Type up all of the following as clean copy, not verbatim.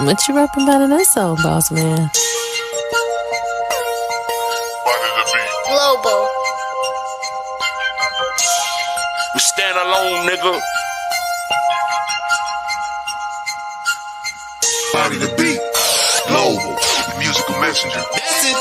What you rapping about in that song, boss man? Global. We stand alone, nigga. Body the beat. Global. The musical messenger. Message.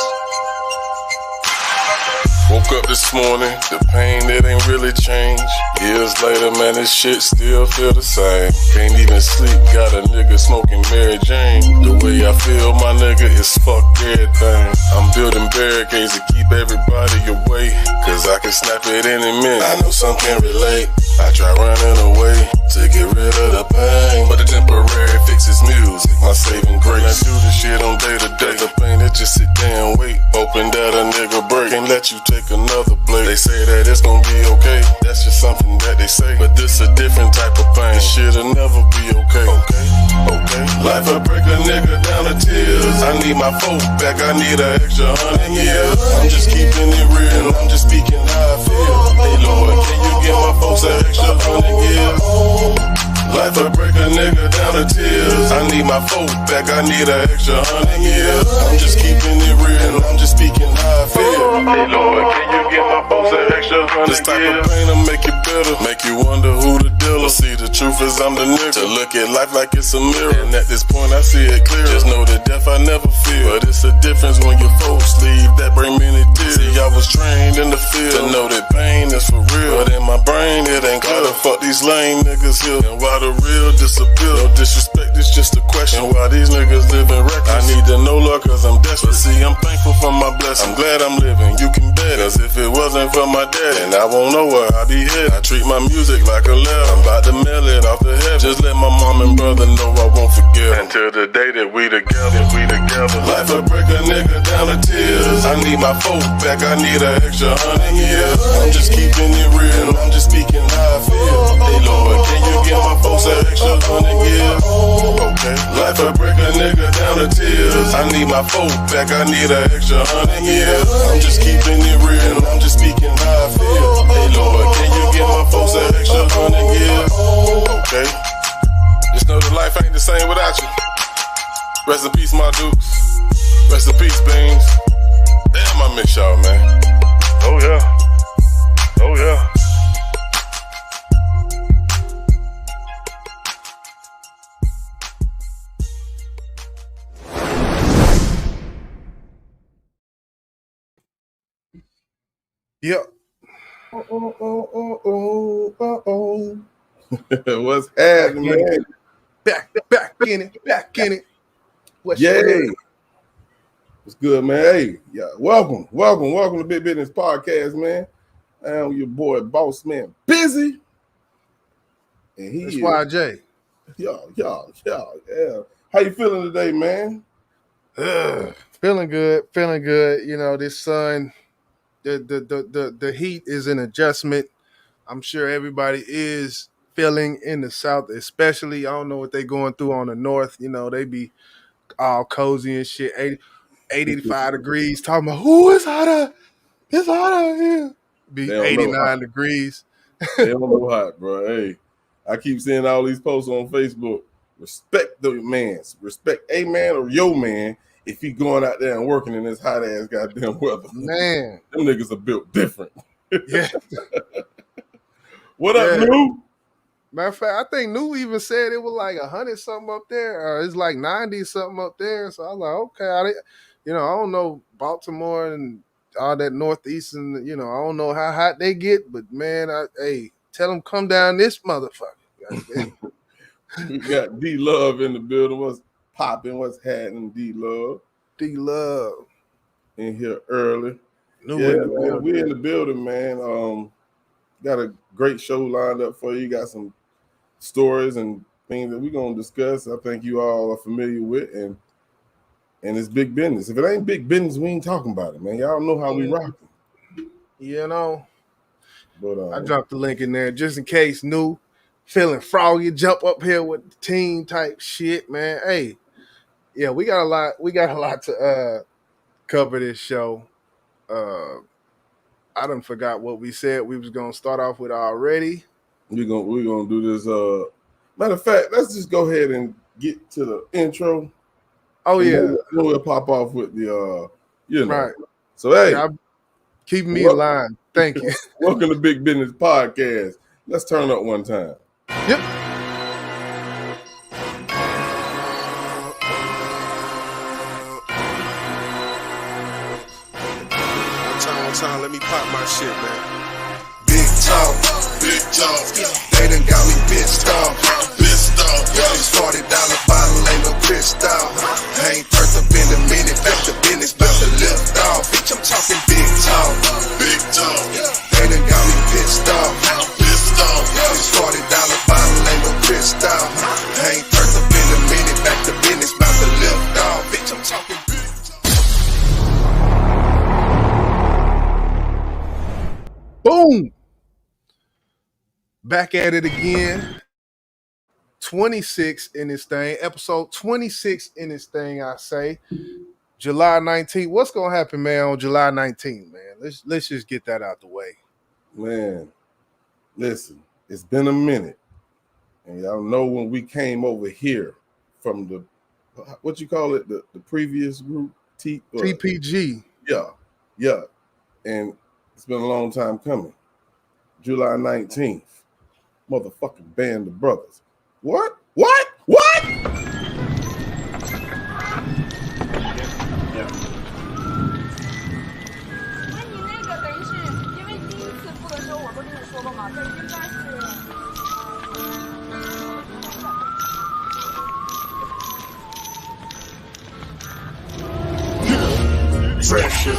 Woke up this morning, the pain that ain't really changed. Years later, man, this shit still feel the same. Can't even sleep, got a nigga smoking Mary Jane. The way I feel, my nigga, is fuck everything. I'm building barricades to keep everybody away, cause I can snap it any minute. I know some can relate. I try running away to get rid of the pain, but the temporary fix is music, my saving grace. I do this shit on day to day. The pain that just sit there and wait, hoping that a nigga break. Can't let you take another blade. They say that it's gonna be okay, that's just something that they say, but this a different type of pain. This shit'll never be okay. Okay. Life will break a nigga down to tears. I need my folk back, I need an extra 100 years. I'm just keeping it real, I'm just speaking how I feel. Hey Lord, can you give my folks an extra 100 years? Life will break a nigga down to tears. I need my folk back, I need an extra 100 years. I'm just keeping it real, I'm just speaking how I feel. Hey Lord, can you give my folks an extra 100 years? This type of pain will make you bitter, make you wonder who the dealer. See, the truth is I'm the nigga to look at life like it's a mirror, and at this point I see it clear. Just know that death I never fear, but it's a difference when your folks leave that bring many tears. See, I was trained in the field to know that pain is for real, but in my brain it ain't clear. Why the fuck these lame niggas here, and why the real disappear? No disrespect, it's just a question why these niggas living reckless. I need to know, Lord, cause I'm desperate. See, I'm thankful for my blessing, I'm glad I'm living, you can bet. Cause if it wasn't for my dad, then I won't know where I be headed. I treat my music like a letter, I'm about to mail it off the heaven. Just let my mom and brother know I won't forget until the day that we together. Life will break a nigga down to tears. I need my folk back, I need an extra 100 years. I'm just keeping it real, I'm just speaking how I feel. Hey Lord, can you give my folks an extra 100 years? Okay. Life will break a nigga down to tears. I need my folk back, I need an extra 100 years. I'm just keeping it real, I'm just speaking how I feel. Hey Lord, can you give my folks an extra 100 years? Okay. Just know that life ain't the same without you. Rest in peace, my dukes. Rest in peace, Beans. Damn, I miss y'all, man. Oh yeah. Oh yeah. Yep. What's happening, man? Back in it. What's Yay. What's good, man? Hey, yeah, welcome to Big Business Podcast, man. I'm your boy, Boss Man, Busy. And he That's is YJ. Yeah. How you feeling today, man? Feeling good. You know, this sun, the heat is an adjustment. I'm sure everybody is feeling in the South, especially. I don't know what they're going through on the North. You know, they be all cozy and shit. 85 degrees. Talking about, it's hot out here. Be 89 degrees. They don't know hot, bro. Hey, I keep seeing all these posts on Facebook. Respect the mans. Respect a man or your man if he going out there and working in this hot ass goddamn weather. Man. Them niggas are built different. Yeah. What up, New? Matter of fact, I think New even said it was like 100 something up there, or it's like 90 something up there. So I was like, okay, I don't know Baltimore and all that Northeast, and I don't know how hot they get, but man, tell them come down this motherfucker. We got D Love in the building. What's popping? What's happening, D Love? D Love in here early. Man, we in the building, man. Got a great show lined up for you. Got some stories and things that we're gonna discuss. I think you all are familiar with, and it's big business. If it ain't big business, we ain't talking about it, man. Y'all know how we rock it. But I dropped the link in there just in case New feeling froggy, jump up here with the team type shit, man. Hey, yeah, we got a lot to cover this show. I done forgot what we said we was gonna start off with already. We're gonna do this. Matter of fact, let's just go ahead and get to the intro. Oh yeah, we'll pop off with the right. So hey, yeah, keep me in line. Thank you. Welcome to Big Business Podcast. Let's turn up one time. Yep. Time, let me pop my shit, man. Big talk. They done got me pissed off. This $40 bottle ain't no crystal. I ain't turned up in a minute, back to business, about to lift off. Bitch, I'm talking big talk. They done got me pissed off. This $40 bottle ain't no crystal. I ain't turned up in a minute, back to business, about to lift off. Bitch, I'm talking big talk. Boom. Back at it again. 26 in this thing. Episode 26 in this thing, I say. July 19th. What's going to happen, man, on July 19th, man? Let's just get that out the way. Man, listen, it's been a minute. And y'all know when we came over here from the, what you call it, the previous group? TPG. Yeah. And it's been a long time coming. July 19th. Motherfucking Band of Brothers. What? Pressure.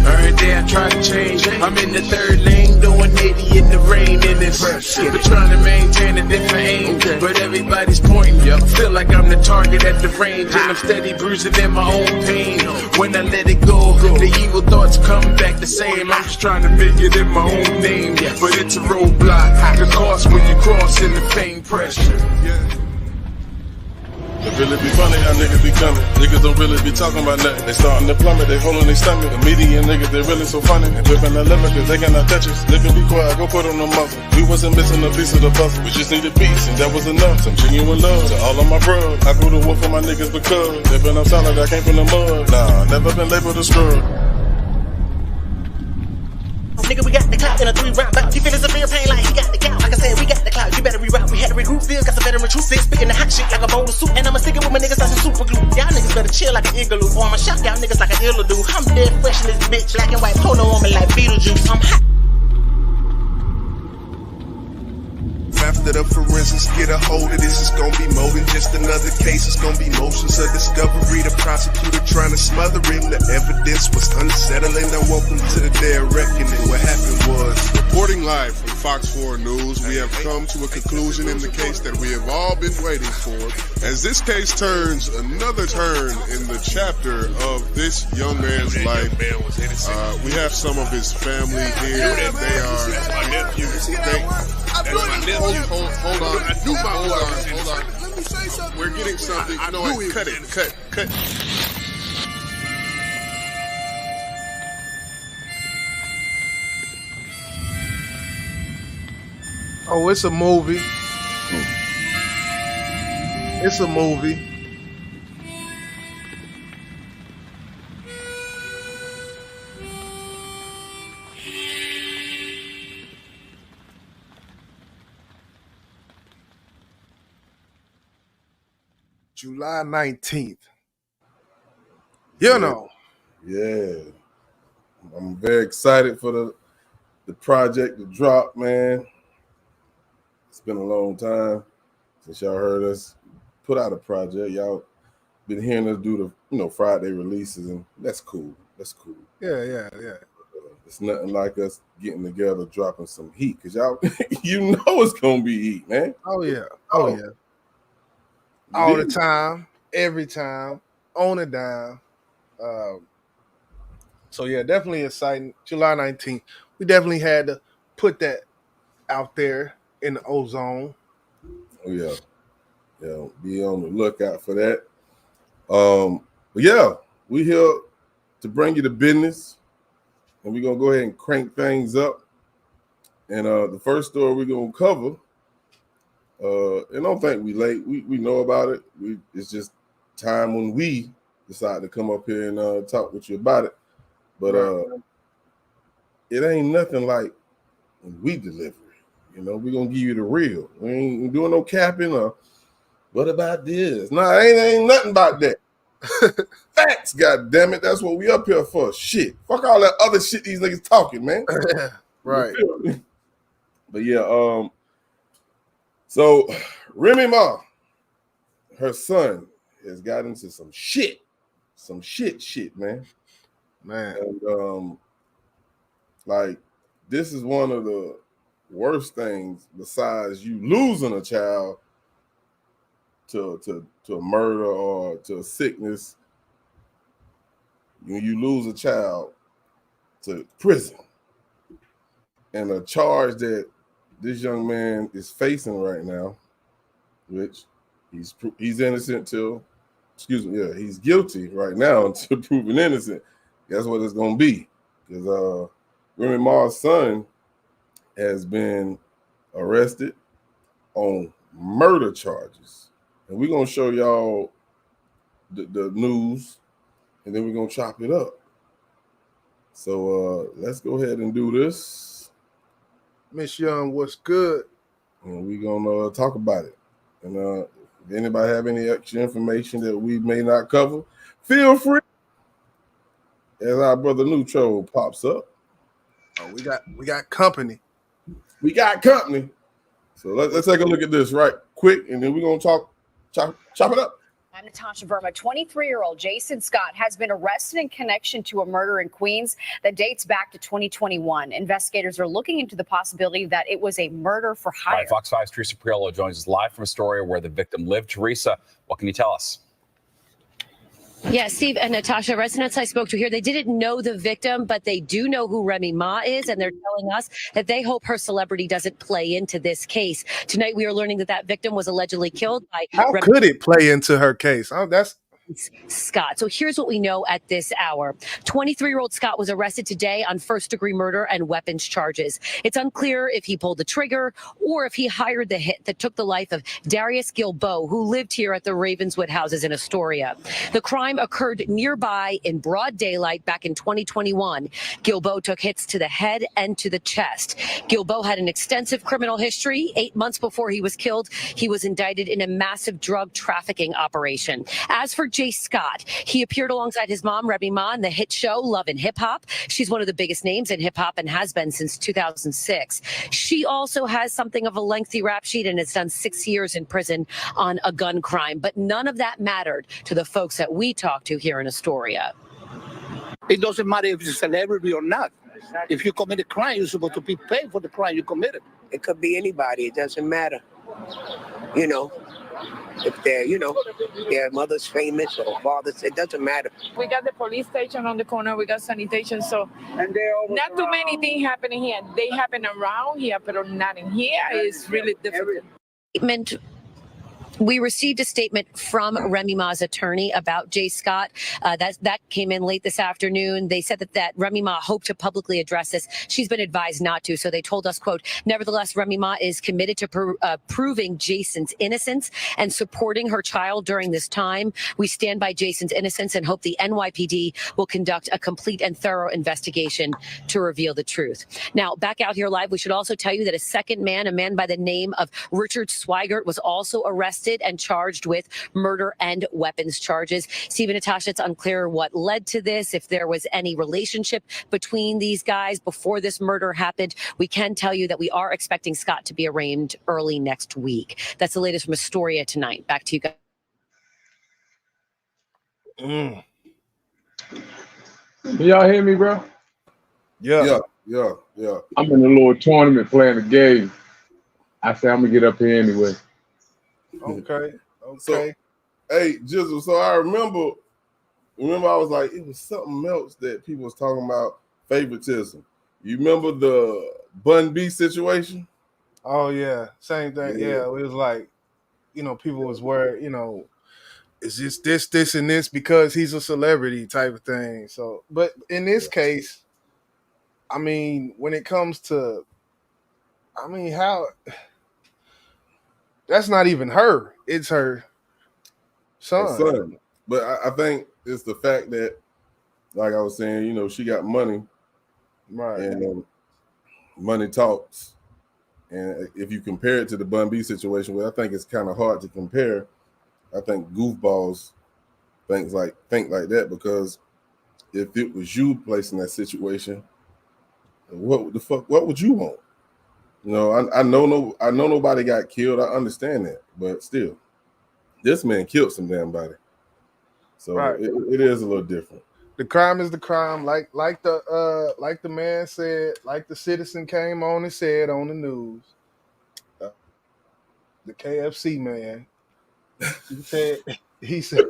Every day I try to change. I'm in the third lane, doing 80 in the rain, and it's but trying to maintain a different aim. But everybody's pointing. Feel like I'm the target at the range, and I'm steady bruising in my own pain. When I let it go, the evil thoughts come back the same. I'm just trying to make it in my own name, but it's a roadblock. The cost when you cross in the fame pressure. It really be funny how niggas be coming. Niggas don't really be talking about nothing. They starting to plummet, they holding their stomach. The median niggas, they really so funny. And whipping the limit cause they cannot touch us. Nigga be quiet, go put on the muzzle. We wasn't missing a piece of the puzzle. We just needed peace and that was enough. Some genuine love to all of my bros. I go to war for my niggas because they been up solid, I came from the mud. Nah, never been labeled a scrub. Nigga, we got the clout in a 3-round bout. He feeling severe pain like he got the gout. Like I said, we got the clout. You better reroute. We had to regroup. Still got some veteran troops. Spitting the hot shit like a bowl of soup. And I'ma stick it with my niggas like some super glue. Y'all niggas better chill like an igloo. Or I'ma shock y'all niggas like an illa do. I'm dead fresh in this bitch. Black and white polo on me like Beetlejuice. I'm hot. After the forensics get a hold of this, it's gonna be more than just another case. It's gonna be motions of discovery. The prosecutor trying to smother him. The evidence was unsettling. Now welcome to the day of reckoning. What happened was, Reporting live from Fox 4 News, we have come to a conclusion in the case that we have all been waiting for. As this case turns another turn in the chapter of this young man's life, we have some of his family here, and they are. That's my nephew. Hold on. Let me say something. We're getting something. You know what? Cut it. Oh, it's a movie. It's a movie. July 19th. You know. Yeah. I'm very excited for the project to drop, man. It's been a long time since y'all heard us put out a project. Y'all been hearing us do the Friday releases, and that's cool. Yeah. It's nothing like us getting together, dropping some heat, because y'all, you know it's gonna be heat, man. Oh yeah. All the time, every time, on a dime. So yeah, definitely exciting. July 19th. We definitely had to put that out there in the ozone. Oh yeah. Be on the lookout for that. But yeah, we here to bring you the business, and we're gonna go ahead and crank things up. And the first story we're gonna cover And don't think we late. We know about it. It's just time when we decide to come up here and talk with you about it. But it ain't nothing like when we deliver it. You know, we're gonna give you the real. We ain't doing no capping or what about this? No, ain't nothing about that. Facts, god damn it. That's what we up here for. Shit. Fuck all that other shit these niggas talking, man. Right. But yeah, so Remy Ma, her son has got into some shit, man. And like this is one of the worst things besides you losing a child to a murder or to a sickness. When you lose a child to prison, and a charge that this young man is facing right now, which he's innocent till, he's guilty right now until proven innocent. That's what it's gonna be, because Remy Ma's son has been arrested on murder charges, and we're gonna show y'all the news, and then we're gonna chop it up. So let's go ahead and do this. Miss Young, what's good? And we're gonna talk about it. And if anybody have any extra information that we may not cover, feel free. As our brother Neutro pops up. Oh, we got company. We got company. So let's take a look at this right quick, and then we're gonna chop it up. I'm Natasha Verma. 23-year-old Jason Scott has been arrested in connection to a murder in Queens that dates back to 2021. Investigators are looking into the possibility that it was a murder for hire. All right, Fox 5's Teresa Priolo joins us live from Astoria, where the victim lived. Teresa, what can you tell us? Yeah, Steve and Natasha, residents I spoke to here, they didn't know the victim, but they do know who Remy Ma is, and they're telling us that they hope her celebrity doesn't play into this case. Tonight, we are learning that victim was allegedly killed by... How could it play into her case? Oh, that's... Scott. So here's what we know at this hour. 23-year-old Scott was arrested today on first-degree murder and weapons charges. It's unclear if he pulled the trigger or if he hired the hit that took the life of Darius Gilbo, who lived here at the Ravenswood houses in Astoria. The crime occurred nearby in broad daylight back in 2021. Gilbo took hits to the head and to the chest. Gilbo had an extensive criminal history. 8 months before he was killed, he was indicted in a massive drug trafficking operation. As for Jay Scott, he appeared alongside his mom, Remy Ma, in the hit show Love and Hip Hop. She's one of the biggest names in hip hop and has been since 2006. She also has something of a lengthy rap sheet and has done 6 years in prison on a gun crime. But none of that mattered to the folks that we talked to here in Astoria. It doesn't matter if you're a celebrity or not. If you commit a crime, you're supposed to be paid for the crime you committed. It could be anybody. It doesn't matter. You know, if they're, their mother's famous or father's, it doesn't matter. We got the police station on the corner. We got sanitation. So not too many things happening here. They happen around here, but not in here. It's really difficult. We received a statement from Remy Ma's attorney about Jay Scott. That came in late this afternoon. They said that Remy Ma hoped to publicly address this. She's been advised not to. So they told us, quote, nevertheless, Remy Ma is committed to proving Jason's innocence and supporting her child during this time. We stand by Jason's innocence and hope the NYPD will conduct a complete and thorough investigation to reveal the truth. Now, back out here live, we should also tell you that a second man, a man by the name of Richard Swigert, was also arrested and charged with murder and weapons charges. Steve and Natasha, it's unclear what led to this, if there was any relationship between these guys before this murder happened. We can tell you that we are expecting Scott to be arraigned early next week. That's the latest from Astoria tonight. Back to you guys. Can y'all hear me, bro? Yeah. I'm in a little tournament playing a game. I said I'm gonna get up here anyway. Okay. So, hey, Jizzle, so I remember I was like, it was something else that people was talking about, favoritism. You remember the Bun B situation? Oh, yeah. Same thing. Yeah. It was like, people was worried, is this, and this because he's a celebrity type of thing. So, but in this case, I mean, when it comes to, how That's not even her. It's her son. But I think it's the fact that, like I was saying, you know, she got money, right? And money talks. And if you compare it to the Bun B situation, well, I think it's kind of hard to compare. I think goofballs think like that, because if it was you placed in that situation, what the fuck? What would you want? You know, I know nobody got killed. I understand that, but still, this man killed some damn body. So Right. it is a little different. The crime is the crime, like the man said, like the citizen came on and said on the news. The KFC man, he said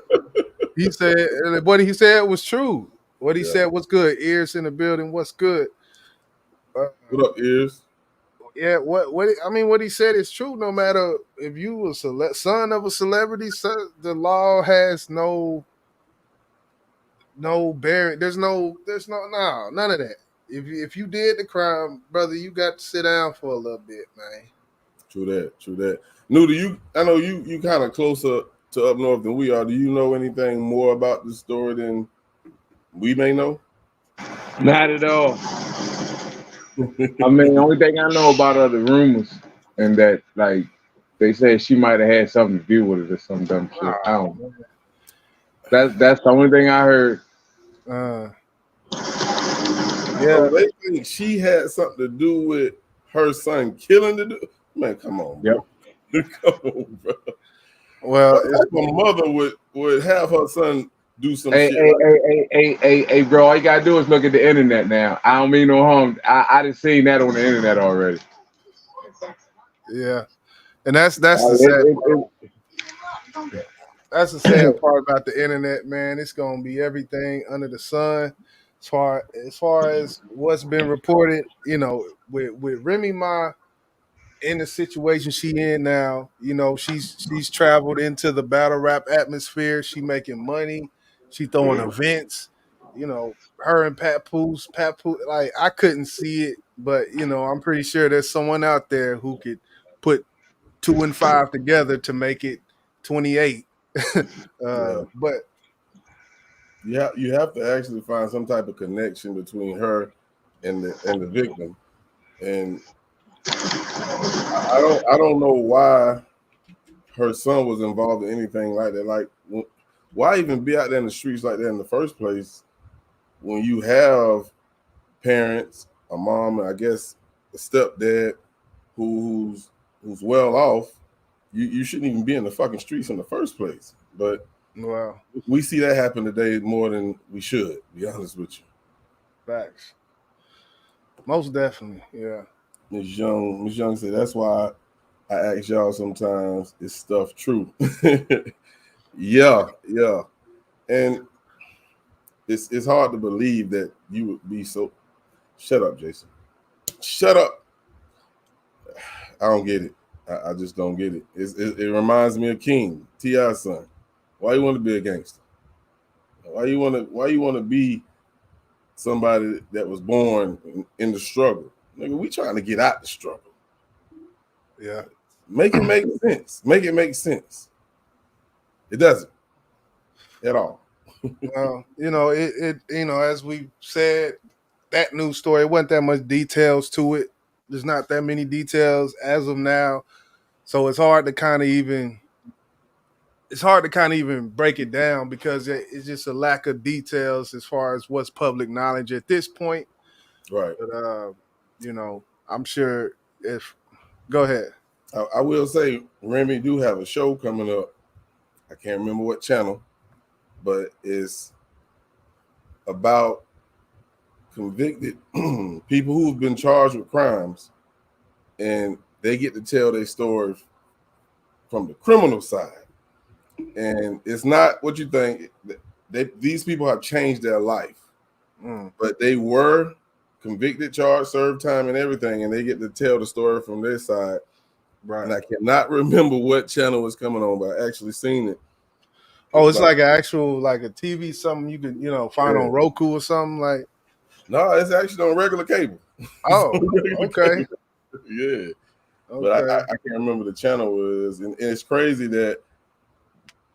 what he said was true. What he said was good. Ears in the building. What's good? What up, Ears? Yeah, what he said is true. No matter if you were son of a celebrity, the law has no bearing. There's none of that. If you did the crime, brother, you got to sit down for a little bit, man. True that. Nuda, I know you kind of closer to up north than we are. Do you know anything more about the story than we may know? Not at all. I mean, the only thing I know about are the rumors, and that like they said she might have had something to do with it or some dumb shit. I don't know. That's the only thing I heard. Yeah, so they think she had something to do with her son killing the dude. Man, come on, bro. Yep. Come on, bro. Well, if a mother would have her son do some shit. Hey, bro, all you gotta do is look at the internet now. I don't mean no harm. I done seen that on the internet already. Yeah, and that's the sad part. That's the sad part about the internet, man. It's gonna be everything under the sun. As far as what's been reported, you know, with Remy Ma in the situation she in now, you know, she's traveled into the battle rap atmosphere. She making money. She throwing events. You know, her and Pat Pooh, like I couldn't see it, but you know, I'm pretty sure there's someone out there who could put 2 and 5 together to make it 28. But you have to actually find some type of connection between her and the victim, and I don't know why her son was involved in anything like that. Like, why even be out there in the streets like that in the first place when you have parents, a mom, and I guess a stepdad who's well off? You shouldn't even be in the fucking streets in the first place. But wow, we see that happen today more than we should, to be honest with you. Facts. Most definitely, yeah. Ms. Young said, that's why I ask y'all sometimes, is stuff true? Yeah. And it's hard to believe that you would be so... Shut up, Jason. Shut up. I don't get it. I just don't get it. It reminds me of King, T.I.'s son. Why you want to be a gangster? Why you want to be somebody that was born in the struggle? Nigga, we trying to get out the struggle. Yeah. Make it make sense. Make it make sense. It doesn't at all. Well, you know, it as we said, that news story, it wasn't that much details to it. There's not that many details as of now. So it's hard to kind of even break it down because it's just a lack of details as far as what's public knowledge at this point. Right. But you know, I'm sure go ahead. I will say Remy do have a show coming up. I can't remember what channel, but it's about convicted people who've been charged with crimes, and they get to tell their story from the criminal side. And it's not what you think. These people have changed their life, but they were convicted, charged, served time, and everything, and they get to tell the story from their side. Right. And I cannot remember what channel it's coming on, but I actually seen it. Oh, it's like an actual, like a TV, something you can, find on Roku or something like. No, it's actually on regular cable. Oh, okay. Yeah. but I can't remember the channel was, and it's crazy that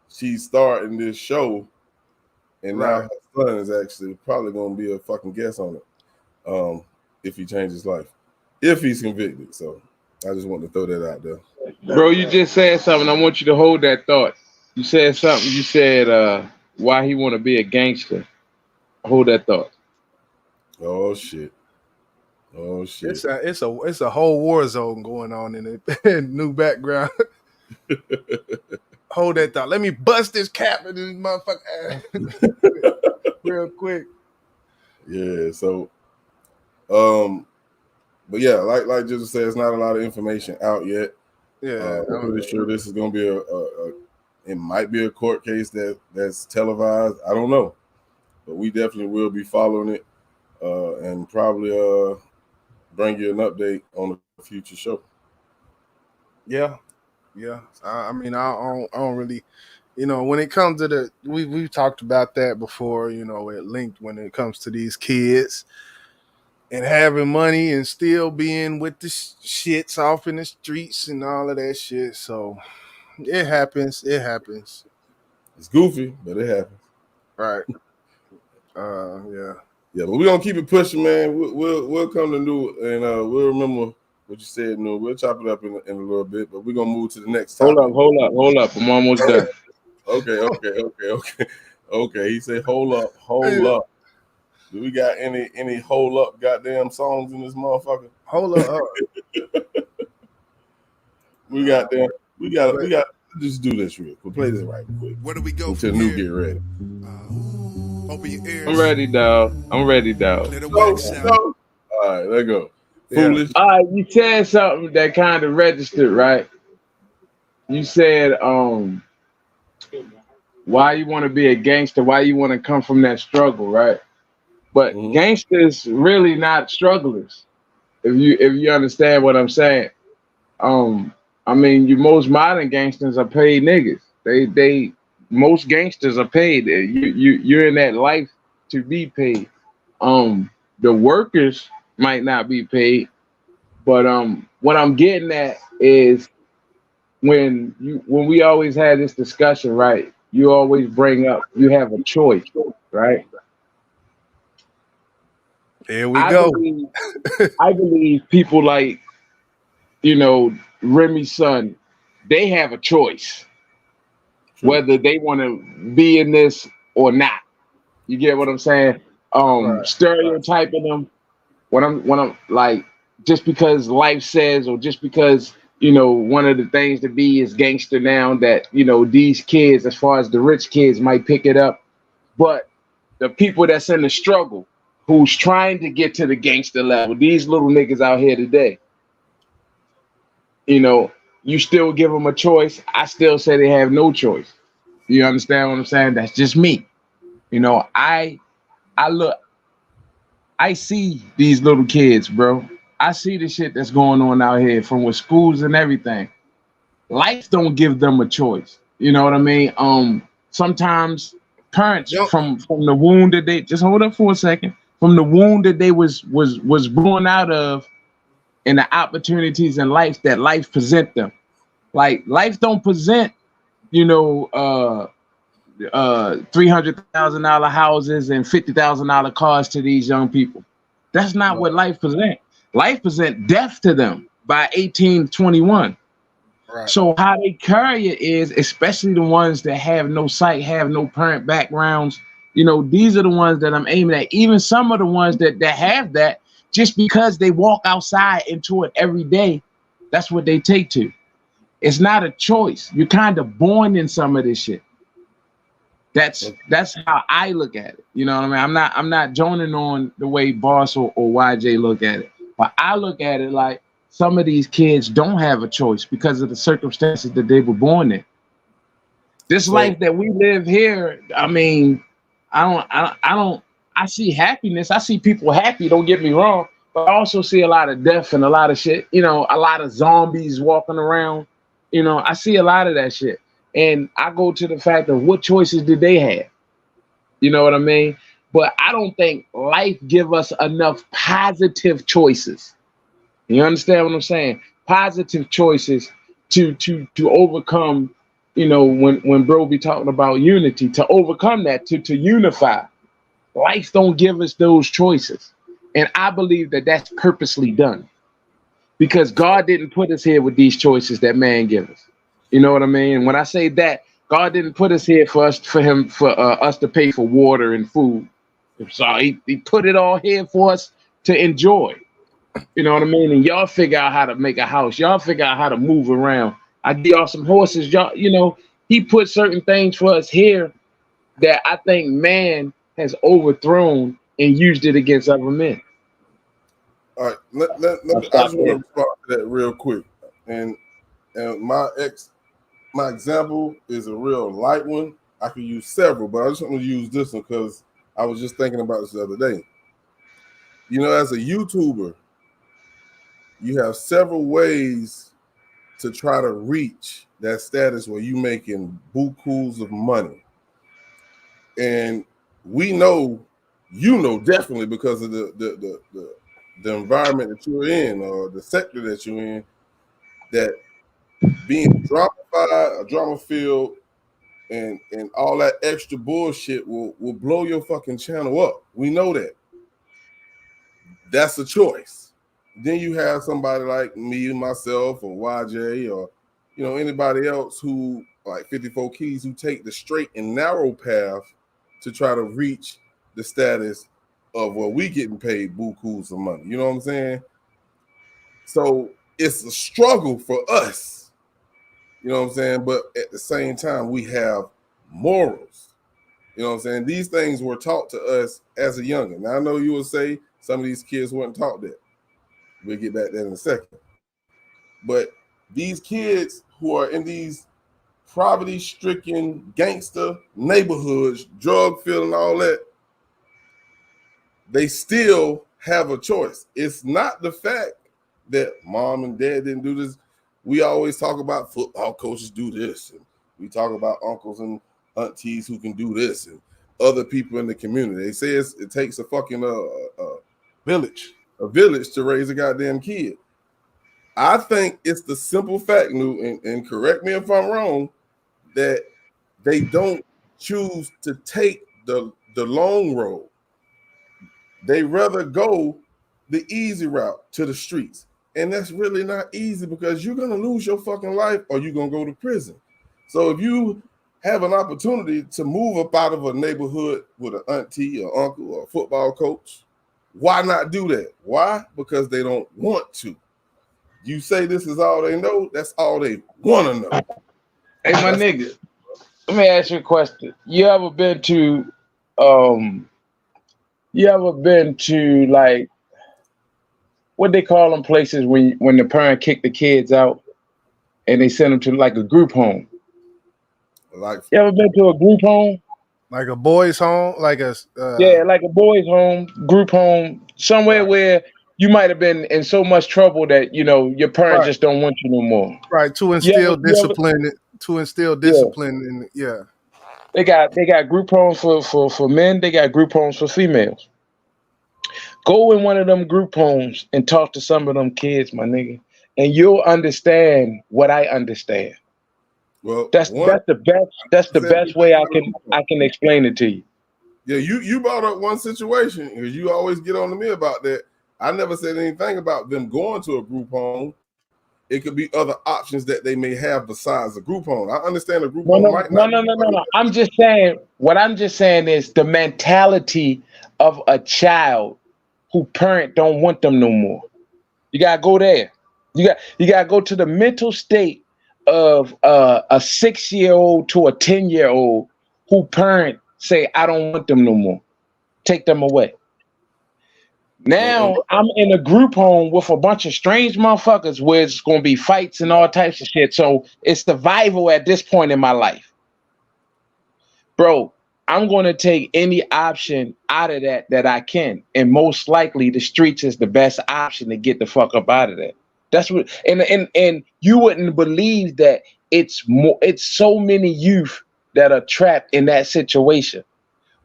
she's starting this show, and now her son is actually probably going to be a fucking guest on it, if he changes his life, if he's convicted. So I just want to throw that out there. Bro, you just said something. I want you to hold that thought. You said something. You said why he want to be a gangster. Hold that thought. Oh shit. Oh shit. It's a whole war zone going on in the new background. Hold that thought. Let me bust this cap in this motherfucker real quick. Yeah, so but yeah, like just said, it's not a lot of information out yet. Yeah, I'm pretty sure this is gonna be it might be a court case that's televised. I don't know. But we definitely will be following it and probably bring you an update on a future show. Yeah. I mean, I don't really, when it comes to we've talked about that before, at length when it comes to these kids and having money and still being with the shits off in the streets and all of that shit. So it happens. It's goofy, but it happens. Right. Yeah, but we're gonna keep it pushing, man. We'll come to new and we'll remember what you said. No, we'll chop it up in a little bit, but we're gonna move to the next topic. Hold up. I'm almost done. Okay. He said, hold up. Do we got any hold up goddamn songs in this motherfucker? Hold up. we got just do this real quick. Play this right quick. Where do we go until new get ready? Open your ears. I'm ready, dog. All right, let's go. Foolish. All right, you said something that kind of registered, right? You said, why you want to be a gangster? Why you want to come from that struggle, right? But gangsters really not strugglers. If you understand what I'm saying. I mean, most modern gangsters are paid niggas. Most gangsters are paid. You're in that life to be paid. The workers might not be paid, but what I'm getting at is when we always had this discussion, right? You always bring up you have a choice, right? Here we go. I believe people like, Remy's son, they have a choice whether they want to be in this or not. You get what I'm saying? Stereotyping them when I'm like, just because life says, or just because one of the things to be is gangster now, that these kids, as far as the rich kids, might pick it up, but the people that's in the struggle, who's trying to get to the gangster level, these little niggas out here today, you still give them a choice. I still say they have no choice. You understand what I'm saying? That's just me. I see these little kids, bro. I see the shit that's going on out here from with schools and everything. Life don't give them a choice. You know what I mean? Sometimes parents from the wound that they, just hold up for a second, from the wound that they was born out of, and the opportunities in life that life present them. Like, life don't present, $300,000 houses and $50,000 cars to these young people. That's not what life present. Life present death to them by 18, 21. Right. So how they carry it is, especially the ones that have no sight, have no parent backgrounds, these are the ones that I'm aiming at. Even some of the ones that have that, just because they walk outside into it every day, that's what they take to. It's not a choice. You're kind of born in some of this shit. That's how I look at it. You know what I mean? I'm not joining on the way Boss or YJ look at it, but I look at it like some of these kids don't have a choice because of the circumstances that they were born in. This life that we live here, I mean, I see happiness. I see people happy, don't get me wrong, but I also see a lot of death and a lot of shit, a lot of zombies walking around. I see a lot of that shit. And I go to the fact of what choices did they have? You know what I mean? But I don't think life give us enough positive choices. You understand what I'm saying? positive choices to overcome, you know, when bro be talking about unity, to overcome that, to unify. Life don't give us those choices. And I believe that that's purposely done because God didn't put us here with these choices that man gives us. You know what I mean? And when I say that, God didn't put us here for us to pay for water and food. So he put it all here for us to enjoy. You know what I mean? And y'all figure out how to make a house. Y'all figure out how to move around. I give y'all some horses. Y'all, you know, he put certain things for us here that I think man has overthrown and used it against other men. All right, I just want to respond to that real quick. And my example is a real light one. I could use several, but I just want to use this one because I was just thinking about this the other day. You know, as a YouTuber, you have several ways to try to reach that status where you making bukus of money. And we know, you know, definitely because of the environment that you're in or the sector that you're in, that being drama filled and all that extra bullshit will blow your fucking channel up. We know that. That's a choice. Then you have somebody like me, myself, or YJ, or you know, anybody else who like 54 Keys who take the straight and narrow path to try to reach the status of where we getting paid bukus of money. You know what I'm saying? So it's a struggle for us. You know what I'm saying? But at the same time, we have morals. You know what I'm saying? These things were taught to us as a youngin'. Now I know you will say some of these kids weren't taught that. We'll get back to that in a second. But these kids who are in these poverty-stricken gangster neighborhoods, drug-filled and all that, they still have a choice. It's not the fact that mom and dad didn't do this. We always talk about football coaches do this, and we talk about uncles and aunties who can do this, and other people in the community. They say it takes a fucking village to raise a goddamn kid. I think it's the simple fact, and correct me if I'm wrong, that they don't choose to take the long road. They rather go the easy route to the streets. And that's really not easy because you're going to lose your fucking life or you're going to go to prison. So if you have an opportunity to move up out of a neighborhood with an auntie or uncle or a football coach, why not do that? Why? Because they don't want to. You say this is all they know, that's all they want to know. Hey, my nigga, let me ask you a question. You ever been to like what they call them places when the parent kick the kids out and they send them to like a group home? Like, you ever been to a group home? Like a boys' home, like a yeah, like a boys' home, group home, somewhere where you might have been in so much trouble that you know your parents just don't want you no more. Right, to instill discipline. Yeah. They got group homes for men. They got group homes for females. Go in one of them group homes and talk to some of them kids, my nigga, and you'll understand what I understand. Well, that's the best way I can explain it to you. Yeah, you brought up one situation because you always get on to me about that. I never said anything about them going to a group home. It could be other options that they may have besides a group home. I understand a group home might not. No. I'm just saying. What I'm just saying is the mentality of a child who parent don't want them no more. You gotta go there. You gotta go to the mental state of a 6-year-old to a 10-year-old who parent say, I don't want them no more. Take them away. Now I'm in a group home with a bunch of strange motherfuckers where it's gonna be fights and all types of shit. So it's survival at this point in my life. Bro, I'm gonna take any option out of that I can. And most likely the streets is the best option to get the fuck up out of that. That's what and you wouldn't believe that it's so many youth that are trapped in that situation,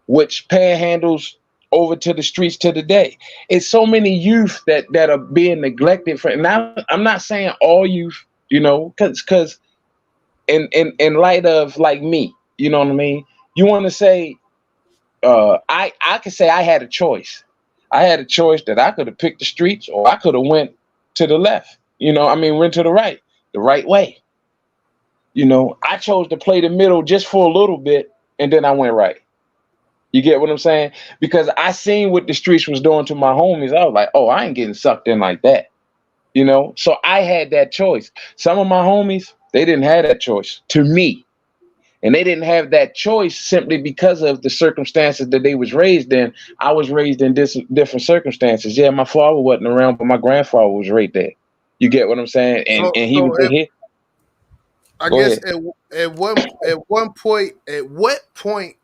which panhandles over to the streets to the day. It's so many youth that are being neglected for. And I'm not saying all youth, you know, because in light of like me, you know what I mean. You want to say, I could say I had a choice. I had a choice that I could have picked the streets, or I could have went to the left. You know, I mean, went to the right way. You know, I chose to play the middle just for a little bit, and then I went right. You get what I'm saying? Because I seen what the streets was doing to my homies. I was like, oh, I ain't getting sucked in like that. You know, so I had that choice. Some of my homies, they didn't have that choice to me. And they didn't have that choice simply because of the circumstances that they was raised in. I was raised in different circumstances. Yeah, my father wasn't around, but my grandfather was right there. You get what I'm saying? And he was here. I guess at what point?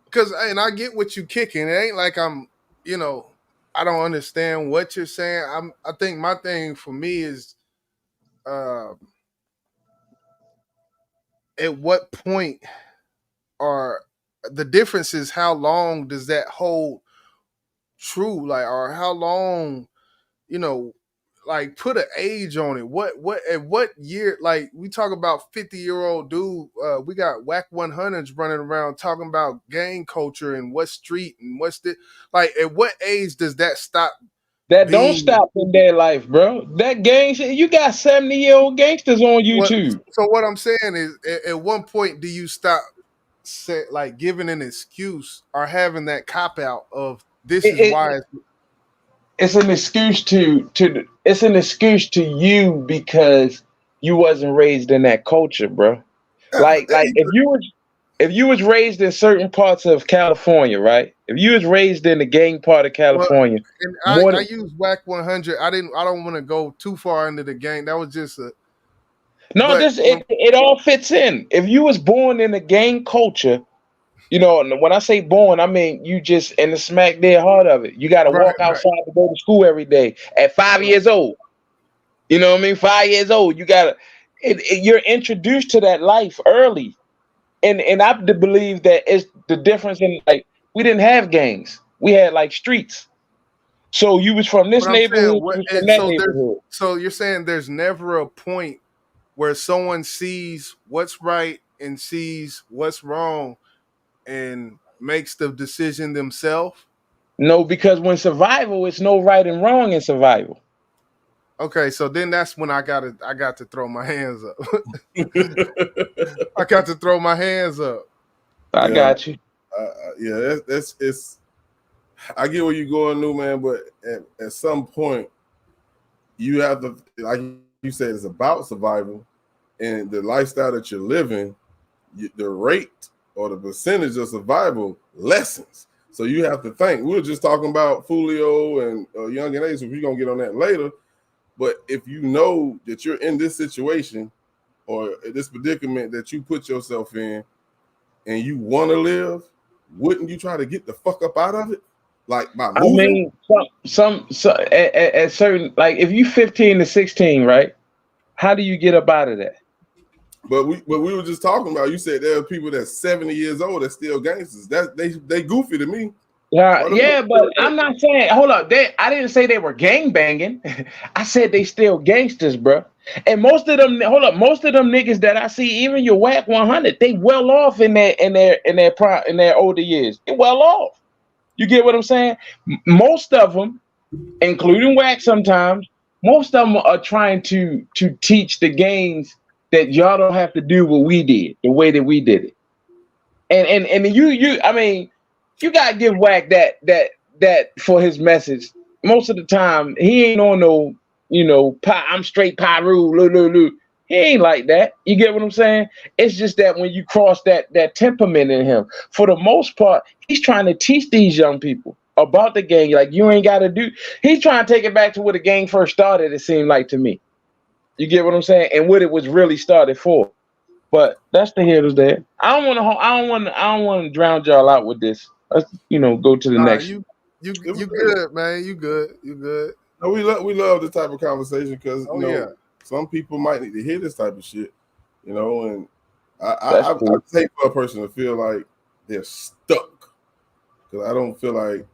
Because I get what you kicking. It ain't like I'm, you know, I don't understand what you're saying. I think my thing for me is, at what point are the differences? How long does that hold true? Like, or how long, you know, like put an age on it. What at what year? Like we talk about 50-year-old dude. We got whack 100s running around talking about gang culture and what street and what's the like. At what age does that stop? That don't stop in their life, bro. That gang shit. You got 70-year-old gangsters on YouTube. So what I'm saying is, at one point, do you stop, like giving an excuse or having that cop out of this is why? It's an excuse it's an excuse to you because you wasn't raised in that culture, bro. Like if you was raised in certain parts of California, right? If you was raised in the gang part of California, I use whack 100. I don't want to go too far into the gang. That was just a it all fits in. If you was born in a gang culture, you know, when I say born, I mean you just in the smack dead heart of it. You got to walk outside to go to school every day at 5 years old. You know what I mean? 5 years old. You got to. You're introduced to that life early, and I believe that it's the difference in like we didn't have gangs. We had like streets. So you was from this neighborhood. So you're saying there's never a point where someone sees what's right and sees what's wrong and makes the decision themselves? No, because when survival, it's no right and wrong in survival. Okay, so then that's when I got to throw my hands up. I got to throw my hands up. I got you. It's. I get where you're going, new man, but at some point, you have to, like you said, it's about survival, and the lifestyle that you're living, the rate or the percentage of survival lessens. So you have to think. We were just talking about Foolio and YOUNGEEN Ace, so we're gonna get on that later. But if you know that you're in this situation or this predicament that you put yourself in, and you want to live, wouldn't you try to get the fuck up out of it? Like by moving? I mean, some at certain, like if you 15 to 16, right? How do you get up out of that? But we were just talking about. You said there are people that's 70 years old that's still gangsters. That they goofy to me. Yeah, but I'm not saying. Hold up, I didn't say they were gang banging. I said they still gangsters, bro. And most of them, most of them niggas that I see, even your whack 100, they well off in their older years. They well off. You get what I'm saying? Most of them, including whack, sometimes most of them are trying to teach the gangs that y'all don't have to do what we did, the way that we did it. And you I mean, you gotta give whack that for his message. Most of the time, he ain't on no, I'm straight Pyru, He ain't like that. You get what I'm saying? It's just that when you cross that temperament in him, for the most part, he's trying to teach these young people about the gang. Like, you ain't got to do. He's trying to take it back to where the gang first started, it seemed like to me. You get what I'm saying? And what it was really started for. But that's the hitters there. I don't want to drown y'all out with this. Let's go to the next. You good, man. You good. No, we love this type of conversation because some people might need to hear this type of shit, and I hate for a person to feel like they're stuck, because I don't feel like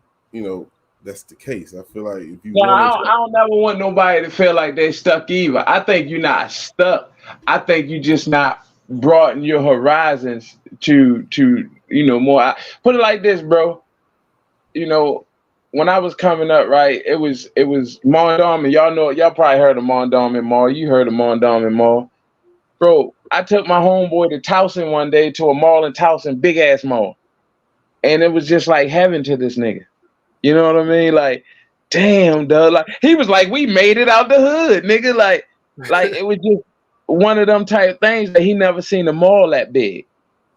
that's the case. I feel like if you No, want I don't never want nobody to feel like they stuck either. I think you're not stuck. I think you just not broaden your horizons to more. Put it like this, bro. When I was coming up, right, it was Mondom, and y'all probably heard of Mondom and Mall. You heard of Mondom and Mall. Bro, I took my homeboy to Towson one day to a mall in Towson, big ass mall. And it was just like heaven to this nigga. You know what I mean? Like, damn, dog. Like, he was like, we made it out the hood, nigga. Like it was just one of them type things that he never seen a mall that big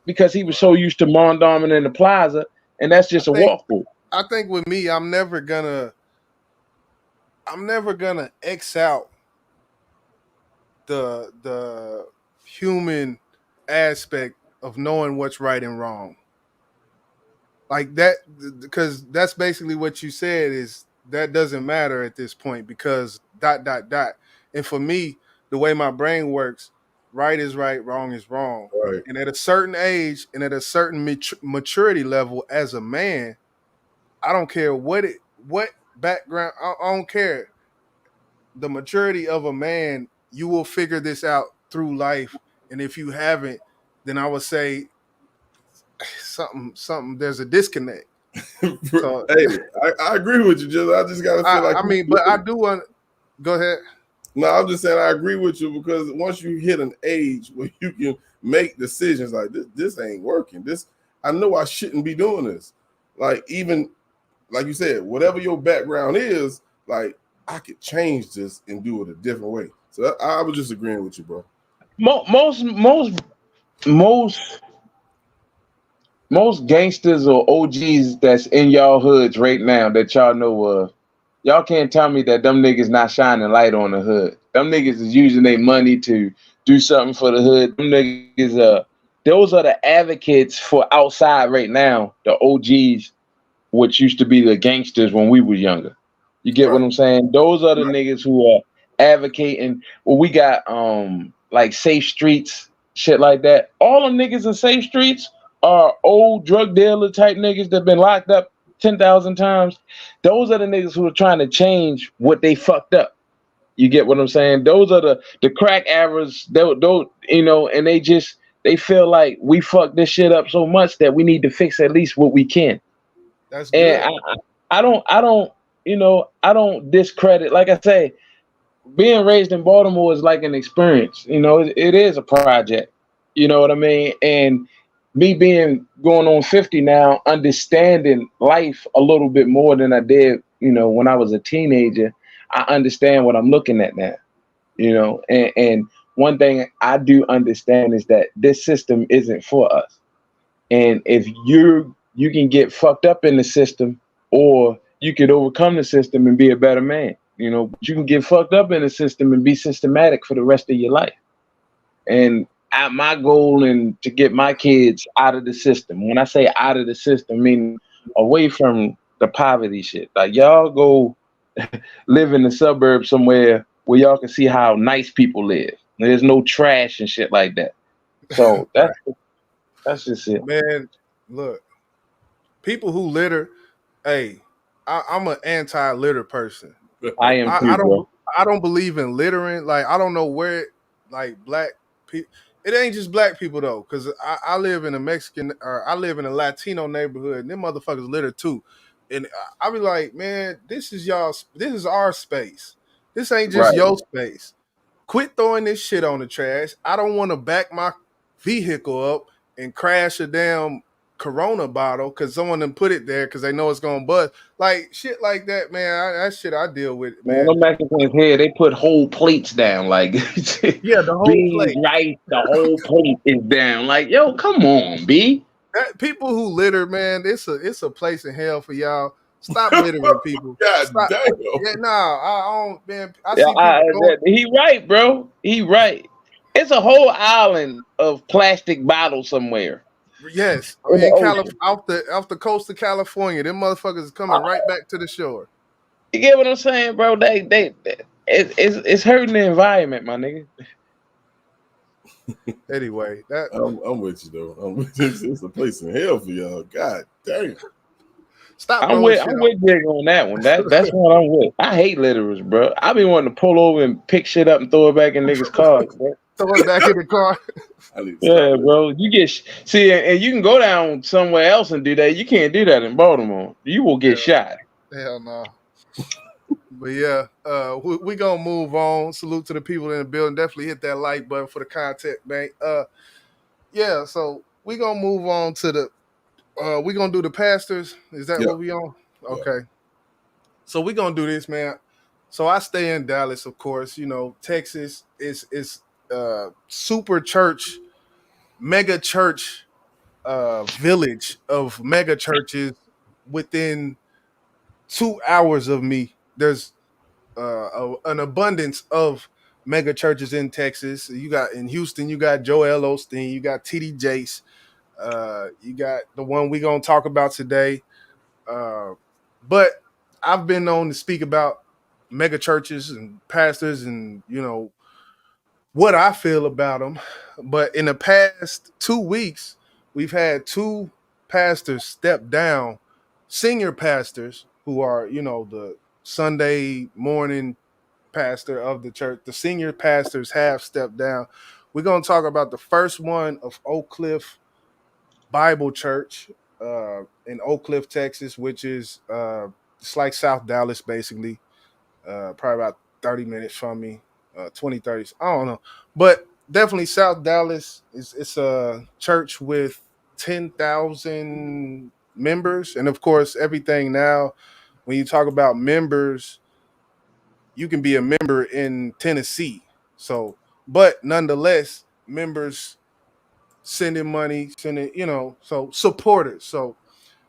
because he was so used to Mondom and the Plaza, and that's just a walk through. I think with me, I'm never gonna X out the human aspect of knowing what's right and wrong. Like that, because that's basically what you said is that doesn't matter at this point because ... And for me, the way my brain works, right is right, wrong is wrong. Right. And at a certain age and at a certain maturity level as a man, I don't care what background, I don't care. The maturity of a man, you will figure this out through life. And if you haven't, then I would say something there's a disconnect. So, hey, I agree with you, I just gotta feel like I mean, but I do want. Go ahead. No, I'm just saying I agree with you because once you hit an age where you can make decisions like this ain't working. I know I shouldn't be doing this. Like even like you said, whatever your background is, like I could change this and do it a different way. So I was just agreeing with you, bro. Most gangsters or OGs that's in y'all hoods right now that y'all know of, y'all can't tell me that them niggas not shining light on the hood. Them niggas is using their money to do something for the hood. Them niggas, those are the advocates for outside right now, the OGs, which used to be the gangsters when we was younger. You get what I'm saying? Those are the niggas who are advocating. Well, we got like Safe Streets, shit like that. All them niggas in Safe Streets are old drug dealer type niggas that been locked up 10,000 times. Those are the niggas who are trying to change what they fucked up. You get what I'm saying? Those are the crack average. Those, and they feel like we fucked this shit up so much that we need to fix at least what we can. That's good. And I don't discredit. Like I say, being raised in Baltimore is like an experience. It is a project. You know what I mean? And me going on 50 now, understanding life a little bit more than I did, when I was a teenager, I understand what I'm looking at now, and one thing I do understand is that this system isn't for us. And if you can get fucked up in the system, or you could overcome the system and be a better man, but you can get fucked up in the system and be systematic for the rest of your life. And my goal and to get my kids out of the system. When I say out of the system, I mean away from the poverty shit. Like y'all go live in the suburbs somewhere where y'all can see how nice people live. There's no trash and shit like that. So that's just it. Man, look, people who litter, hey, I'm an anti-litter person. I am too, bro. I don't believe in littering. Like I don't know where, like black people. It ain't just black people though, because I live in I live in a Latino neighborhood, and them motherfuckers litter too. And I be like, man, this is our space. This ain't just your space. Quit throwing this shit on the trash. I don't want to back my vehicle up and crash a damn Corona bottle because someone done put it there because they know it's gonna bust. Like shit like that, man. That shit I deal with, man. Them Mexicans here, they put whole plates down, like yeah, the whole plate, rice, the whole plate is down. Like, yo, come on, B. People who litter, man, it's a place in hell for y'all. Stop littering, people. God Stop. damn. Yeah, I don't, man. He right, bro. He right. It's a whole island of plastic bottles somewhere. Yes, off the coast of California, them motherfuckers is coming right back to the shore. You get what I'm saying, bro? It's hurting the environment, my nigga. Anyway, I'm with you though. It's a place in hell for y'all. God damn. Stop I'm throwing with shit I'm off. with Jig on that one. That's what I'm with. I hate litterers, bro. I be wanting to pull over and pick shit up and throw it back in niggas' cars, bro. Throw it back in the car. Yeah, bro. You get see, and you can go down somewhere else and do that. You can't do that in Baltimore. You will get shot. Hell no. But yeah, we gonna move on. Salute to the people in the building. Definitely hit that like button for the content, man. Yeah, so we gonna move on to the we gonna do the pastors. Is that what we on? Okay. So we gonna do this, man. So I stay in Dallas, of course. You know, Texas is super church, mega church village of mega churches within 2 hours of me. There's an abundance of mega churches in Texas. You got in Houston, you got Joel Osteen, you got TD Jakes, you got the one we gonna talk about today. But I've been known to speak about mega churches and pastors, and you know what I feel about them. But in the past 2 weeks, we've had 2 pastors step down, senior pastors who are, you know, the Sunday morning pastor of the church. The senior pastors have stepped down. We're going to talk about the first one of Oak Cliff Bible Church in Oak Cliff, Texas, which is it's like South Dallas, basically. Probably about 30 minutes from me, 20, 30. I don't know. But definitely South Dallas. It's a church with 10,000 members. And of course, everything now, when you talk about members, you can be a member in Tennessee. So, but nonetheless, members sending money, you know, so supporters. So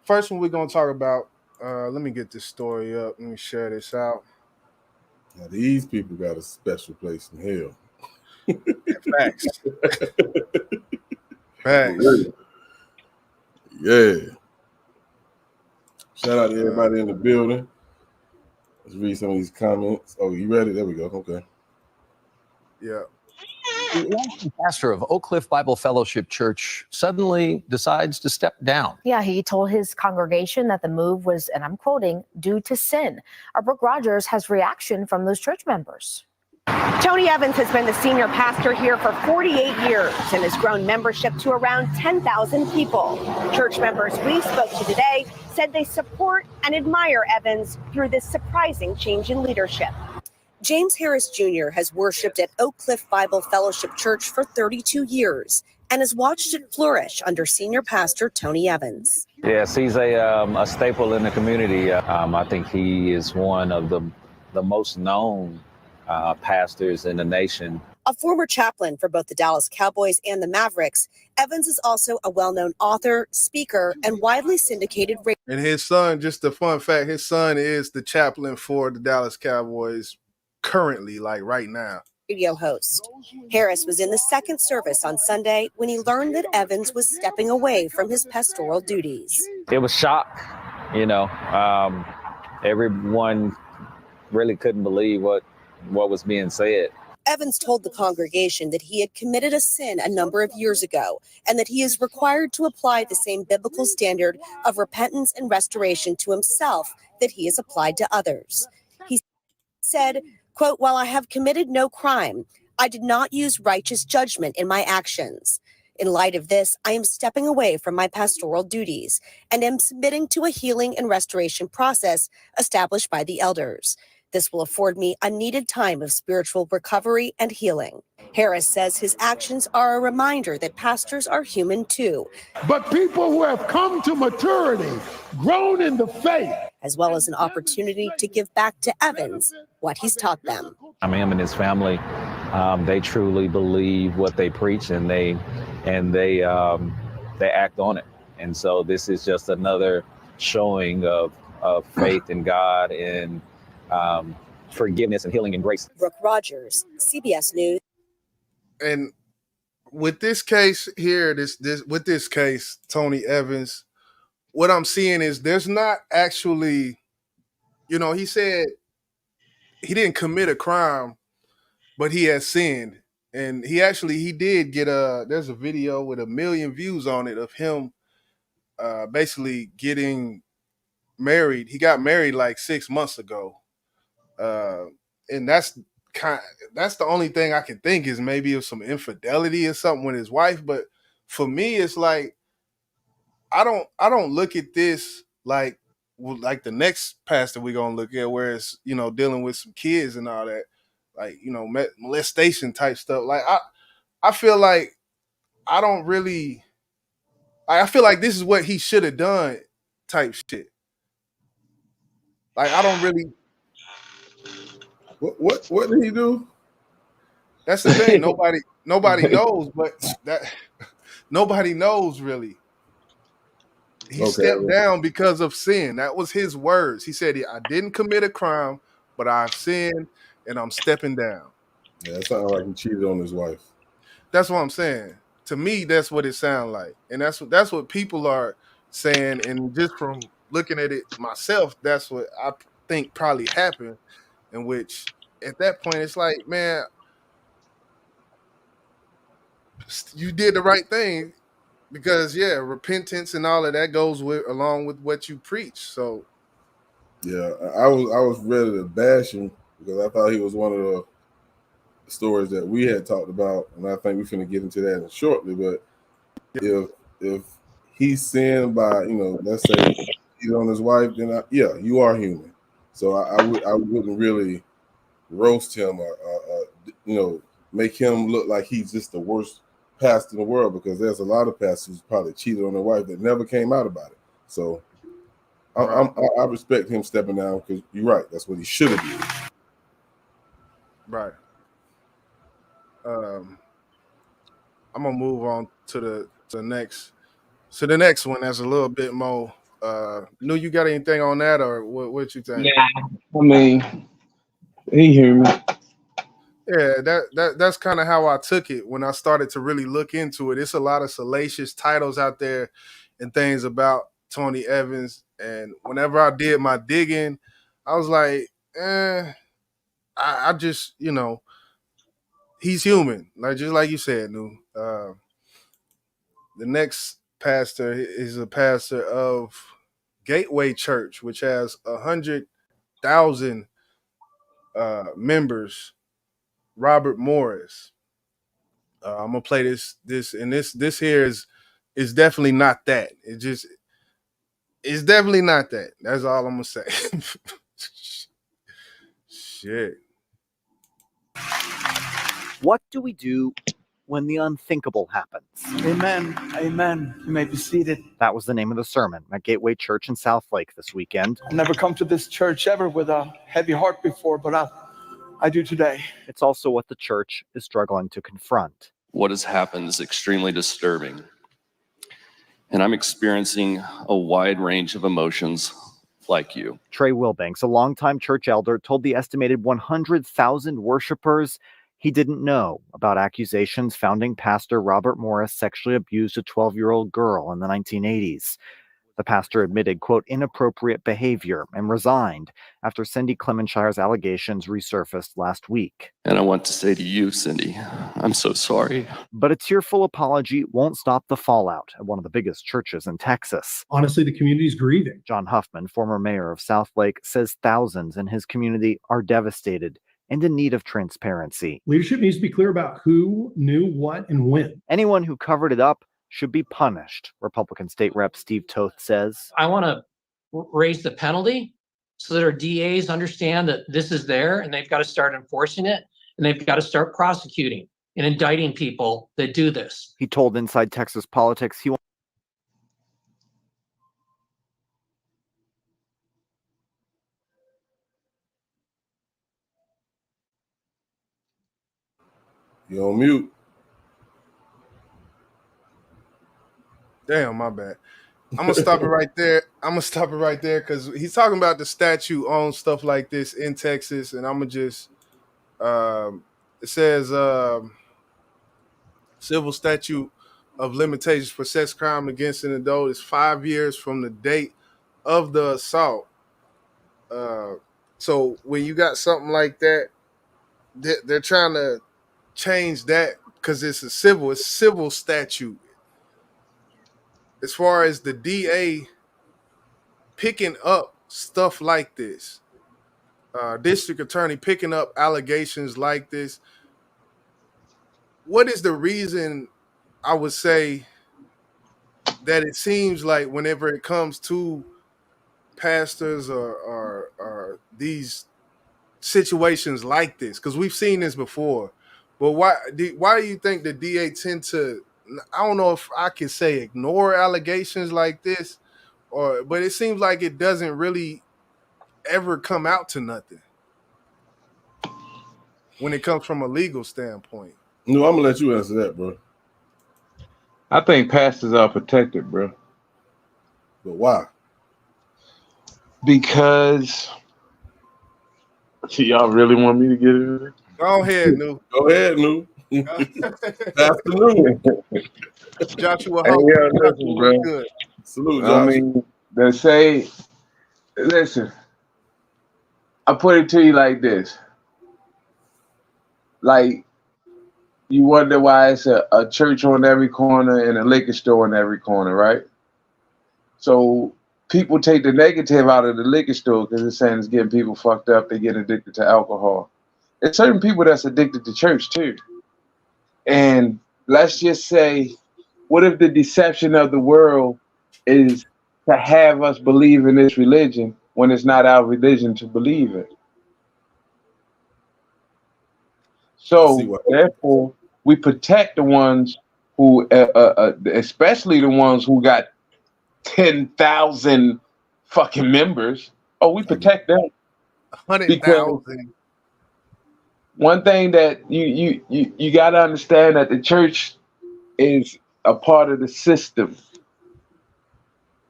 first one we're going to talk about, let me get this story up. Let me share this out. Now, these people got a special place in hell. Facts. Facts. Yeah. Shout out to everybody in the building. Let's read some of these comments. Oh, you ready? There we go. Okay. Yeah. The pastor of Oak Cliff Bible Fellowship Church suddenly decides to step down. Yeah, he told his congregation that the move was, and I'm quoting, due to sin. Our Brooke Rogers has reaction from those church members. Tony Evans has been the senior pastor here for 48 years and has grown membership to around 10,000 people. Church members we spoke to today said they support and admire Evans through this surprising change in leadership. James Harris Jr. has worshiped at Oak Cliff Bible Fellowship Church for 32 years and has watched it flourish under senior pastor Tony Evans. Yes, he's a staple in the community. I think he is one of the most known pastors in the nation. A former chaplain for both the Dallas Cowboys and the Mavericks, Evans is also a well-known author, speaker, and widely syndicated radio. And his son, just a fun fact, his son is the chaplain for the Dallas Cowboys currently, like right now. Radio host. Harris was in the second service on Sunday when he learned that Evans was stepping away from his pastoral duties. It was shock, you know. Everyone really couldn't believe what was being said. Evans told the congregation that he had committed a sin a number of years ago and that he is required to apply the same biblical standard of repentance and restoration to himself that he has applied to others. He said, quote, "While I have committed no crime, I did not use righteous judgment in my actions. In light of this, I am stepping away from my pastoral duties and am submitting to a healing and restoration process established by the elders. This will afford me a needed time of spiritual recovery and healing." Harris says his actions are a reminder that pastors are human too. But people who have come to maturity, grown in the faith, as well as an opportunity to give back to Evans what he's taught them. I mean, him and his family, they truly believe what they preach, and they act on it. And so this is just another showing of faith in God and forgiveness and healing and grace. Brooke Rogers, CBS News. And with this case here, with this case, Tony Evans, what I'm seeing is there's not actually, you know, he said he didn't commit a crime, but he has sinned. And he did get there's a video with 1 million views on it of him basically getting married. He got married like 6 months ago, and that's the only thing I can think is maybe it was some infidelity or something with his wife. But for me, it's like I don't look at this like the next pastor we're gonna look at, where it's dealing with some kids and all that, like molestation type stuff. Like I feel like I don't really. I feel like this is what he should have done, type shit. Like I don't really. What did he do? That's the thing. Nobody knows, but that nobody knows really. He stepped down because of sin. That was his words. He said, "I didn't commit a crime, but I've sinned, and I'm stepping down." Yeah, it sounded like he cheated on his wife. That's what I'm saying. To me, that's what it sounds like, and that's what people are saying. And just from looking at it myself, that's what I think probably happened. In which, at that point, it's like, man, you did the right thing, because repentance and all of that goes along with what you preach. So, yeah, I was ready to bash him because I thought he was one of the stories that we had talked about, and I think we're going to get into that shortly. But if he sinned by, let's say he's on his wife, then you are human. So I wouldn't really roast him or make him look like he's just the worst pastor in the world, because there's a lot of pastors who probably cheated on their wife that never came out about it. So I respect him stepping down, because you're right, that's what he should have done. Right. I'm gonna move on to the next. So the next one that's a little bit more. New, you got anything on that, or what you think? Yeah, I mean, he human. Yeah, that's kind of how I took it when I started to really look into it. It's a lot of salacious titles out there and things about Tony Evans. And whenever I did my digging, I was like, I just, he's human. Like, just like you said, New. The next pastor is a pastor of Gateway Church, which has 100,000 members. Robert Morris. I'm gonna play this and this here is definitely not that. It's definitely not that. That's all I'm gonna say. Shit. What do we do when the unthinkable happens? Amen. Amen. You may be seated. That was the name of the sermon at Gateway Church in Southlake this weekend. I've never come to this church ever with a heavy heart before, but I do today. It's also what the church is struggling to confront. What has happened is extremely disturbing. And I'm experiencing a wide range of emotions like you. Trey Wilbanks, a longtime church elder, told the estimated 100,000 worshipers he didn't know about accusations founding pastor Robert Morris sexually abused a 12-year-old girl in the 1980s. The pastor admitted, quote, inappropriate behavior and resigned after Cindy Clemenshire's allegations resurfaced last week. And I want to say to you, Cindy, I'm so sorry. But a tearful apology won't stop the fallout at one of the biggest churches in Texas. Honestly, the community's grieving. John Huffman, former mayor of Southlake, says thousands in his community are devastated and in need of transparency. Leadership needs to be clear about who knew what and when. Anyone who covered it up should be punished, Republican State Rep Steve Toth says. I want to raise the penalty so that our DAs understand that this is there and they've got to start enforcing it, and they've got to start prosecuting and indicting people that do this. He told Inside Texas Politics he You're on mute. Damn, my bad. I'm gonna stop it right there. Because he's talking about the statute on stuff like this in Texas, and I'm gonna just it says civil statute of limitations for sex crime against an adult is 5 years from the date of the assault. So when you got something like that, they're trying to change that because it's civil statute. As far as the DA picking up stuff like this, district attorney picking up allegations like this, what is the reason, I would say, that it seems like whenever it comes to pastors or these situations like this, because we've seen this before, but why do you think the DA tend to, I don't know if I can say ignore allegations like this, but it seems like it doesn't really ever come out to nothing when it comes from a legal standpoint? No, I'm gonna let you answer that, bro. I think pastors are protected, bro. But why? Because y'all really want me to get into it? Go ahead, Nu. Go ahead, Nu. That's the Nu. Joshua Hey, Hunt. yo, listen, bro. Good. Salute, I Josh. mean, they say, listen, I put it to you like this. Like, you wonder why it's a church on every corner and a liquor store on every corner, right? So people take the negative out of the liquor store because it's saying it's getting people fucked up. They get addicted to alcohol. There's certain people that's addicted to church too. And let's just say, what if the deception of the world is to have us believe in this religion when it's not our religion to believe in? So therefore, we protect the ones who, especially the ones who got 10,000 fucking members. Oh, we protect them. 100,000. One thing that you got to understand, that the church is a part of the system.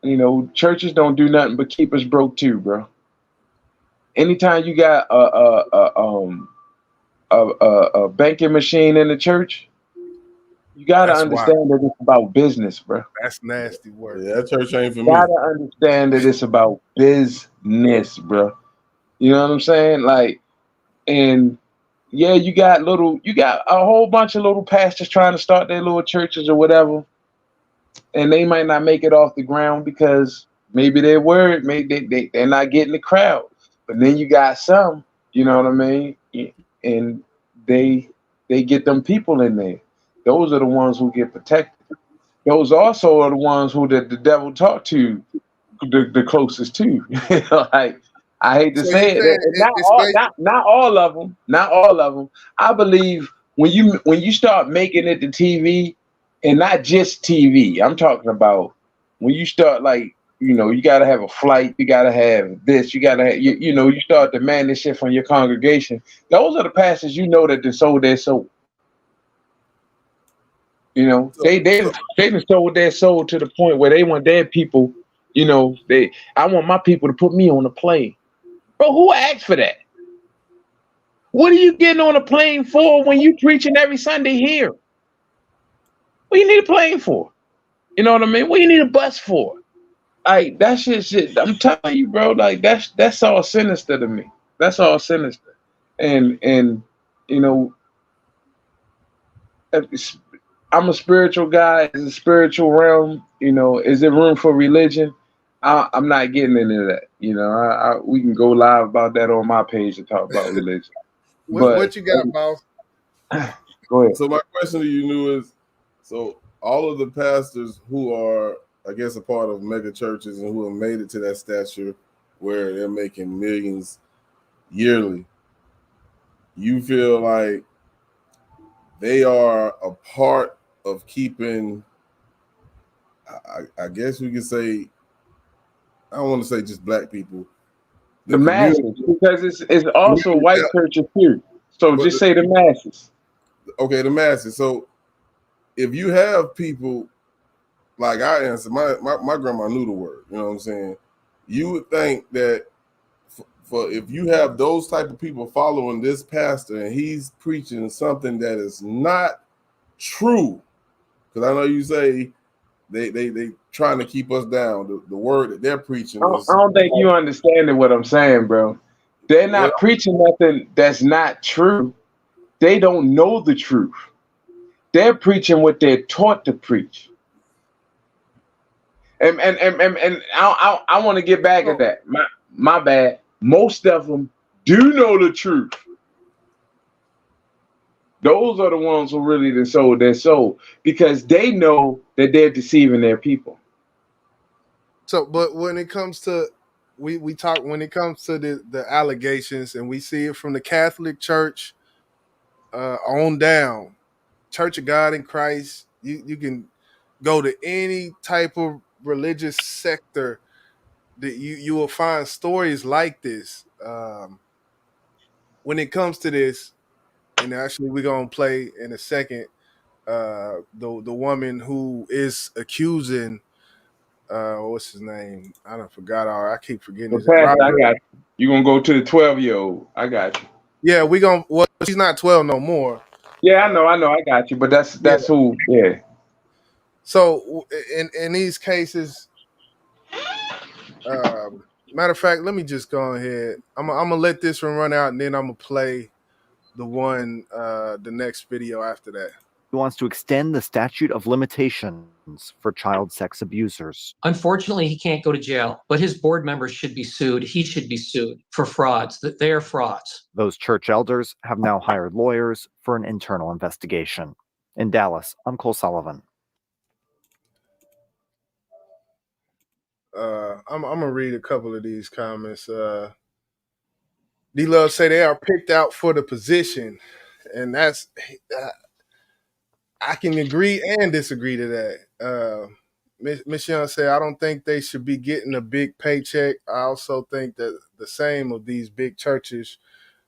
You know, churches don't do nothing but keep us broke too, bro. Anytime you got a banking machine in the church, you got to understand that it's about business, bro. That's nasty work. Yeah, that church ain't for You me. got to understand that it's about business, bro. You know what I'm saying? Like, and yeah, you got a whole bunch of little pastors trying to start their little churches or whatever, and they might not make it off the ground because maybe they're worried, maybe they're not getting the crowd. But then you got some, you know what I mean? And they get them people in there. Those are the ones who get protected. Those also are the ones who the devil talked to the closest to. Like, I hate to say it, not all of them. Not all of them. I believe when you start making it to TV, and not just TV, I'm talking about when you start, like, you know, you got to have a flight, you got to have this, you got to have, you know, you start demanding shit from your congregation. Those are the pastors you know that they sold their soul. You know, they done sold their soul to the point where they want their people, you know, I want my people to put me on a plane. Bro, who asked for that? What are you getting on a plane for when you preaching every Sunday here? What you need a plane for? You know what I mean? What you need a bus for? Like, that shit. I'm telling you, bro. Like, that's all sinister to me. That's all sinister. And you know, I'm a spiritual guy. It's a spiritual realm. You know, is there room for religion? I'm not getting into that. You know, we can go live about that on my page and talk about religion. What you got, boss? Go ahead. So my question to you, Nu, is, so all of the pastors who are, I guess, a part of mega churches and who have made it to that stature where they're making millions yearly, you feel like they are a part of keeping, I guess we could say, I don't want to say just black people, the masses, because it's also white churches too. So just say the masses. Okay, the masses. So if you have people, like I answered, my grandma knew the word, you know what I'm saying? You would think that for if you have those type of people following this pastor and he's preaching something that is not true, because I know you say they trying to keep us down. The word that they're preaching is, I don't think you understanding what I'm saying, bro. They're not preaching nothing that's not true. They don't know the truth. They're preaching what they're taught to preach. And I want to get back at that. My bad. Most of them do know the truth. Those are the ones who really done sold their soul because they know that they're deceiving their people. So, but when it comes to we talk when it comes to the allegations, and we see it from the Catholic Church on down, Church of God in Christ. You can go to any type of religious sector that you will find stories like this. When it comes to this, and actually we're gonna play in a second the woman who is accusing what's his name? I don't forgot. I keep forgetting his name. Pastor, I got you. You gonna go to the 12-year-old? I got you. Yeah, we gonna. Well, she's not 12 no more. Yeah, I know. I got you. But that's who. Yeah. So in these cases, matter of fact, let me just go ahead. I'm gonna let this one run out, and then I'm gonna play the next video after that. He wants to extend the statute of limitations for child sex abusers. Unfortunately, he can't go to jail, but his board members should be sued. He should be sued for frauds, that they are frauds. Those church elders have now hired lawyers for an internal investigation. In Dallas, I'm Cole Sullivan. I'm gonna read a couple of these comments. D-Love say they are picked out for the position, and that's I can agree and disagree to that. Miss Young said, I don't think they should be getting a big paycheck. I also think that the same of these big churches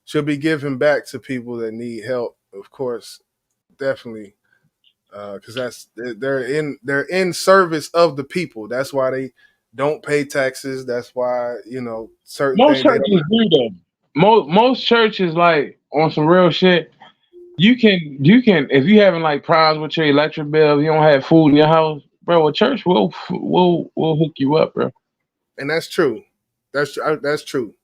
should be given back to people that need help. Of course, definitely, because they're in service of the people. That's why they don't pay taxes. That's why certain most things churches do them. Most churches, like on some real shit. You can if you having like problems with your electric bill, if you don't have food in your house, bro, a church will hook you up, bro. And that's true. That's true.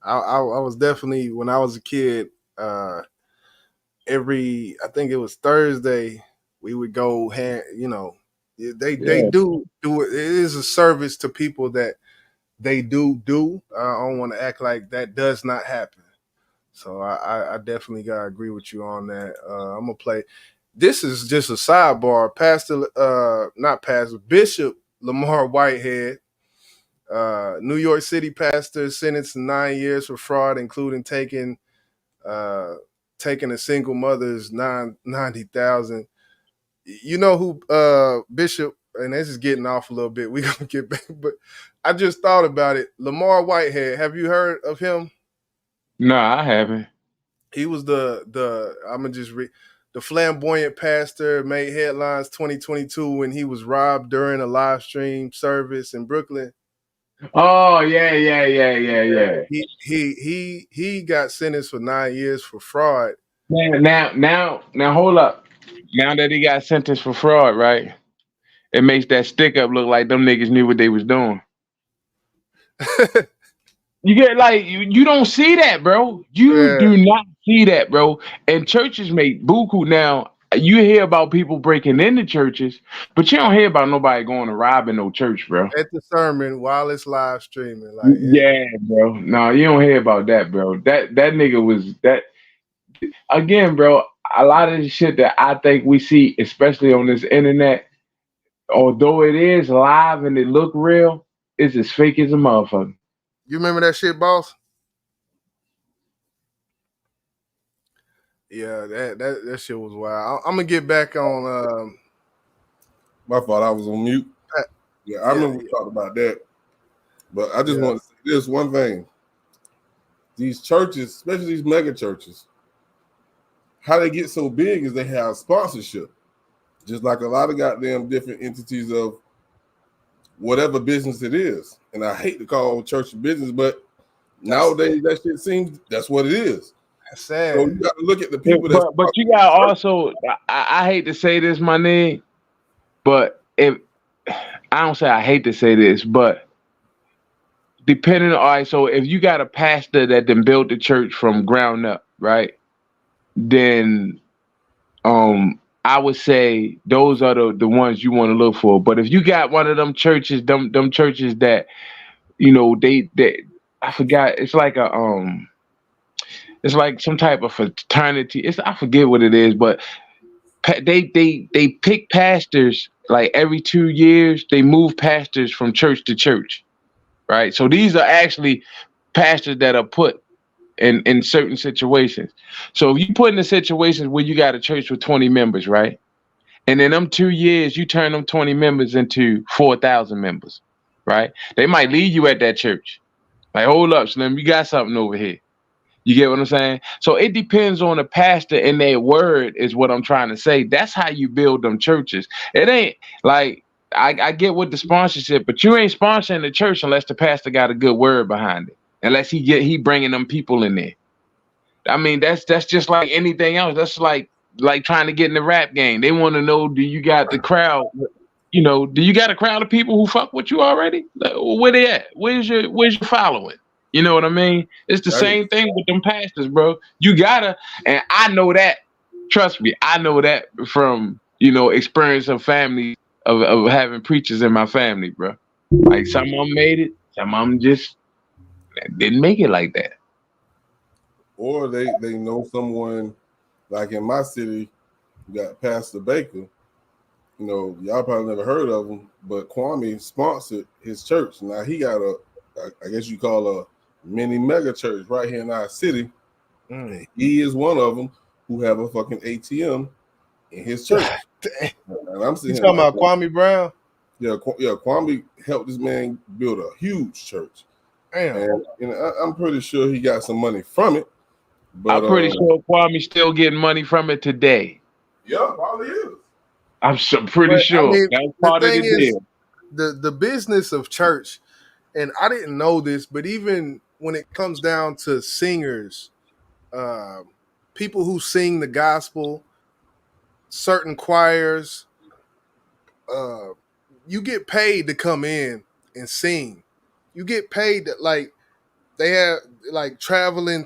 I was definitely, when I was a kid, I think it was Thursday, we would go they do it. It is a service to people that they do. I don't want to act like that does not happen. So I definitely gotta agree with you on that. I'm gonna play. This is just a sidebar. Bishop Lamar Whitehead, New York City pastor, sentenced to 9 years for fraud, including taking a single mother's $90,000. You know who Bishop? And this is getting off a little bit. We're gonna get back, but I just thought about it. Lamar Whitehead. Have you heard of him? No, I haven't. He was the I'm gonna just read the flamboyant pastor, made headlines 2022 when he was robbed during a live stream service in Brooklyn. Oh yeah. He got sentenced for 9 years for fraud. Now hold up. Now that he got sentenced for fraud, right? It makes that stick up look like them niggas knew what they was doing. You get like you don't see that, bro. You do not see that, bro. And churches make buku now. You hear about people breaking into churches, but you don't hear about nobody going to robbing no church, bro. At the sermon while it's live streaming, yeah, bro. No, you don't hear about that, bro. That nigga was that again, bro. A lot of the shit that I think we see, especially on this internet, although it is live and it look real, it's as fake as a motherfucker. You remember that shit, boss? Yeah, that shit was wild. I'm gonna get back on. My fault. I was on mute. Yeah, I remember we talked about that. But I just want to say this one thing: these churches, especially these mega churches, how they get so big is they have sponsorship, just like a lot of goddamn different entities of whatever business it is. And I hate to call church a business, but nowadays that shit seems that's what it is. That's sad. So you got to look at the people but you got also I hate to say this, my nigga, but if I don't say I hate to say this, but depending on, all right, so if you got a pastor that then built the church from ground up, right? Then I I would say those are the ones you want to look for. But if you got one of them churches, them churches that, you know, they I forgot, it's like it's like some type of fraternity. I forget what it is, but they pick pastors like every 2 years. They move pastors from church to church, right? So these are actually pastors that are put in certain situations. So if you put in a situation where you got a church with 20 members, right? And in them 2 years, you turn them 20 members into 4,000 members, right? They might leave you at that church. Like, hold up, Slim, you got something over here. You get what I'm saying? So it depends on the pastor and their word is what I'm trying to say. That's how you build them churches. It ain't like, I get with the sponsorship, but you ain't sponsoring the church unless the pastor got a good word behind it. Unless he bringing them people in there. I mean, that's just like anything else. That's like trying to get in the rap game. They want to know, do you got the crowd? You know, do you got a crowd of people who fuck with you already? Like, where they at? Where's your following? You know what I mean? It's the same thing with them pastors, bro. You gotta, and I know that. Trust me, I know that from, you know, experience of family of having preachers in my family, bro. Like some of them made it, some of them just didn't make it like that. Or they know someone, like in my city, you got Pastor Baker. You know, y'all probably never heard of him, but Kwame sponsored his church. Now he got I guess you call a mini mega church right here in our city. He is one of them who have a fucking ATM in his church. And I'm sitting You here talking about Kwame Brown? Yeah, Kwame helped this man build a huge church. Damn. And you know, I'm pretty sure he got some money from it. But I'm pretty sure Kwame's still getting money from it today. Yeah, probably is. I'm pretty sure. I mean, That's the part of thing the is, deal. the business of church, and I didn't know this, but even when it comes down to singers, people who sing the gospel, certain choirs, you get paid to come in and sing. You get paid that, like, they have like traveling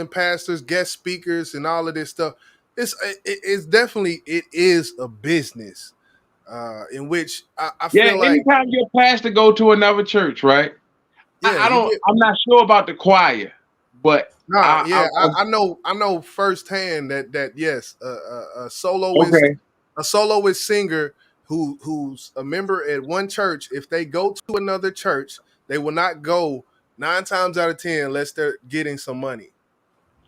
pastors, guest speakers, and all of this stuff. It's definitely a business in which I feel like anytime your pastor go to another church, right? Yeah, I'm not sure about the choir, but I know firsthand that yes, a soloist singer who's a member at one church, if they go to another church, they will not go 9 times out of 10 unless they're getting some money.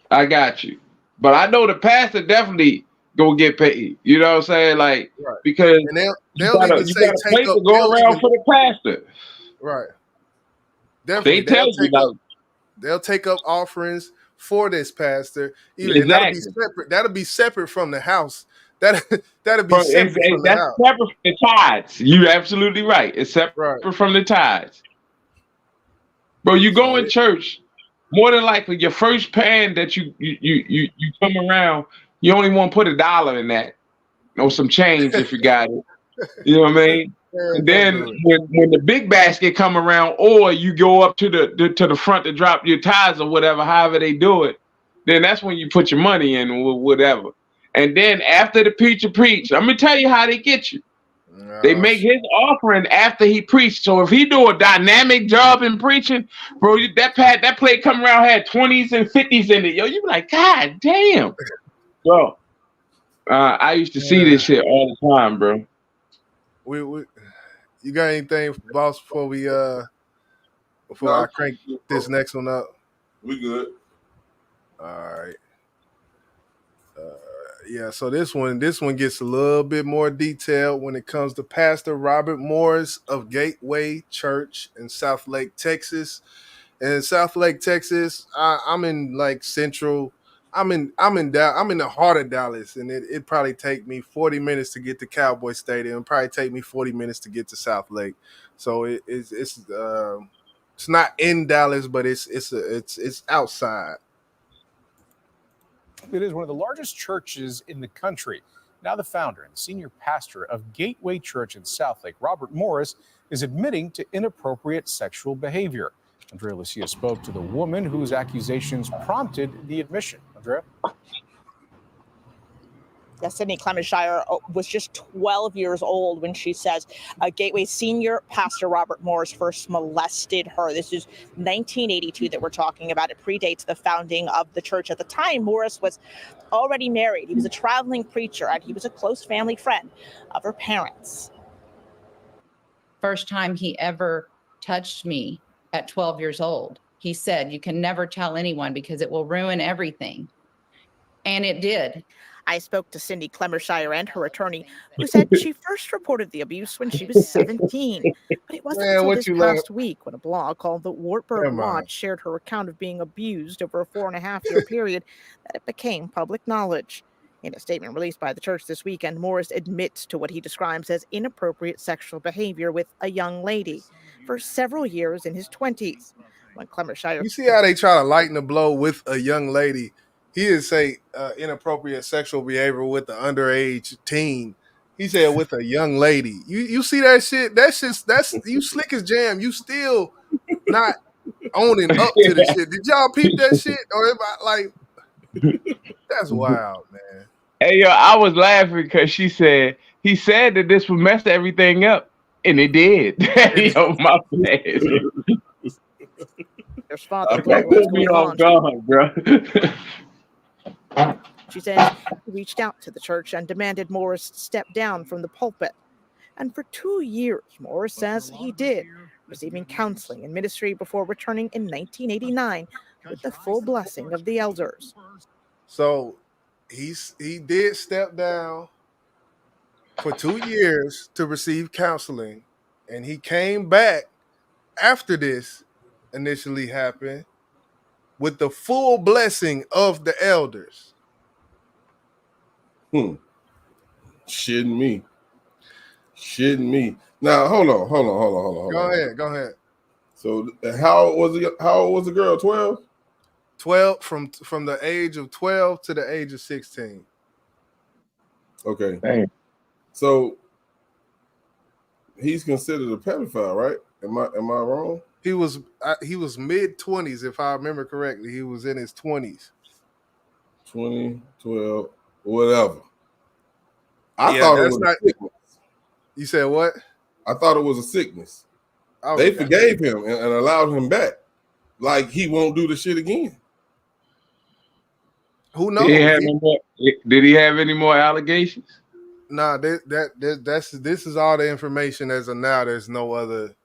I got you. But I know the pastor definitely go get paid. You know what I'm saying? Like, because and they'll you got even say a take plate up. to go around for the pastor. Right. Definitely. They tell you, they'll take up offerings for this pastor. Exactly. And that'll be separate. That'll be separate from the house. That'll be separate from the that's house. separate from the tithes. You're absolutely right. It's separate from the tithes. Bro, you go in church, more than likely your first pan that you come around, you only want to put $1 in that. Or some change if you got it. You know what I mean? And then when the big basket come around, or you go up to the front to drop your tithes or whatever, however they do it, then that's when you put your money in or whatever. And then after the preacher preach, I'm gonna tell you how they get you. They make his offering after he preached. So if he do a dynamic job in preaching, bro, that plate come around had 20s and 50s in it. Yo, you be like, God damn. Bro, I used to see this shit all the time, bro. You got anything, boss, before I crank this next one up? We good. All right. Yeah, so this one gets a little bit more detailed when it comes to Pastor Robert Morris of Gateway Church in South Lake, Texas. And in South Lake, Texas, I'm in like central. I'm in the heart of Dallas, and it probably take me 40 minutes to get to Cowboy Stadium. It'd probably take me 40 minutes to get to South Lake. So it's not in Dallas, but it's outside. It is one of the largest churches in the country. Now the founder and senior pastor of Gateway Church in South Lake, Robert Morris, is admitting to inappropriate sexual behavior. Andrea Lucia spoke to the woman whose accusations prompted the admission. Andrea? Sydney Clemenshire was just 12 years old when she says Gateway senior pastor Robert Morris first molested her. This is 1982 that we're talking about. It predates the founding of the church. At the time, Morris was already married. He was a traveling preacher, and he was a close family friend of her parents. First time he ever touched me at 12 years old. He said, "You can never tell anyone because it will ruin everything." And it did. I spoke to Cindy Clemenshire and her attorney, who said she first reported the abuse when she was 17. But it wasn't until this past week when a blog called the Wartburg Watch shared her account of being abused over a 4.5-year period that it became public knowledge. In a statement released by the church this weekend, Morris admits to what he describes as inappropriate sexual behavior with a young lady for several years in his 20s. When Clemenshire, you see how they try to lighten the blow with a young lady. He didn't say inappropriate sexual behavior with the underage teen. He said with a young lady. You see that shit? That's you slick as jam. You still not owning up to the shit. Did y'all peep that shit? Or like that's wild, man. Hey yo, I was laughing because he said that this would mess everything up, and it did. Yo, my bad. Their father put me on guard, bro. She says he reached out to the church and demanded Morris step down from the pulpit. And for 2 years, Morris says he did, receiving counseling and ministry before returning in 1989 with the full blessing of the elders. So he did step down for 2 years to receive counseling, and he came back after this initially happened with the full blessing of the elders. Shitting me. Now hold on. Go ahead. So how old was the girl? 12? 12 from the age of 12 to the age of 16. Okay. Dang. So he's considered a pedophile, right? Am I wrong? He was mid-20s, if I remember correctly. He was in his 20s. 20, 12, whatever. I thought it was a sickness. You said what? I thought it was a sickness. Oh, they forgave him and allowed him back. Like he won't do the shit again. Who knows? Did he have any more allegations? Nah, this is all the information as of now. There's no other.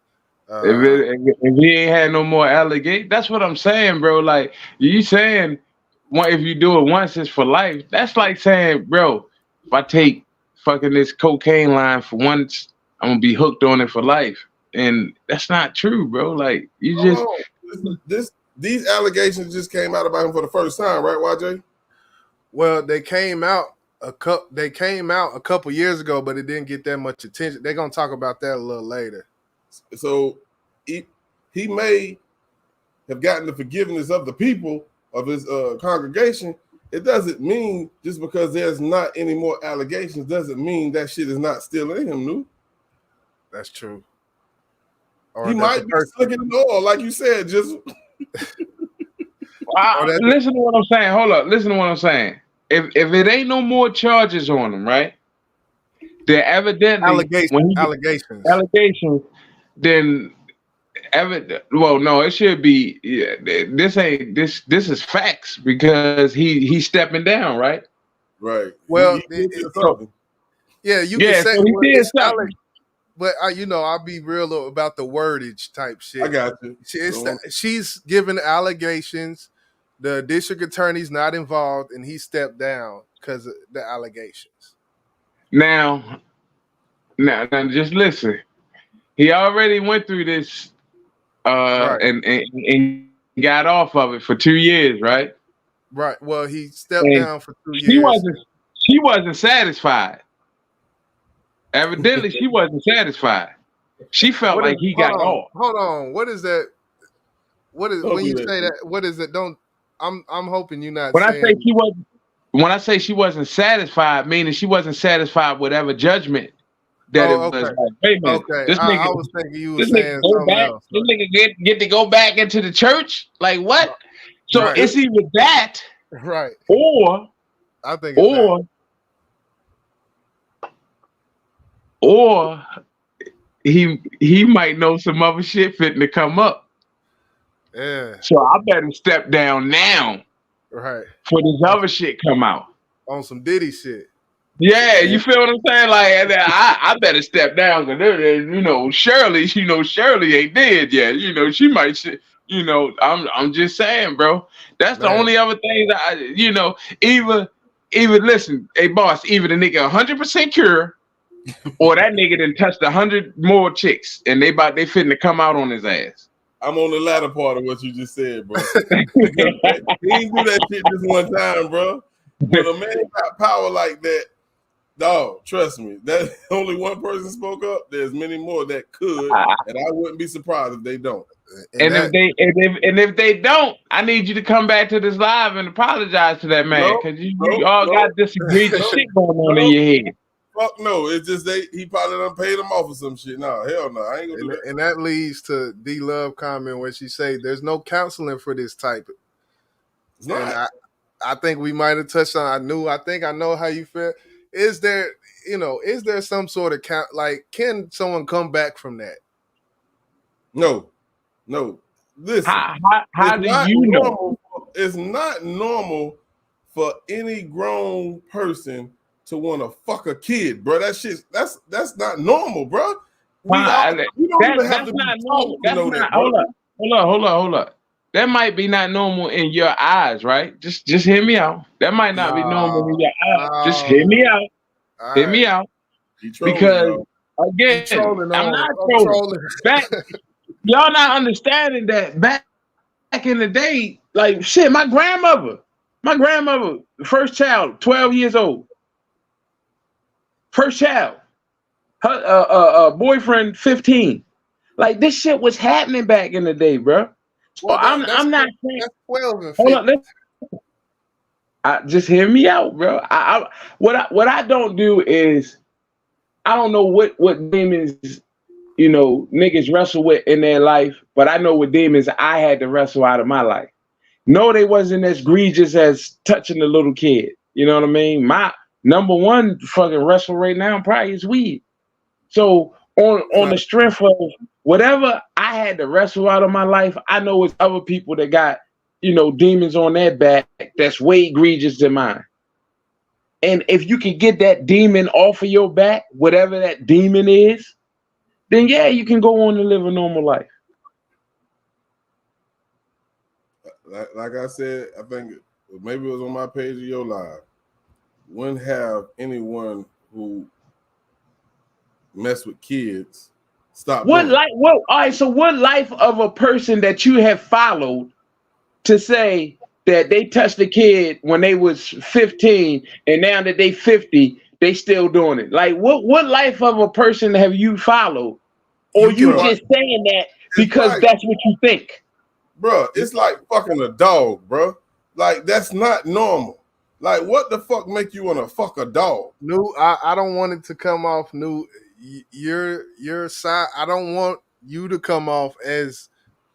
If he ain't had no more allegations, that's what I'm saying, bro. Like you saying, if you do it once, it's for life. That's like saying, bro, if I take fucking this cocaine line for once, I'm gonna be hooked on it for life, and that's not true, bro. Like you just these allegations just came out about him for the first time, right, YJ? Well, they came out a couple years ago, but it didn't get that much attention. They're gonna talk about that a little later. So he may have gotten the forgiveness of the people of his congregation. It doesn't mean just because there's not any more allegations doesn't mean that shit is not still in him, no? That's true. He might be slicking the oil, like you said, just listen to what I'm saying. Hold up, listen to what I'm saying. If it ain't no more charges on him, right? Then evidently allegations. Then well, no, it should be. Yeah, this is facts because he's stepping down, right? Right. Well, you can say so he did something. But I'll be real about the wordage type shit. I got you. She's given allegations. The district attorney's not involved, and he stepped down because of the allegations. Now, just listen. He already went through this, and got off of it for 2 years, right? Right. Well, he stepped down for 2 years. She wasn't satisfied. Evidently, she wasn't satisfied. She felt like he got off. Hold on. What is that? What is when you say that? What is it? I'm hoping you're not. When I say she wasn't satisfied, meaning she wasn't satisfied with whatever judgment that it was. Like, wait a minute, this nigga, I was thinking you were saying something else. This nigga get to go back into the church? Like what? So it's either that, right? Or I think, or he might know some other shit fitting to come up. Yeah. So I better step down now. Right. For this other shit come out. On some Diddy shit. Yeah, you feel what I'm saying? Like I better step down because Shirley ain't dead yet. She might. I'm just saying, bro. That's the only other thing that even listen, hey boss, either the nigga 100% cure, or that nigga done touched 100 more chicks and they fitting to come out on his ass. I'm on the latter part of what you just said, bro. He ain't do that shit just one time, bro. When a man got power like that, dog, trust me, that only one person spoke up. There's many more that could, and I wouldn't be surprised if they don't. If they don't, I need you to come back to this live and apologize to that man because you all got disagreed shit going on in your head. Fuck no, it's just he probably done paid them off or some shit. No, hell no, I ain't gonna do that. And that leads to D Love comment where she say there's no counseling for this type. It's not. I think we might have touched on. I think I know how you feel. Is there some sort of can someone come back from that? No. Listen, how do you know? It's not normal for any grown person to want to fuck a kid, bro. That shit, that's not normal, bro. We don't even have to be taught to know that. Hold up. That might be not normal in your eyes, right? Just hear me out. That might not be normal in your eyes. Just hear me out. Hear me out. Because again, I'm not trolling. Y'all not understanding that back in the day, like shit, my grandmother, first child, 12 years old. First child, her boyfriend, 15. Like this shit was happening back in the day, bro. So well, I'm not saying. That's 12 and 15. Hold on, just hear me out, bro. What I don't do is I don't know what demons niggas wrestle with in their life, but I know what demons I had to wrestle out of my life. No, they wasn't as egregious as touching the little kid. You know what I mean? My number one fucking wrestle right now probably is weed. So on the strength of whatever I had to wrestle out of my life, I know it's other people that got, demons on their back that's way egregious than mine. And if you can get that demon off of your back, whatever that demon is, then yeah, you can go on and live a normal life. Like I said, I think maybe it was on my page of your live. Wouldn't have anyone who mess with kids stop. All right, so what life of a person that you have followed to say that they touched a kid when they was 15 and now that they 50, they still doing it? Like what life of a person have you followed? Or you just saying that because that's what you think? Bro, it's like fucking a dog, bro. Like that's not normal. Like what the fuck make you want to fuck a dog? No, I don't want it to come off new. Your side. I don't want you to come off as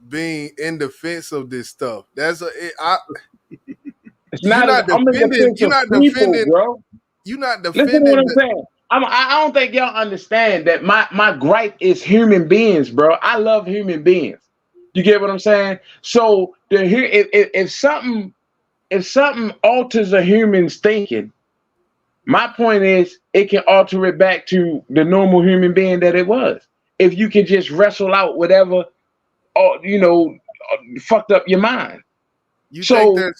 being in defense of this stuff. It's not. I'm in defense of people, bro. You're not defending. Listen to what I'm saying. I don't think y'all understand that my gripe is human beings, bro. I love human beings. You get what I'm saying? So if something alters a human's thinking, my point is it can alter it back to the normal human being that it was. If you can just wrestle out whatever, fucked up your mind. You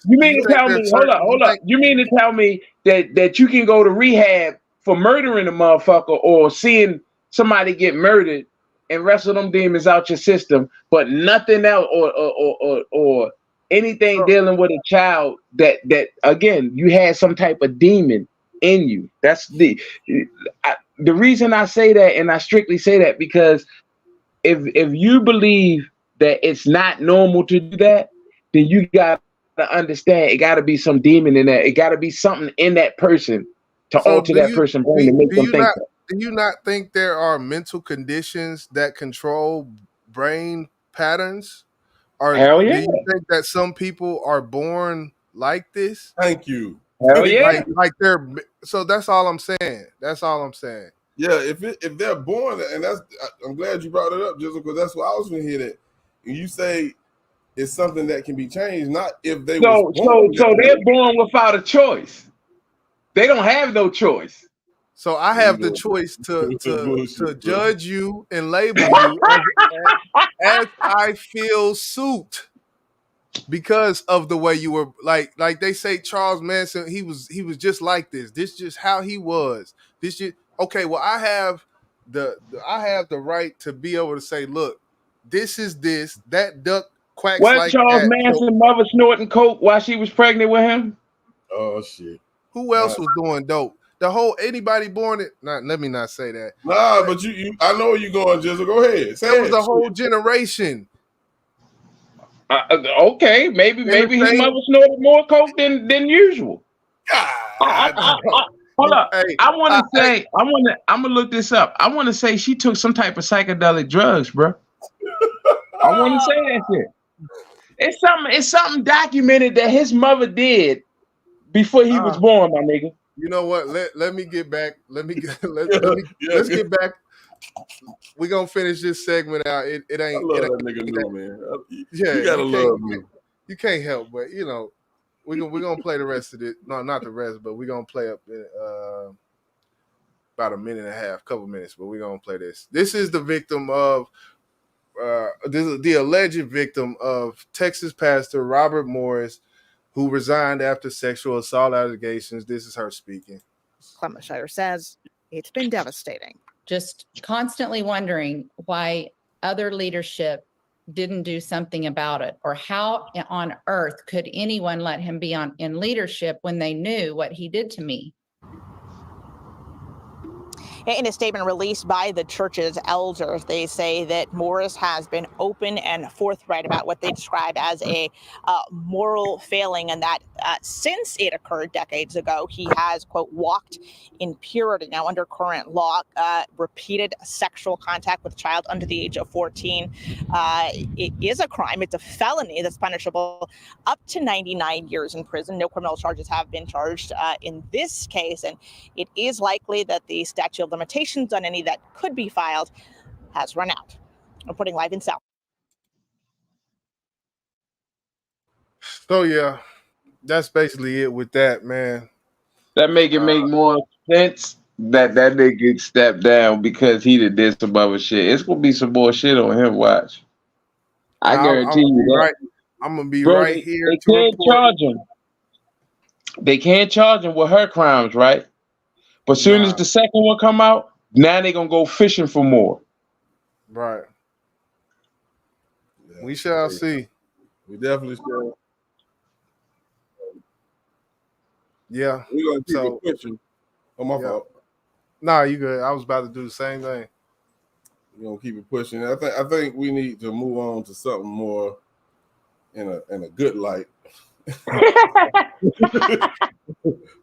mean to tell me? Hold up. You mean to tell me that you can go to rehab for murdering a motherfucker or seeing somebody get murdered and wrestle them demons out your system, but nothing else or anything dealing with a child that again you had some type of demon in you? That's the reason I say that, and I strictly say that because if you believe that it's not normal to do that, then you got to understand it got to be some demon in there. It got to be something in that person to alter that person's brain and make them think that. Do you not think there are mental conditions that control brain patterns? Or hell yeah. Do you think that some people are born like this? Thank you. Hell yeah. Like they're so that's all I'm saying. That's all I'm saying. Yeah, if they're born, and I'm glad you brought it up, just because that's what I was going to hear that. And you say it's something that can be changed, not if they was born. So they're born without a choice. They don't have no choice. So I have the choice to judge you and label you as I feel suit because of the way you were like they say Charles Manson, he was just like this. This just how he was. This just okay. Well, I have the right to be able to say, look, this is this. That duck quacks What like Charles that. Manson mother snorting coke while she was pregnant with him? Oh shit! Who else was doing dope? The whole anybody born it. Let me not say that. Nah, but you I know where you going, Jizzle. Go ahead. Say it was a whole generation. Okay, maybe his mother snorted more coke than usual. Hold up. I'm gonna look this up. I want to say she took some type of psychedelic drugs, bro. I want to say that shit. It's something documented that his mother did before he was born, my nigga. You know what? Let me get back. Let's get back. We're gonna finish this segment out. It ain't. I love that nigga new, man. Yeah, you gotta love me. You can't help, but you know, we're gonna play the rest of it. No, not the rest, but we're gonna play up about a minute and a half, couple minutes. But we're gonna play this. This is the victim of this is the alleged victim of Texas pastor Robert Morris, who resigned after sexual assault allegations. This is her speaking. Clemenshire says it's been devastating. Just constantly wondering why other leadership didn't do something about it, or how on earth could anyone let him be in leadership when they knew what he did to me. In a statement released by the church's elders, they say that Morris has been open and forthright about what they describe as a moral failing, and that since it occurred decades ago, he has, quote, walked in purity. Now, under current law, repeated sexual contact with a child under the age of 14, it is a crime. It's a felony that's punishable up to 99 years in prison. No criminal charges have been charged in this case, and it is likely that the statute of limitations on any that could be filed has run out. Reporting live in South. So yeah, that's basically it with that, man. That make more sense that nigga get stepped down because he did some other shit. It's gonna be some more shit on him. Watch. I guarantee you that. I'm gonna be right here. They can't charge him. They can't charge him with her crimes, right? But soon as the second one come out, now they gonna go fishing for more. Right. Yeah, we shall see. We definitely shall. Yeah. We're gonna keep it pushing. Oh, my fault. Nah, you good. I was about to do the same thing. We're gonna keep it pushing. I think we need to move on to something more in a good light.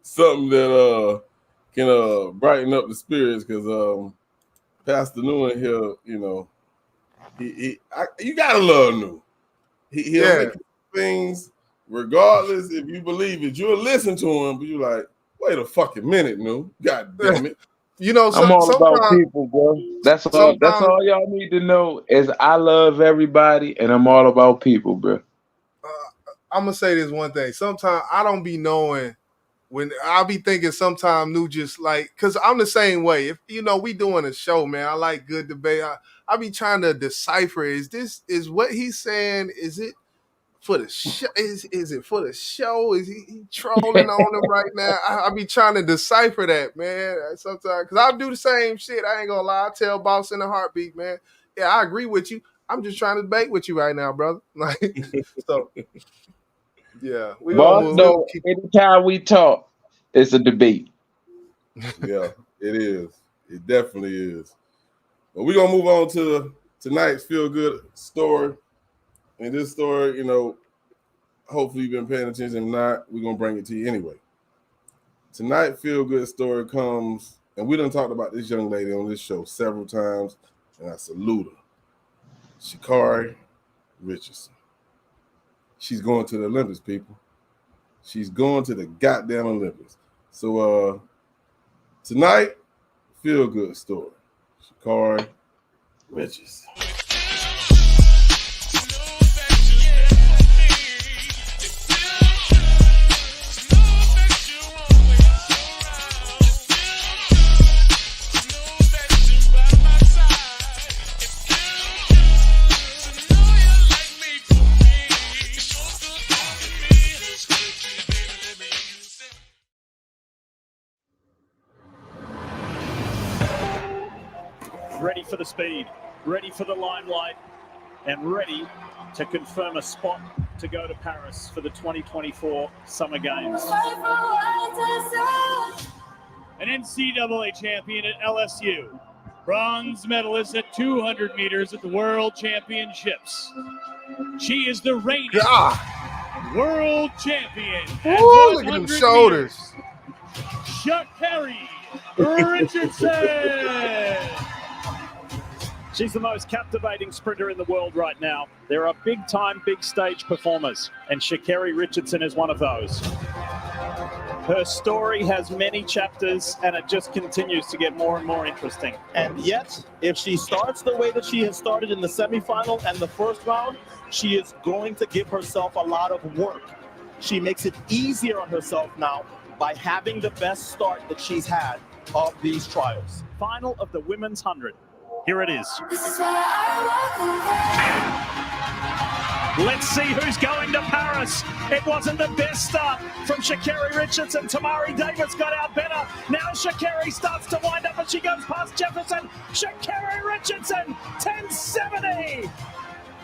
Something that can brighten up the spirits, because Pastor New in here, you know, you gotta love New. He'll make things regardless if you believe it. You'll listen to him, but you're like, wait a fucking minute, New. God damn it. You know, I'm all about people, bro. That's all y'all need to know is I love everybody and I'm all about people, bro. I'm gonna say this one thing. Sometimes I don't be knowing when I'll be thinking sometimes New just like, cause I'm the same way. If you know we doing a show, man, I like good debate. I be trying to decipher, is what he's saying, is it for the show? Is it for the show? Is he trolling on him right now? I be trying to decipher that, man. Sometimes, cause I do the same shit. I ain't gonna lie. I tell boss in a heartbeat, man. Yeah, I agree with you. I'm just trying to debate with you right now, brother. Like, so yeah. Anytime we talk, it's a debate. Yeah, it is. It definitely is. But we're gonna move on to tonight's feel good story. And this story, you know, hopefully you've been paying attention. If not, we're gonna bring it to you anyway. Tonight, feel good story comes, and we done talked about this young lady on this show several times, and I salute her. Sha'Carri Richardson. She's going to the Olympics, people. She's going to the goddamn Olympics. So tonight, feel-good story. Sha'Carri Richards. Ready for the speed, ready for the limelight, and ready to confirm a spot to go to Paris for the 2024 Summer Games. An NCAA champion at LSU, bronze medalist at 200 meters at the World Championships. She is the reigning world champion at Look at them 100 shoulders. Sha'Carri Richardson. She's the most captivating sprinter in the world right now. There are big-time, big-stage performers, and Sha'Carri Richardson is one of those. Her story has many chapters, and it just continues to get more and more interesting. And yet, if she starts the way that she has started in the semifinal and the first round, she is going to give herself a lot of work. She makes it easier on herself now by having the best start that she's had of these trials. Final of the women's 100. Here it is. Let's see who's going to Paris. It wasn't the best start from Sha'Carri Richardson. Tamari Davis got out better. Now Sha'Carri starts to wind up and she goes past Jefferson. Sha'Carri Richardson, 10:70.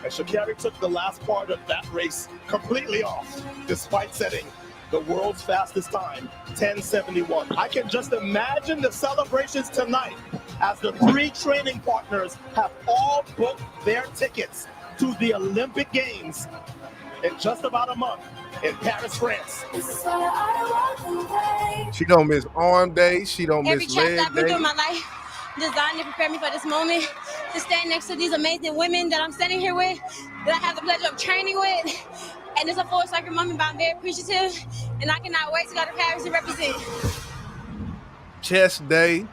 And Sha'Carri took the last part of that race completely off, despite setting the world's fastest time, 10:71. I can just imagine the celebrations tonight as the three training partners have all booked their tickets to the Olympic Games in just about a month in Paris, France. She don't miss arm day. She don't Every miss chapter leg I've been day. through in my life designed to prepare me for this moment, to stand next to these amazing women that I'm standing here with, that I have the pleasure of training with. And it's a full circle moment, but I'm very appreciative, and I cannot wait to go to Paris and represent. Chest day.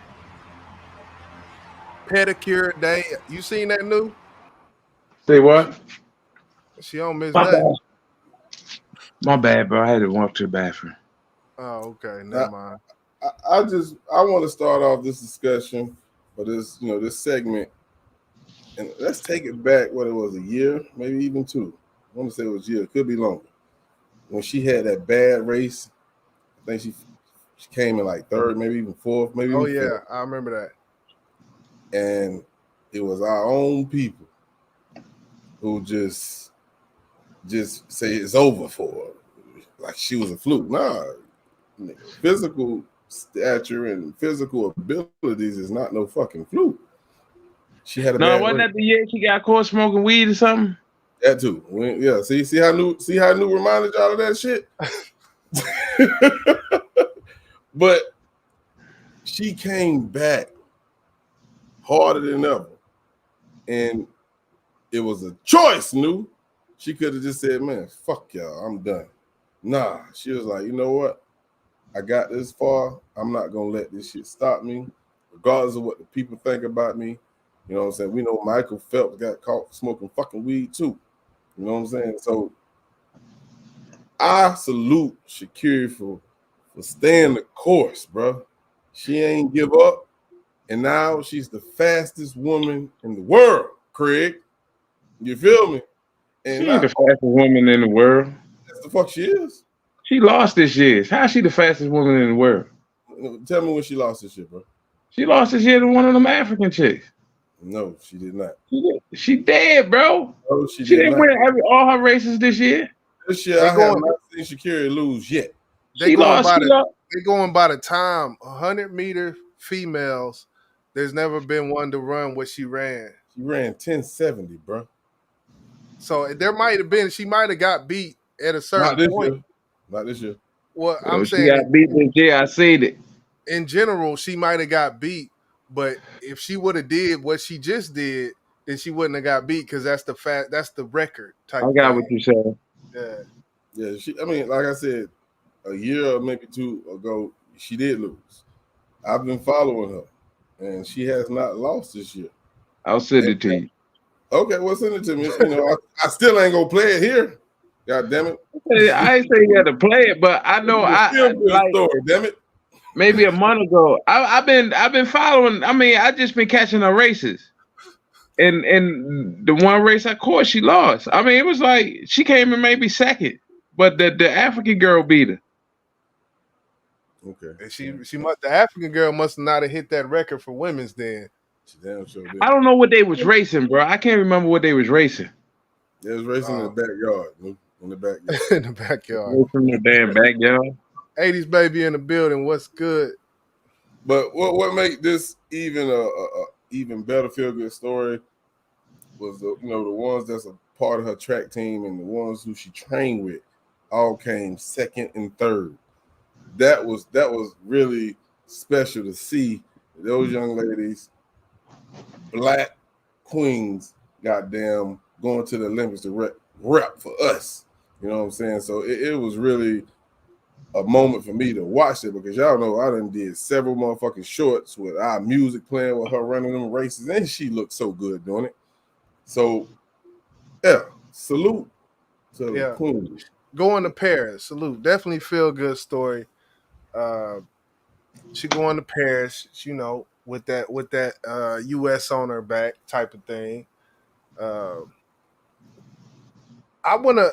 Pedicure day. You seen that new? Say what? She don't miss My that. bad. My bad, bro. I had to walk to the bathroom. Oh, okay. Never mind. I want to start off this discussion or this, this segment, and let's take it back. What it was, a year, maybe even two. I want to say it was a year. It could be longer. When she had that bad race, I think she came in like third, maybe even fourth, maybe. Oh even yeah, fifth. I remember that. And it was our own people who just say it's over for her, like she was a fluke. Nah, physical stature and physical abilities is not no fucking fluke. She had a No, bad wasn't race. that the year she got caught smoking weed or something? That too. Yeah. See how new reminded y'all of that shit. But she came back harder than ever, and it was a choice. She could have just said, "Man, fuck y'all, I'm done." Nah, she was like, "You know what? I got this far. I'm not gonna let this shit stop me, regardless of what the people think about me." You know what I'm saying? We know Michael Phelps got caught smoking fucking weed too. You know what I'm saying? So I salute Sha'Carri for staying the course, bro. She ain't give up, and now she's the fastest woman in the world, Craig. You feel me? And She ain't the fastest woman in the world. That's the fuck she is. She lost this year. How's she the fastest woman in the world? Tell me when she lost this shit, bro. She lost this year to one of them African chicks. No, she did not. She dead, bro. No, she She did didn't not. win all her races this year. This year, I have not seen Sha'Carri lose yet. They going by the time 100-meter females. There's never been one to run what she ran. She ran 10:70, bro. So there might have been. She might have got beat at a certain point. Not this year. Well, I'm She saying got beat this year. I seen it. in general, she might have got beat. But if she would have did what she just did, then she wouldn't have got beat because that's the record type. I got thing. what you said. Yeah. I mean, like I said, a year or maybe two ago, she did lose. I've been following her, and she has not lost this year. I'll send it to you. Okay, well, send it to me. You know, I still ain't gonna play it here. God damn it! I ain't say you had to play it, but I know I like. Story, damn it! Maybe a month ago, I've been following. I mean, I just been catching her races, and the one race I caught, she lost. I mean, it was like she came in maybe second, but the African girl beat her. Okay, and she must the African girl must not have hit that record for women's then. She damn sure did. I don't know what they was racing, bro. I can't remember what they was racing. They was racing in the backyard. In the backyard. In the backyard. From the damn backyard. 80s baby in the building. What's good? But what made this even a even better feel good story was the ones that's a part of her track team and the ones who she trained with all came second and third. That was really special to see those young ladies, black queens, goddamn, going to the Olympics to rep for us. You know what I'm saying? So it was really a moment for me to watch it because y'all know I done did several motherfucking shorts with our music playing with her running them races, and she looked so good doing it. So, yeah, salute to the queen. Going to Paris, salute. Definitely feel good story. She going to Paris, you know, with that U.S. on her back type of thing. I wanna.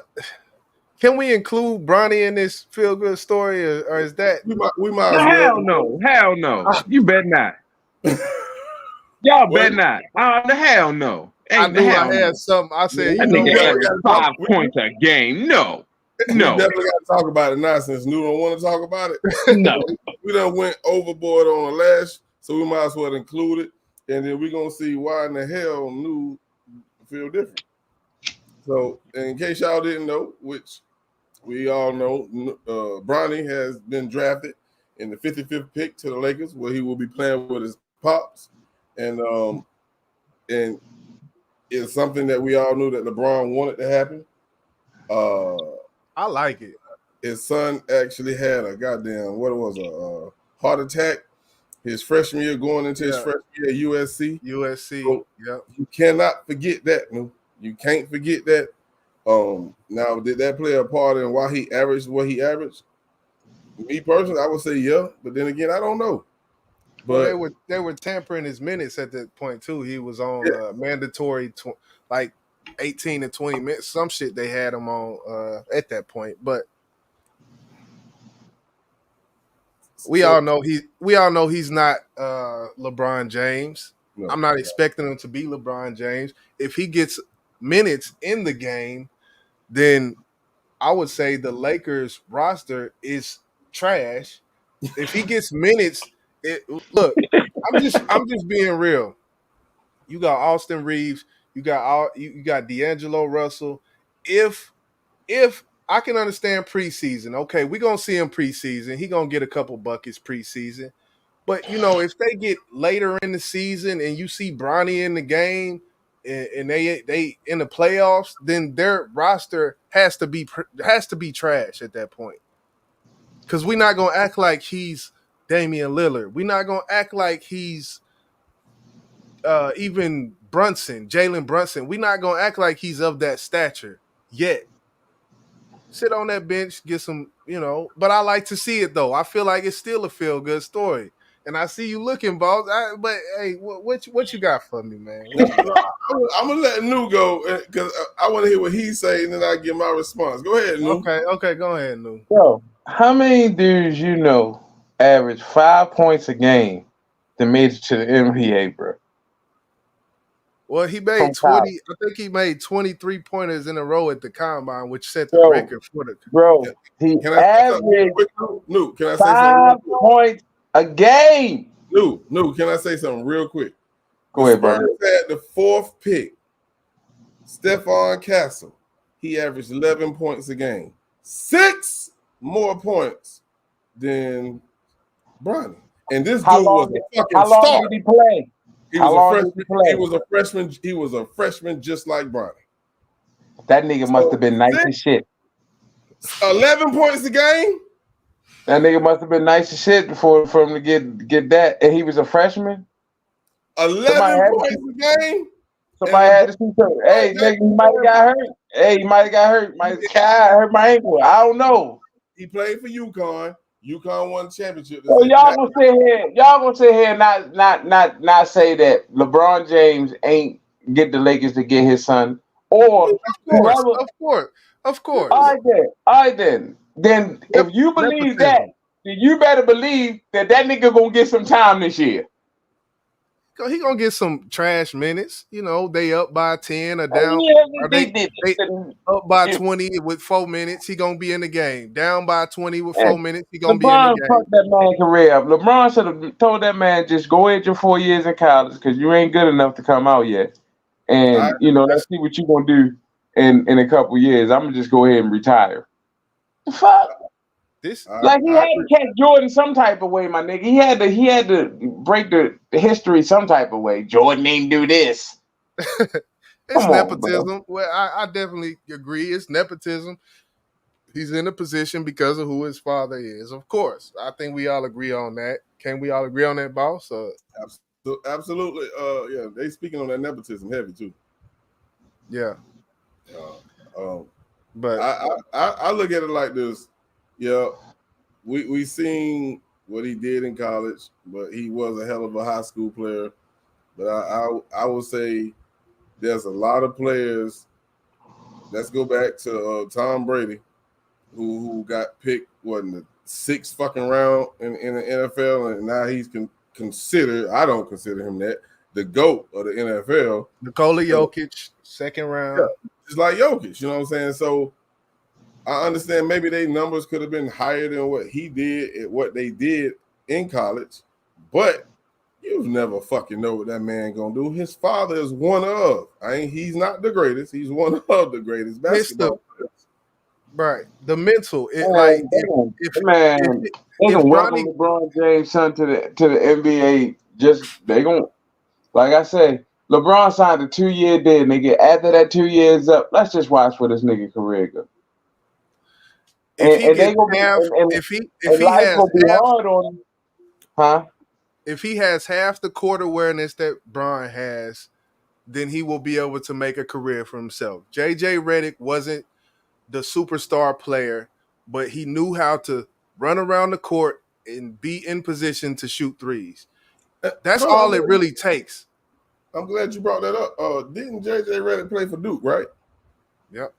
Can we include Bronnie in this feel good story, or is that we might as well? Hell no! You bet not. Y'all bet not. The hell no. I knew I had something. I said, that nigga averaged 5 points a game. No. We definitely got to talk about it now since New don't want to talk about it. No. We done went overboard on the lash, so we might as well include it. And then we're going to see why in the hell New feel different. So, in case y'all didn't know, which we all know, Bronnie has been drafted in the 55th pick to the Lakers, where he will be playing with his pops. And it's something that we all knew that LeBron wanted to happen. I like it. His son actually had a heart attack his freshman year, going into his freshman year at USC. So you cannot forget that. No, you can't forget that. Now, did that play a part in why he averaged what he averaged? Me personally, I would say yeah, but then again, I don't know. But they were tampering his minutes at that point too. He was on mandatory like 18 to 20 minutes, some shit they had him on at that point. But we all know he's not LeBron James. No, I'm not expecting him to be LeBron James. If he gets minutes in the game, then I would say the Lakers roster is trash. If he gets minutes, look, I'm just being real. You got Austin Reeves, you got D'Angelo Russell. If I can understand preseason, okay, we're gonna see him preseason. He gonna get a couple buckets preseason. But you know, if they get later in the season and you see Bronnie in the game and they in the playoffs, then their roster has to be trash at that point. Because we're not gonna act like he's Damian Lillard. We're not gonna act like he's even Jalen Brunson. We're not gonna act like he's of that stature yet. Sit on that bench, get some, but I like to see it though. I feel like it's still a feel-good story. And I see you looking, boss. But hey, what you got for me, man? I'm gonna let New go because I want to hear what he's saying, and then I give my response. Go ahead, New. Okay, go ahead, New. Yo, how many dudes you know average 5 points a game that made it to the NBA, bro? Well, he made 20. I think he made 23 pointers in a row at the combine, which set the record for the. Bro, he averaged New. Can I say 5 points a game? New. Can I say something real quick? Go ahead, bro. At the 4th pick, Stephon Castle, he averaged 11 points a game, 6 more points than Bronnie. And this dude was a fucking star. How long did he play? He was a freshman. He was a freshman just like Bronnie. That nigga must have been nice as shit. 11 points a game? That nigga must have been nice as shit for him to get that. And he was a freshman? 11 points a game. Somebody had to see something. Hey, nigga, he might have got hurt. Hey, he might have got hurt. My guy hurt my ankle. I don't know. He played for UConn. UConn won the championship. So y'all gonna sit here and not say that LeBron James ain't get the Lakers to get his son, or of course. All right then. Then if you believe that, then you better believe that nigga gonna get some time this year. He gonna get some trash minutes. You know, they up by 10 or down. They up by 20 with 4 minutes. He gonna be in the game. Down by 20 with 4 minutes. He gonna be in the game. Fucked that man career up. LeBron should have told that man, just go ahead your 4 years in college because you ain't good enough to come out yet. And let's see what you gonna do in a couple years. I'm gonna just go ahead and retire. The fuck. He had to catch Jordan some type of way, my nigga. He had to break the history some type of way. Jordan ain't do this. It's nepotism. Well, I definitely agree. It's nepotism. He's in a position because of who his father is. Of course, I think we all agree on that. Can we all agree on that, boss? Absolutely. Yeah, they speaking on that nepotism heavy too. Yeah. But I look at it like this. Yeah, we seen what he did in college, but he was a hell of a high school player. But I would say there's a lot of players. Let's go back to Tom Brady, who got picked in the 6th fucking round in the NFL, and now he's considered. I don't consider him that the GOAT of the NFL. Nikola Jokic, 2nd round. Yeah, just like Jokic, you know what I'm saying? So I understand maybe their numbers could have been higher than what he did at what they did in college, but you never fucking know what that man gonna do. His father is one of. He's not the greatest. He's one of the greatest basketball players. Right. The mental. They can welcome LeBron James' son to the NBA. They gonna, like I said, LeBron signed a 2-year deal, nigga. After that 2 years up, let's just watch where this nigga career go. If he has half the court awareness that Bron has, then he will be able to make a career for himself. JJ Redick wasn't the superstar player, but he knew how to run around the court and be in position to shoot threes. That's all it really takes. I'm glad you brought that up. Didn't JJ Redick play for Duke, right? Yep.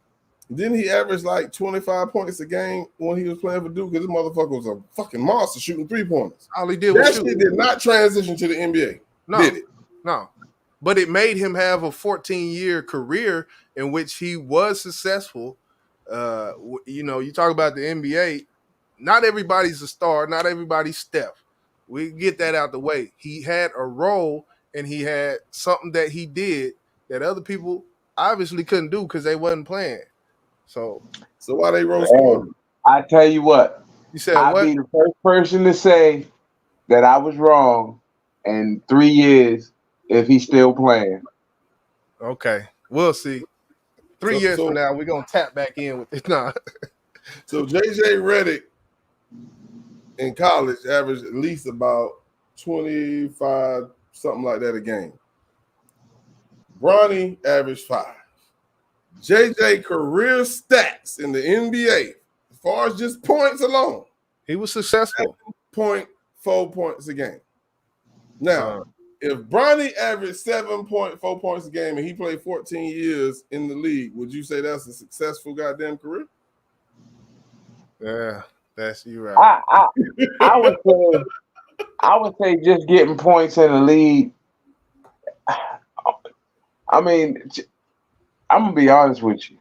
Didn't he average like 25 points a game when he was playing for Duke? Because this motherfucker was a fucking monster shooting 3-pointers. All he did was shoot. That shit did not transition to the NBA. No, did it? No. But it made him have a 14-year career in which he was successful. You talk about the NBA. Not everybody's a star. Not everybody's Steph. We get that out the way. He had a role and he had something that he did that other people obviously couldn't do because they wasn't playing. So why they roast him? I tell you what. You said I'll what? be the first person to say that I was wrong in 3 years if he's still playing. Okay. We'll see. 3 years from now, we're going to tap back in with it. No. So JJ Redick in college averaged at least about 25, something like that a game. Bronnie averaged 5. JJ career stats in the NBA, as far as just points alone, he was successful. 7.4 points a game. Now, if Bronnie averaged 7.4 points a game and he played 14 years in the league, would you say that's a successful goddamn career? Yeah, that's you right. I would say just getting points in the league. I mean, I'm gonna be honest with you.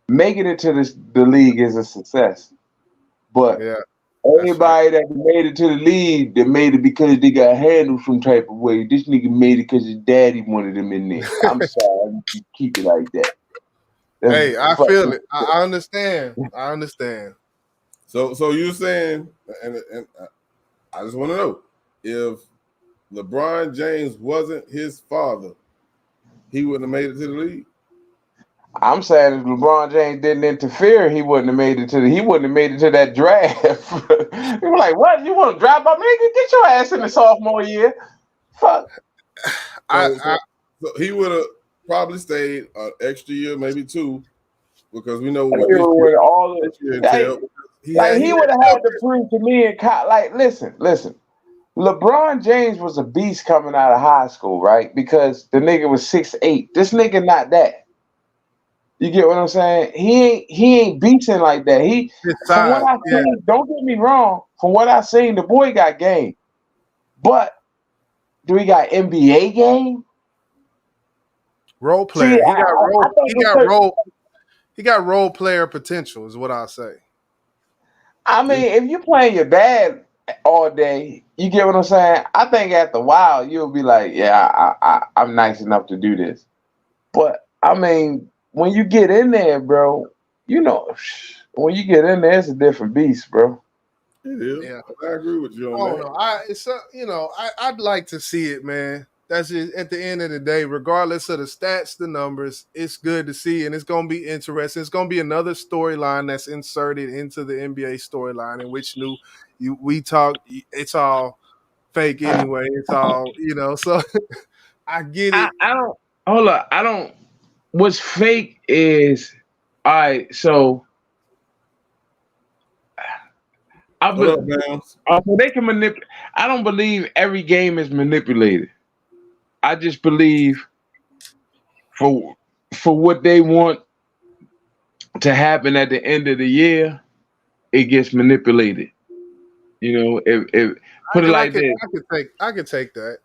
Making it to the league is a success, but everybody that made it to the league, they made it because they got handled some type of way. This nigga made it because his daddy wanted him in there. I'm sorry, I keep it like that. Hey, I feel it. I understand. So you're saying, and I just want to know, if LeBron James wasn't his father, he wouldn't have made it to the league? I'm saying if LeBron James didn't interfere, he wouldn't have made it to that draft. They were like, what? You want to drop up? Nigga, get your ass in the sophomore year. Fuck. So he would have probably stayed an extra year, maybe 2, because we know what this with all this year the, like, entailed. he would have had to prove to me and like, listen. LeBron James was a beast coming out of high school, right? Because the nigga was 6'8". This nigga not that. You get what I'm saying? He ain't beating like that. From what I seen, don't get me wrong. From what I seen, the boy got game. But do he got NBA game? Role player. See, he got role player potential, is what I'll say. I mean, if you playing your dad all day, you get what I'm saying? I think after a while you'll be like, yeah, I'm nice enough to do this. But I mean, when you get in there, bro, you know, when you get in there, it's a different beast, bro. It is. Yeah, I agree with you on that. I'd like to see it, man. That's just, at the end of the day, regardless of the stats, the numbers, it's good to see, and it's going to be interesting. It's going to be another storyline that's inserted into the NBA storyline, in which we talk. It's all fake anyway. It's all, So I get it. I don't. Hold up. I don't. What's fake is, all right. So they can manipulate. I don't believe every game is manipulated. I just believe for what they want to happen at the end of the year, it gets manipulated. If put it like this. I could take that.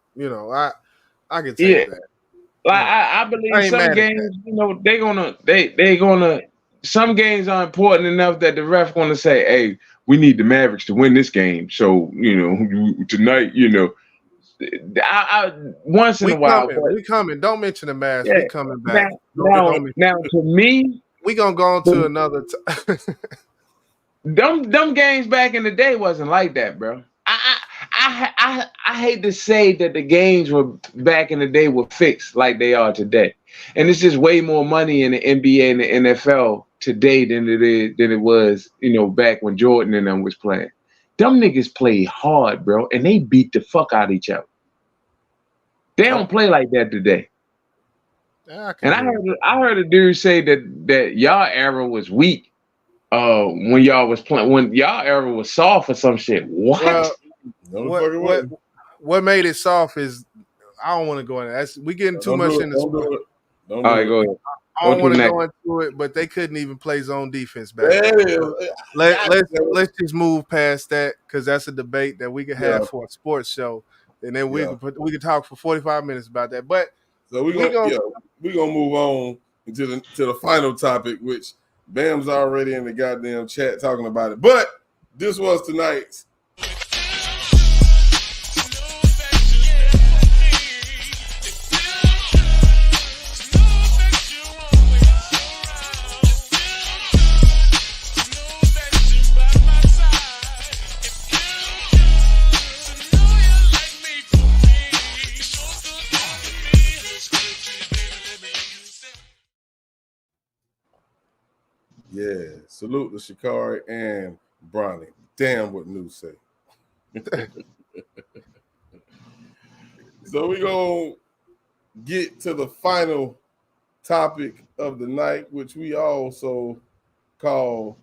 I could take that. Like I believe some games, they're gonna. Some games are important enough that the ref gonna say, "Hey, we need the Mavericks to win this game." So tonight, I once in a while, we coming. Don't mention the Mavs. We coming back. Now, to me, we gonna go on to another. Them games back in the day wasn't like that, bro. I hate to say that the games were back in the day were fixed like they are today, and it's just way more money in the NBA and the NFL today than it was, back when Jordan and them was playing. Them niggas play hard, bro, and they beat the fuck out of each other. They don't play like that today. And I heard a dude say that y'all era was weak. When y'all was playing, when y'all era was soft or some shit. What? What made it soft is I don't want to go into that. We getting too much into sport. All right, go ahead. I don't want to go into it, but they couldn't even play zone defense back then. Let's just move past that, because that's a debate that we could have for a sports show, and then we could talk for 45 minutes about that. But so we're gonna move on to the final topic, which Bam's already in the goddamn chat talking about it. But this was tonight's. Yeah, salute to Shikari and Bronnie. Damn what news say. So we're going to get to the final topic of the night, which we also call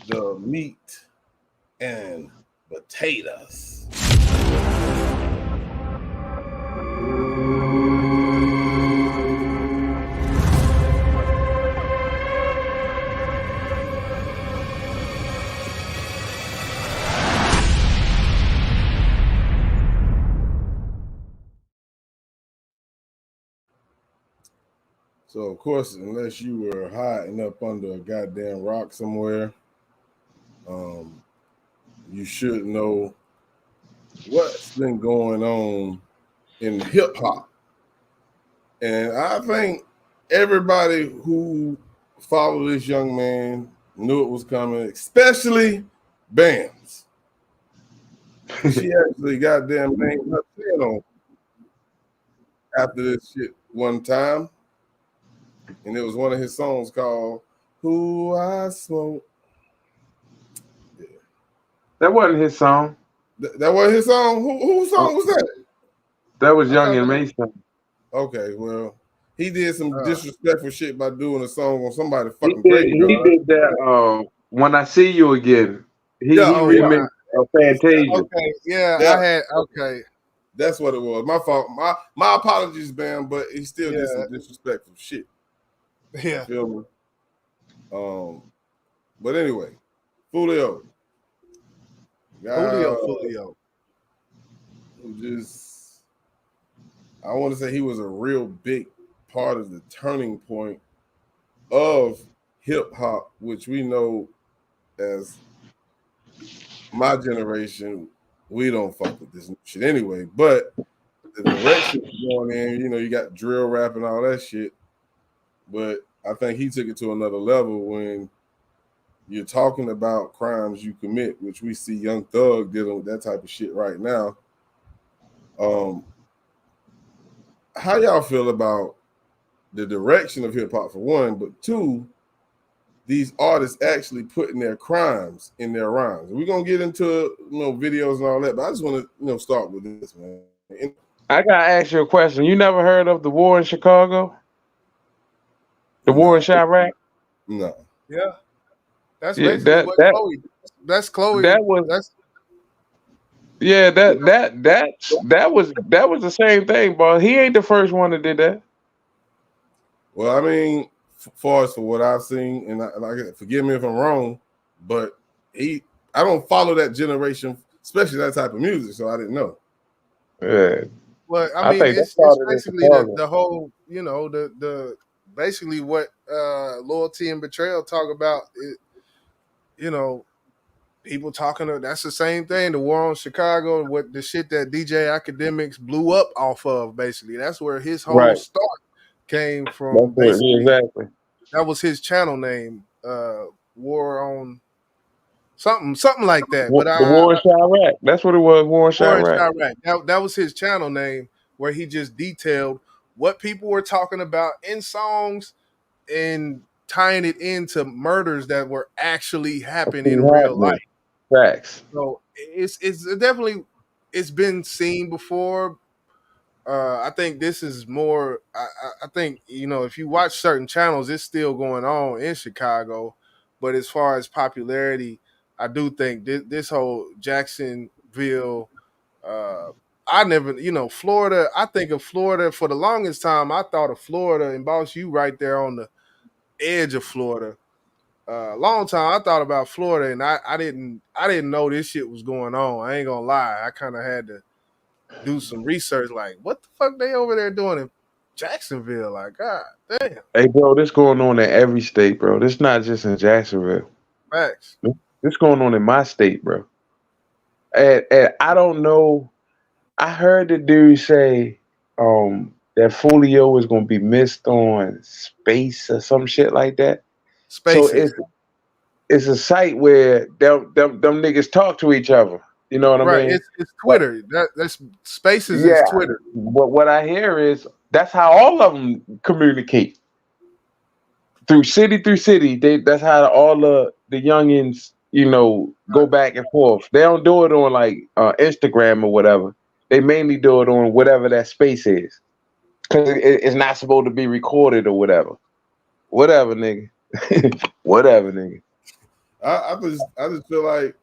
the meat and potatoes. So, of course, unless you were hiding up under a goddamn rock somewhere, you should know what's been going on in hip hop. And I think everybody who followed this young man knew it was coming, especially Bams. She actually goddamn named her channel after this shit one time. And it was one of his songs called Who I Smoke. That wasn't his song. That wasn't his song? Whose song was that? That was Youngeen Mason. Okay, well, he did some disrespectful shit by doing a song on somebody's He fucking did graveyard. that. When I See You Again, he remixed Fantasia. Okay, yeah, I had okay. That's what it was. My fault. My apologies, man. But he still did some disrespectful shit. Yeah. Feel me? But anyway, Foolio. Foolio. I want to say he was a real big part of the turning point of hip hop, which we know as my generation, we don't fuck with this shit anyway. But the direction going in, you got drill rap and all that shit. But I think he took it to another level when you're talking about crimes you commit, which we see Young Thug dealing with that type of shit right now. How y'all feel about the direction of hip hop for one, but two, these artists actually putting their crimes in their rhymes? We're gonna get into videos and all that, but I just want to start with this, man. I gotta ask you a question. You never heard of the war in Chicago? The war in Chirac? No. Yeah. That's basically what Chloe. That's Chloe. That was that was the same thing, but he ain't the first one that did that. Well, I mean, for what I've seen, and forgive me if I'm wrong, but I don't follow that generation, especially that type of music, so I didn't know. Yeah. Well, I mean, it's basically the whole, the basically what loyalty and betrayal talk about. People talking. That's the same thing. The war on Chicago, what the shit that DJ Academics blew up off of. Basically, that's where his whole start came from. Exactly. That was his channel name. War on something like that. But the war in Chirac. That's what it was. War in Chirac. That was his channel name, where he just detailed what people were talking about in songs and tying it into murders that were actually happening in real life. Facts. So it's definitely been seen before. I think this is more. I think if you watch certain channels, it's still going on in Chicago. But as far as popularity, I do think this whole Jacksonville. I never, Florida. I think of Florida for the longest time. I thought of Florida, and boss, you right there on the edge of Florida. Long time I thought about Florida, and I didn't know this shit was going on. I ain't gonna lie. I kind of had to do some research. Like, what the fuck they over there doing in Jacksonville? Like, god damn. Hey, bro, this going on in every state, bro. This not just in Jacksonville. Facts. This going on in my state, bro. And I don't know. I heard the dude say that Foolio was gonna be missed on Space or some shit like that. Spaces. So it's a site where them niggas talk to each other. You know what I mean? It's Twitter. That's Spaces is Twitter. What I hear is that's how all of them communicate. Through city. That's how all the youngins, go back and forth. They don't do it on like Instagram or whatever. They mainly do it on whatever that space is. Because it's not supposed to be recorded or whatever. Whatever, nigga. Whatever, nigga. I just feel like,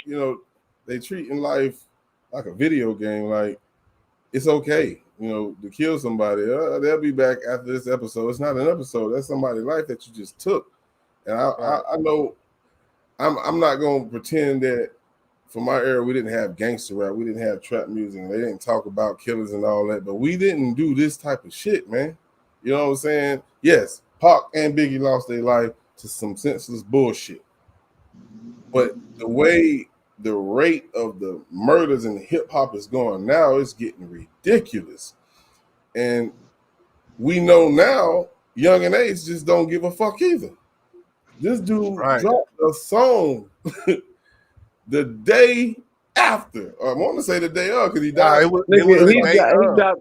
they treating life like a video game. Like, it's okay, to kill somebody. They'll be back after this episode. It's not an episode. That's somebody's life that you just took. And I know I'm not going to pretend that for my era, we didn't have gangster rap. We didn't have trap music. And they didn't talk about killers and all that. But we didn't do this type of shit, man. You know what I'm saying? Yes, Pac and Biggie lost their life to some senseless bullshit. But the way the rate of the murders in hip hop is going now, it's getting ridiculous. And we know now, Young and Ace just don't give a fuck either. This dude dropped a song the day after. Or I want to say the day of because he died. He dropped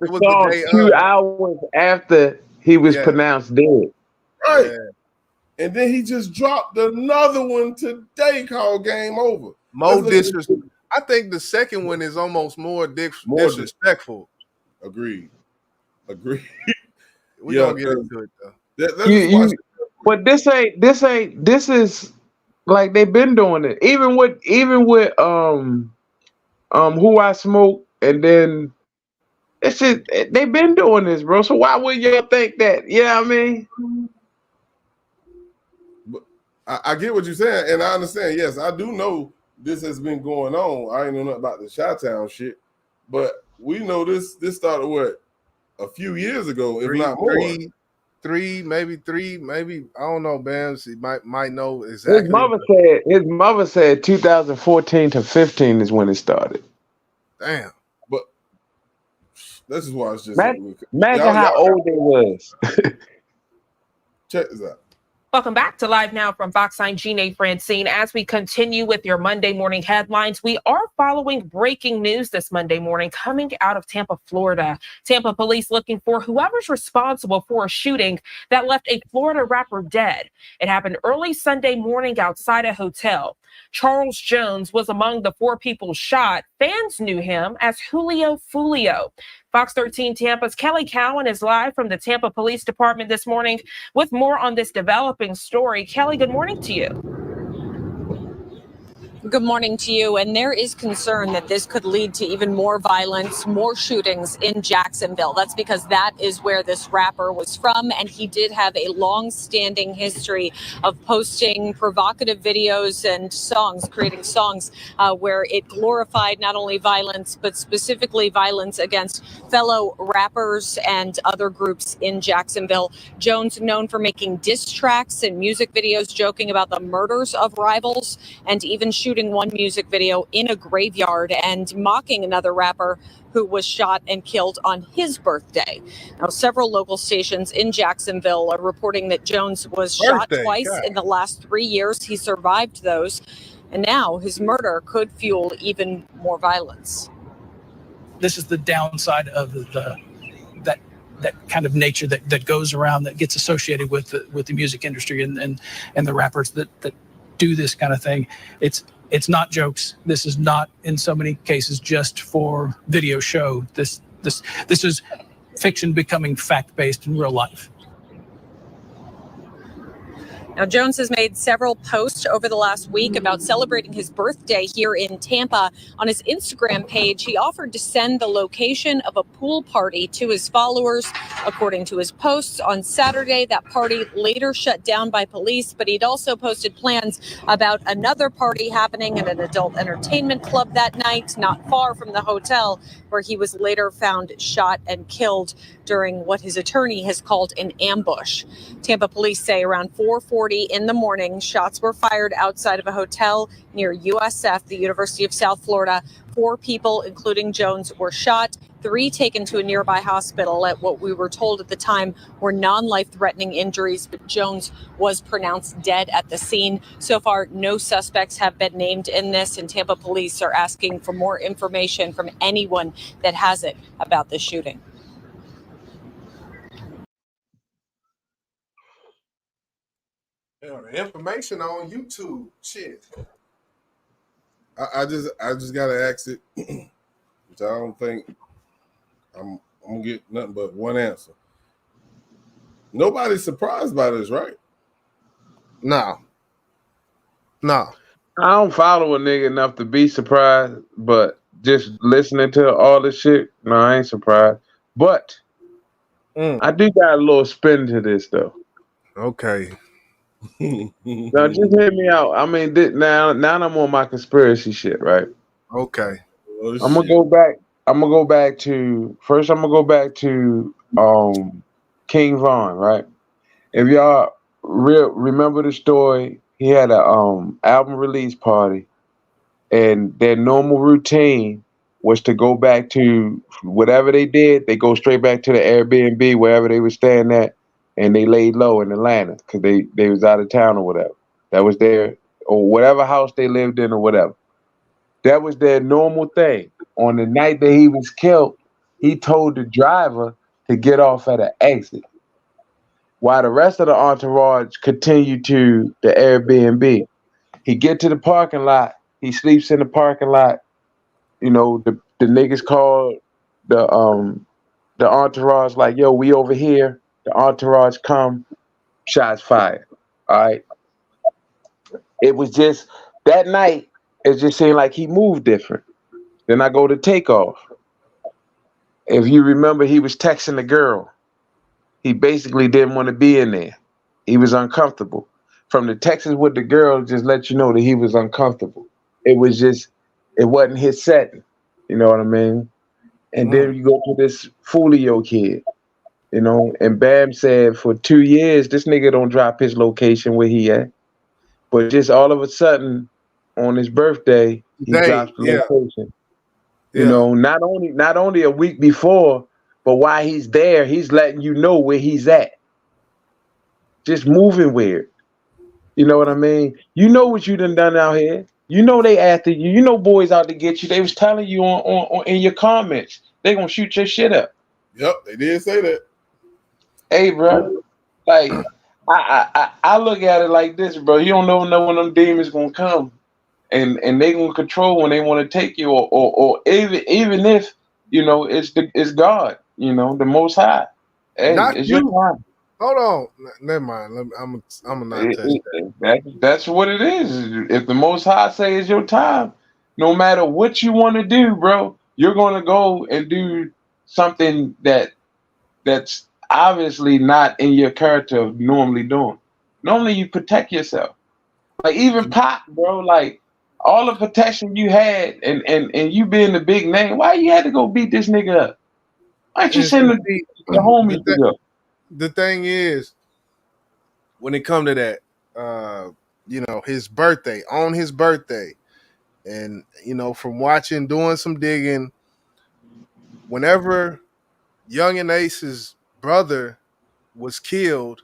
the song 2 hours after he was pronounced dead. Right. Yeah. And then he just dropped another one today called Game Over. More disrespectful. I think the second one is almost more disrespectful. Agreed. We gonna get into it though. Let's just watch it. But this is like they've been doing it. Even with Who I Smoke, and then it's just they've been doing this, bro. So why would y'all think that? You know what I mean? I get what you're saying, and I understand. Yes, I do know this has been going on. I ain't know nothing about the Chi-Town shit, but we know this started what, a few years ago, if not more. Maybe three, maybe I don't know, Bams. He might know exactly. His mother said 2014 to 15 is when it started. Damn. But this is why it's just imagine how old they was. Check this out. Welcome back to Live Now from Fox 9, Gina Francine. As we continue with your Monday morning headlines, we are following breaking news this Monday morning coming out of Tampa, Florida. Tampa police looking for whoever's responsible for a shooting that left a Florida rapper dead. It happened early Sunday morning outside a hotel. Charles Jones was among the 4 people shot. Fans knew him as Foolio. Fox 13 Tampa's Kelly Cowan is live from the Tampa Police Department this morning with more on this developing story. Kelly, good morning to you. Good morning to you. And there is concern that this could lead to even more violence, more shootings in Jacksonville. That's because that is where this rapper was from. And he did have a long-standing history of posting provocative videos and songs, creating songs where it glorified not only violence, but specifically violence against fellow rappers and other groups in Jacksonville. Jones, known for making diss tracks and music videos joking about the murders of rivals, and even shooting one music video in a graveyard and mocking another rapper who was shot and killed on his birthday. Now, several local stations in Jacksonville are reporting that Jones was shot twice in the last 3 years. He survived those, and now his murder could fuel even more violence. This is the downside of that kind of nature that goes around, that gets associated with the music industry and the rappers that do this kind of thing. It's not jokes. This is not, in so many cases, just for video show. This is fiction becoming fact-based in real life. Now, Jones has made several posts over the last week about celebrating his birthday here in Tampa. On his Instagram page, he offered to send the location of a pool party to his followers. According to his posts on Saturday, that party later shut down by police, but he'd also posted plans about another party happening at an adult entertainment club that night, not far from the hotel, where he was later found shot and killed during what his attorney has called an ambush. Tampa police say around 4:40 in the morning, shots were fired outside of a hotel near USF, the University of South Florida. 4 people, including Jones, were shot, 3 taken to a nearby hospital at what we were told at the time were non-life-threatening injuries, but Jones was pronounced dead at the scene. So far, no suspects have been named in this, and Tampa police are asking for more information from anyone that has it about this shooting. Yeah, the information on YouTube, shit. I just gotta ask it, which I don't think I'm gonna get nothing but one answer. Nobody's surprised by this, right? No. I don't follow a nigga enough to be surprised, but just listening to all this shit, no, I ain't surprised. But I do got a little spin to this though. Okay. Now just hear me out. I mean, now I'm on my conspiracy shit, right? Okay. I'm gonna go back to King Von, right? If y'all remember the story, he had a album release party, and their normal routine was to go back to whatever they did. They go straight back to the Airbnb wherever they were staying at, and they laid low in Atlanta because they was out of town or whatever. That was their, or whatever house they lived in or whatever. That was their normal thing. On the night that he was killed, he told the driver to get off at an exit, while the rest of the entourage continued to the Airbnb. He get to the parking lot. He sleeps in the parking lot. You know, the niggas called the the entourage like, yo, we over here. The entourage come, shots fired. All right. It was just that night, it just seemed like he moved different. Then I go to takeoff. If you remember, he was texting the girl. He basically didn't want to be in there. He was uncomfortable. From the texts with the girl, just let you know that he was uncomfortable. It was just, it wasn't his setting. You know what I mean? And then you go to this Foolio kid, you know, and Bam said for 2 years, this nigga don't drop his location where he at. But just all of a sudden, on his birthday, he drops the location. You know, not only a week before, but while he's there, he's letting you know where he's at. Just moving weird. You know what I mean? You know what you done out here. You know they after you. You know boys out to get you. They was telling you on in your comments. They gonna shoot your shit up. Yep, they did say that. Hey, bro. Like, I look at it like this, bro. You don't know when them demons gonna come. And they gonna control when they want to take you, or even if, you know, it's God, you know, the Most High. Hey, Not it's you. your time. Hold on. Never mind. I'm gonna not touch that. That's what it is. If the Most High say it's your time, no matter what you want to do, bro, you're gonna go and do something that's obviously not in your character of normally doing. Normally you protect yourself. Like even Pop, bro, like all the protection you had and you being the big name, why you had to go beat this nigga up? Why don't you send the homies to go? The thing is, when it come to that, you know, his birthday, and you know, from doing some digging, whenever Young and Ace's brother was killed,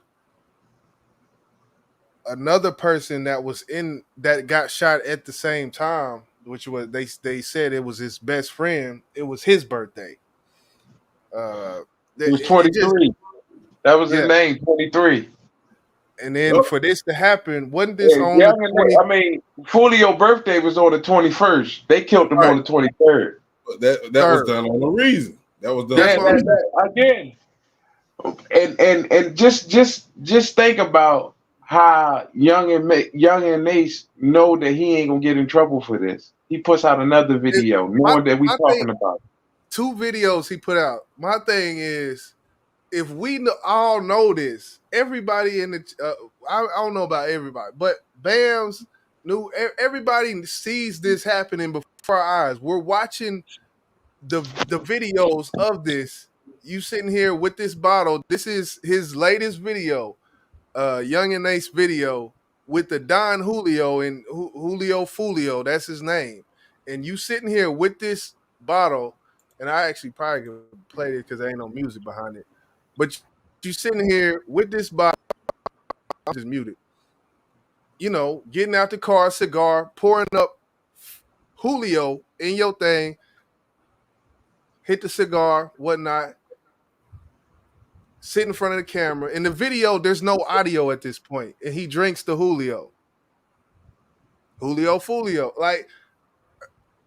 another person that got shot at the same time, which was they said it was his best friend. It was his birthday. He was 23. That was his name, 23. And then for this to happen, wasn't this on the 20? I mean, Foolio birthday was on the 21st. They killed him on the 23rd. But that was done on a reason. That was done again. And just think about how Young and Ace know that he ain't gonna get in trouble for this. He puts out another video knowing that we talking about 2 videos he put out. My thing is, if we all know this, everybody in the I don't know about everybody, but Bams knew. Everybody sees this happening before our eyes. We're watching the videos of this. You sitting here with this bottle. This is his latest video, Young and Ace video with the Don Julio and Julio Foolio. That's his name. And you sitting here with this bottle, and I actually probably could play it because there ain't no music behind it. But you sitting here with this bottle, I'm just muted. You know, getting out the car, cigar, pouring up Julio in your thing, hit the cigar, whatnot, sit in front of the camera. In the video, there's no audio at this point, and he drinks the Julio. Julio Foolio. Like,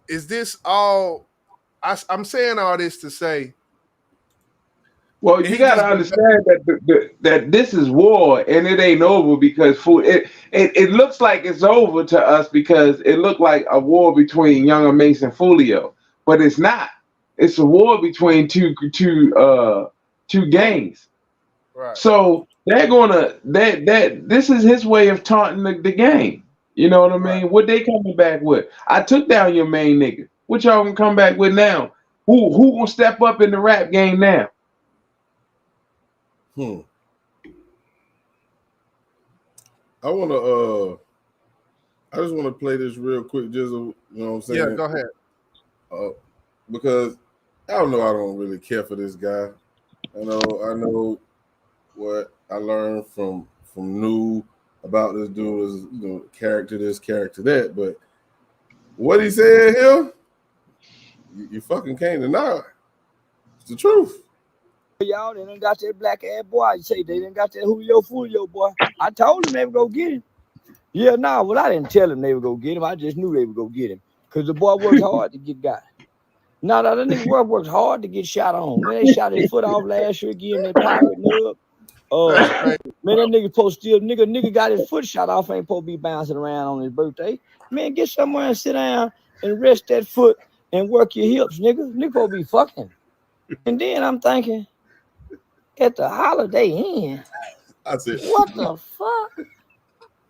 is this all? I'm saying all this to say, well, you got to understand that this is war and it ain't over because it looks like it's over to us because it looked like a war between Young and Mace and Foolio, but it's not. It's a war between two gangs. Right. So they're gonna this is his way of taunting the game. You know what I mean? What they coming back with? I took down your main nigga. What y'all gonna come back with now? Who gonna step up in the rap game now? I just wanna play this real quick, Jizzle. You know what I'm saying? Yeah, go ahead. Because I don't really care for this guy. I know what I learned from New about this dude is, you know, character this, character that, but what he said here, you fucking can't deny it. It's the truth. Y'all, they done got that black ass boy. You say they done got that Julio Foolio boy. I told him they would go get him. Yeah, well, I didn't tell him they would go get him. I just knew they would go get him because the boy worked hard to get got. No, that nigga works hard to get shot on. Man, they shot his foot off last year again. That pirate nub. Man, that nigga supposed to still nigga got his foot shot off. Ain't supposed to be bouncing around on his birthday. Man, get somewhere and sit down and rest that foot and work your hips, nigga. Nigga supposed to be fucking. And then I'm thinking, at the Holiday Inn, I said, what the fuck?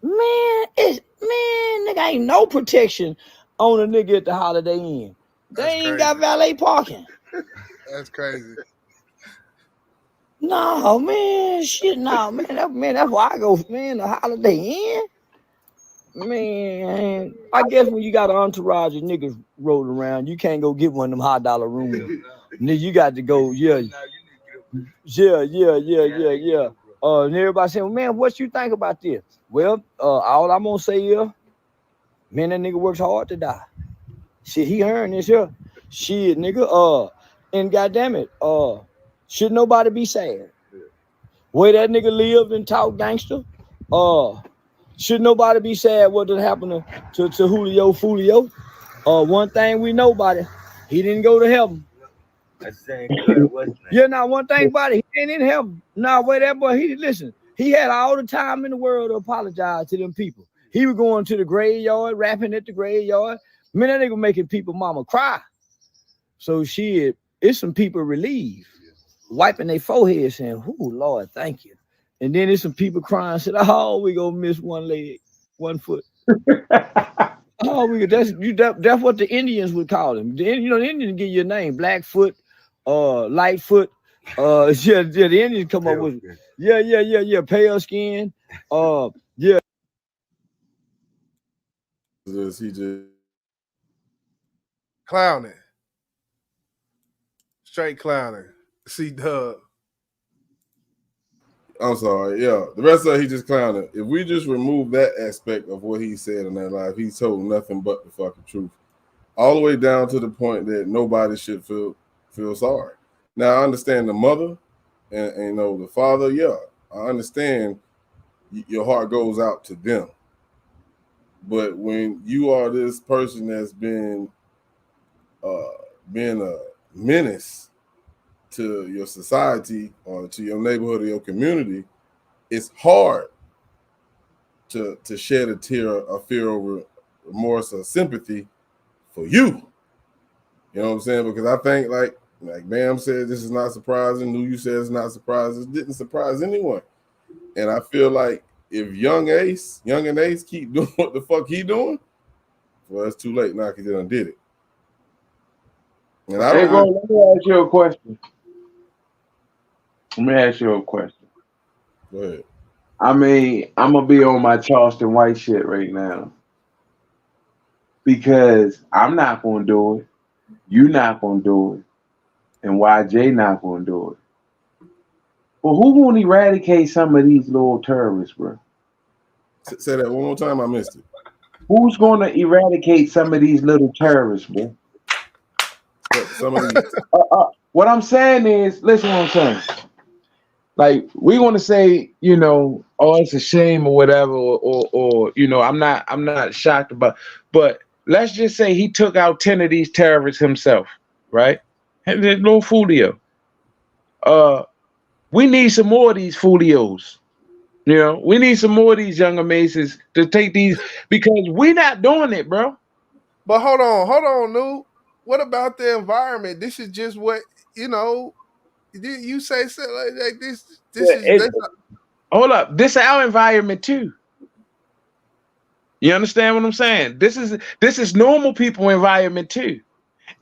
Man, nigga ain't no protection on a nigga at the Holiday Inn. They ain't got valet parking. That's crazy. No, man, shit, no, man, that's why I go, man, the Holiday Inn. Man, I guess when you got an entourage of niggas rolling around, you can't go get one of them high dollar rooms. Nigga, you got to go, yeah. And everybody saying, well, man, what you think about this? Well, all I'm gonna say is, man, that nigga works hard to die. Shit, he earned this here. Shit, nigga, and goddamn it, should nobody be sad? Way that nigga lived and talk gangster, should nobody be sad what did happen to Julio Foolio? One thing we know about it, he didn't go to heaven. Yeah, now one thing about it, he ain't in heaven. Nah, wait, that boy, he had all the time in the world to apologize to them people. He was going to the graveyard, rapping at the graveyard. Man, that nigga making people mama cry. So shit, it's some people relieved, wiping their forehead saying, "Oh Lord, thank you." And then there's some people crying, said, "Oh, we gonna miss one leg, one foot." Oh, that's what the Indians would call him. The Indians give you a name, Blackfoot, Lightfoot. The Indians come up with pale skin. Yeah. He just clowning, straight clowning. C-Dub. I'm sorry. Yeah, the rest of it, he just clowning. If we just remove that aspect of what he said in that live, he told nothing but the fucking truth, all the way down to the point that nobody should feel sorry. Now I understand the mother and the father. Yeah, I understand your heart goes out to them. But when you are this person that's been a menace to your society or to your neighborhood or your community, it's hard to shed a tear of fear over remorse or sympathy for you. You know what I'm saying? Because I think like Bam said, this is not surprising. You said it's not surprising. It didn't surprise anyone. And I feel like if Young and Ace keep doing what the fuck he doing, well, it's too late now because they done did it. And I don't Bro, let me ask you a question. Go ahead. I mean, I'm gonna be on my Charleston White shit right now because I'm not gonna do it. You're not gonna do it, and YJ not gonna do it. Well, who gonna eradicate some of these little terrorists, bro? Say that one more time. I missed it. Who's gonna eradicate some of these little terrorists, bro? Some of these. What I'm saying is, listen, what I'm saying. Like, we want to say, oh, it's a shame or whatever, or I'm not shocked about, but let's just say he took out 10 of these terrorists himself, right? And there's no Foolio. We need some more of these Foolios. We need some more of these younger Maces to take these, because we're not doing it, bro. But hold on, Noob. What about the environment? This is just what, you say something like this. Hold up. This is our environment too. You understand what I'm saying? This is normal people environment too.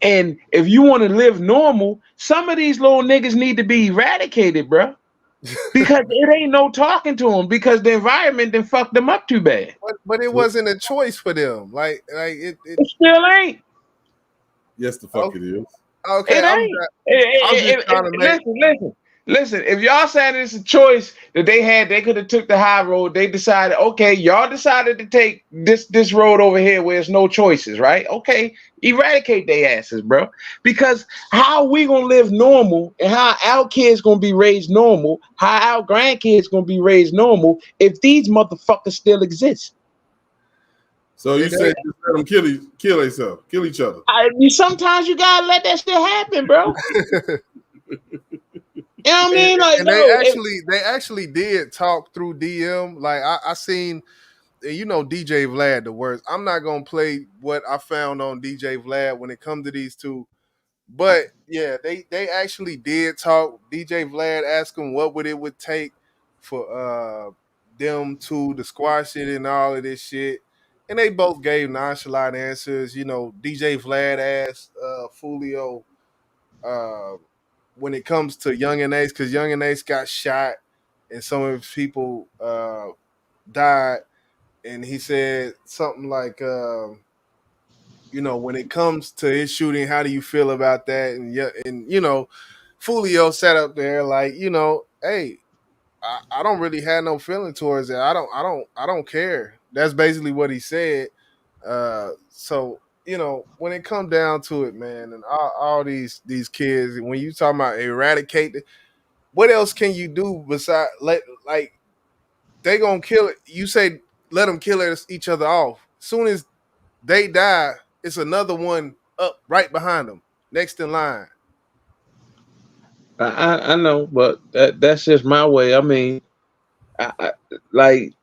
And if you want to live normal, some of these little niggas need to be eradicated, bro. Because it ain't no talking to them, because the environment done fucked them up too bad. But it wasn't a choice for them. Like it still ain't. Yes, the fuck it is. Okay, it ain't. Listen. If y'all said it's a choice that they had, they could have took the high road. They decided, okay, y'all decided to take this road over here where there's no choices, right? Okay, eradicate their asses, bro. Because how we gonna live normal, and how our kids gonna be raised normal, how our grandkids gonna be raised normal if these motherfuckers still exist? So you say just let them kill themselves, kill each other. Sometimes you gotta let that shit happen, bro. You know what I mean? Like, and they actually did talk through DM. Like I seen, you know, DJ Vlad the worst. I'm not gonna play what I found on DJ Vlad when it comes to these two, but yeah, they actually did talk. DJ Vlad asked him what would it take for them to squash it and all of this shit, and they both gave nonchalant answers. You know, DJ Vlad asked Foolio when it comes to Young and Ace, because Young and Ace got shot and some of his people died, and he said something like, you know, when it comes to his shooting, how do you feel about that? And you know, Foolio sat up there like, you know, hey, I don't really have no feeling towards it. I don't care. That's basically what he said. So you know, when it come down to it, man, and all these kids, when you talking about eradicate, what else can you do besides like they gonna kill it? You say let them kill each other off. Soon as they die, it's another one up right behind them, next in line. I know, but that's just my way. I mean, like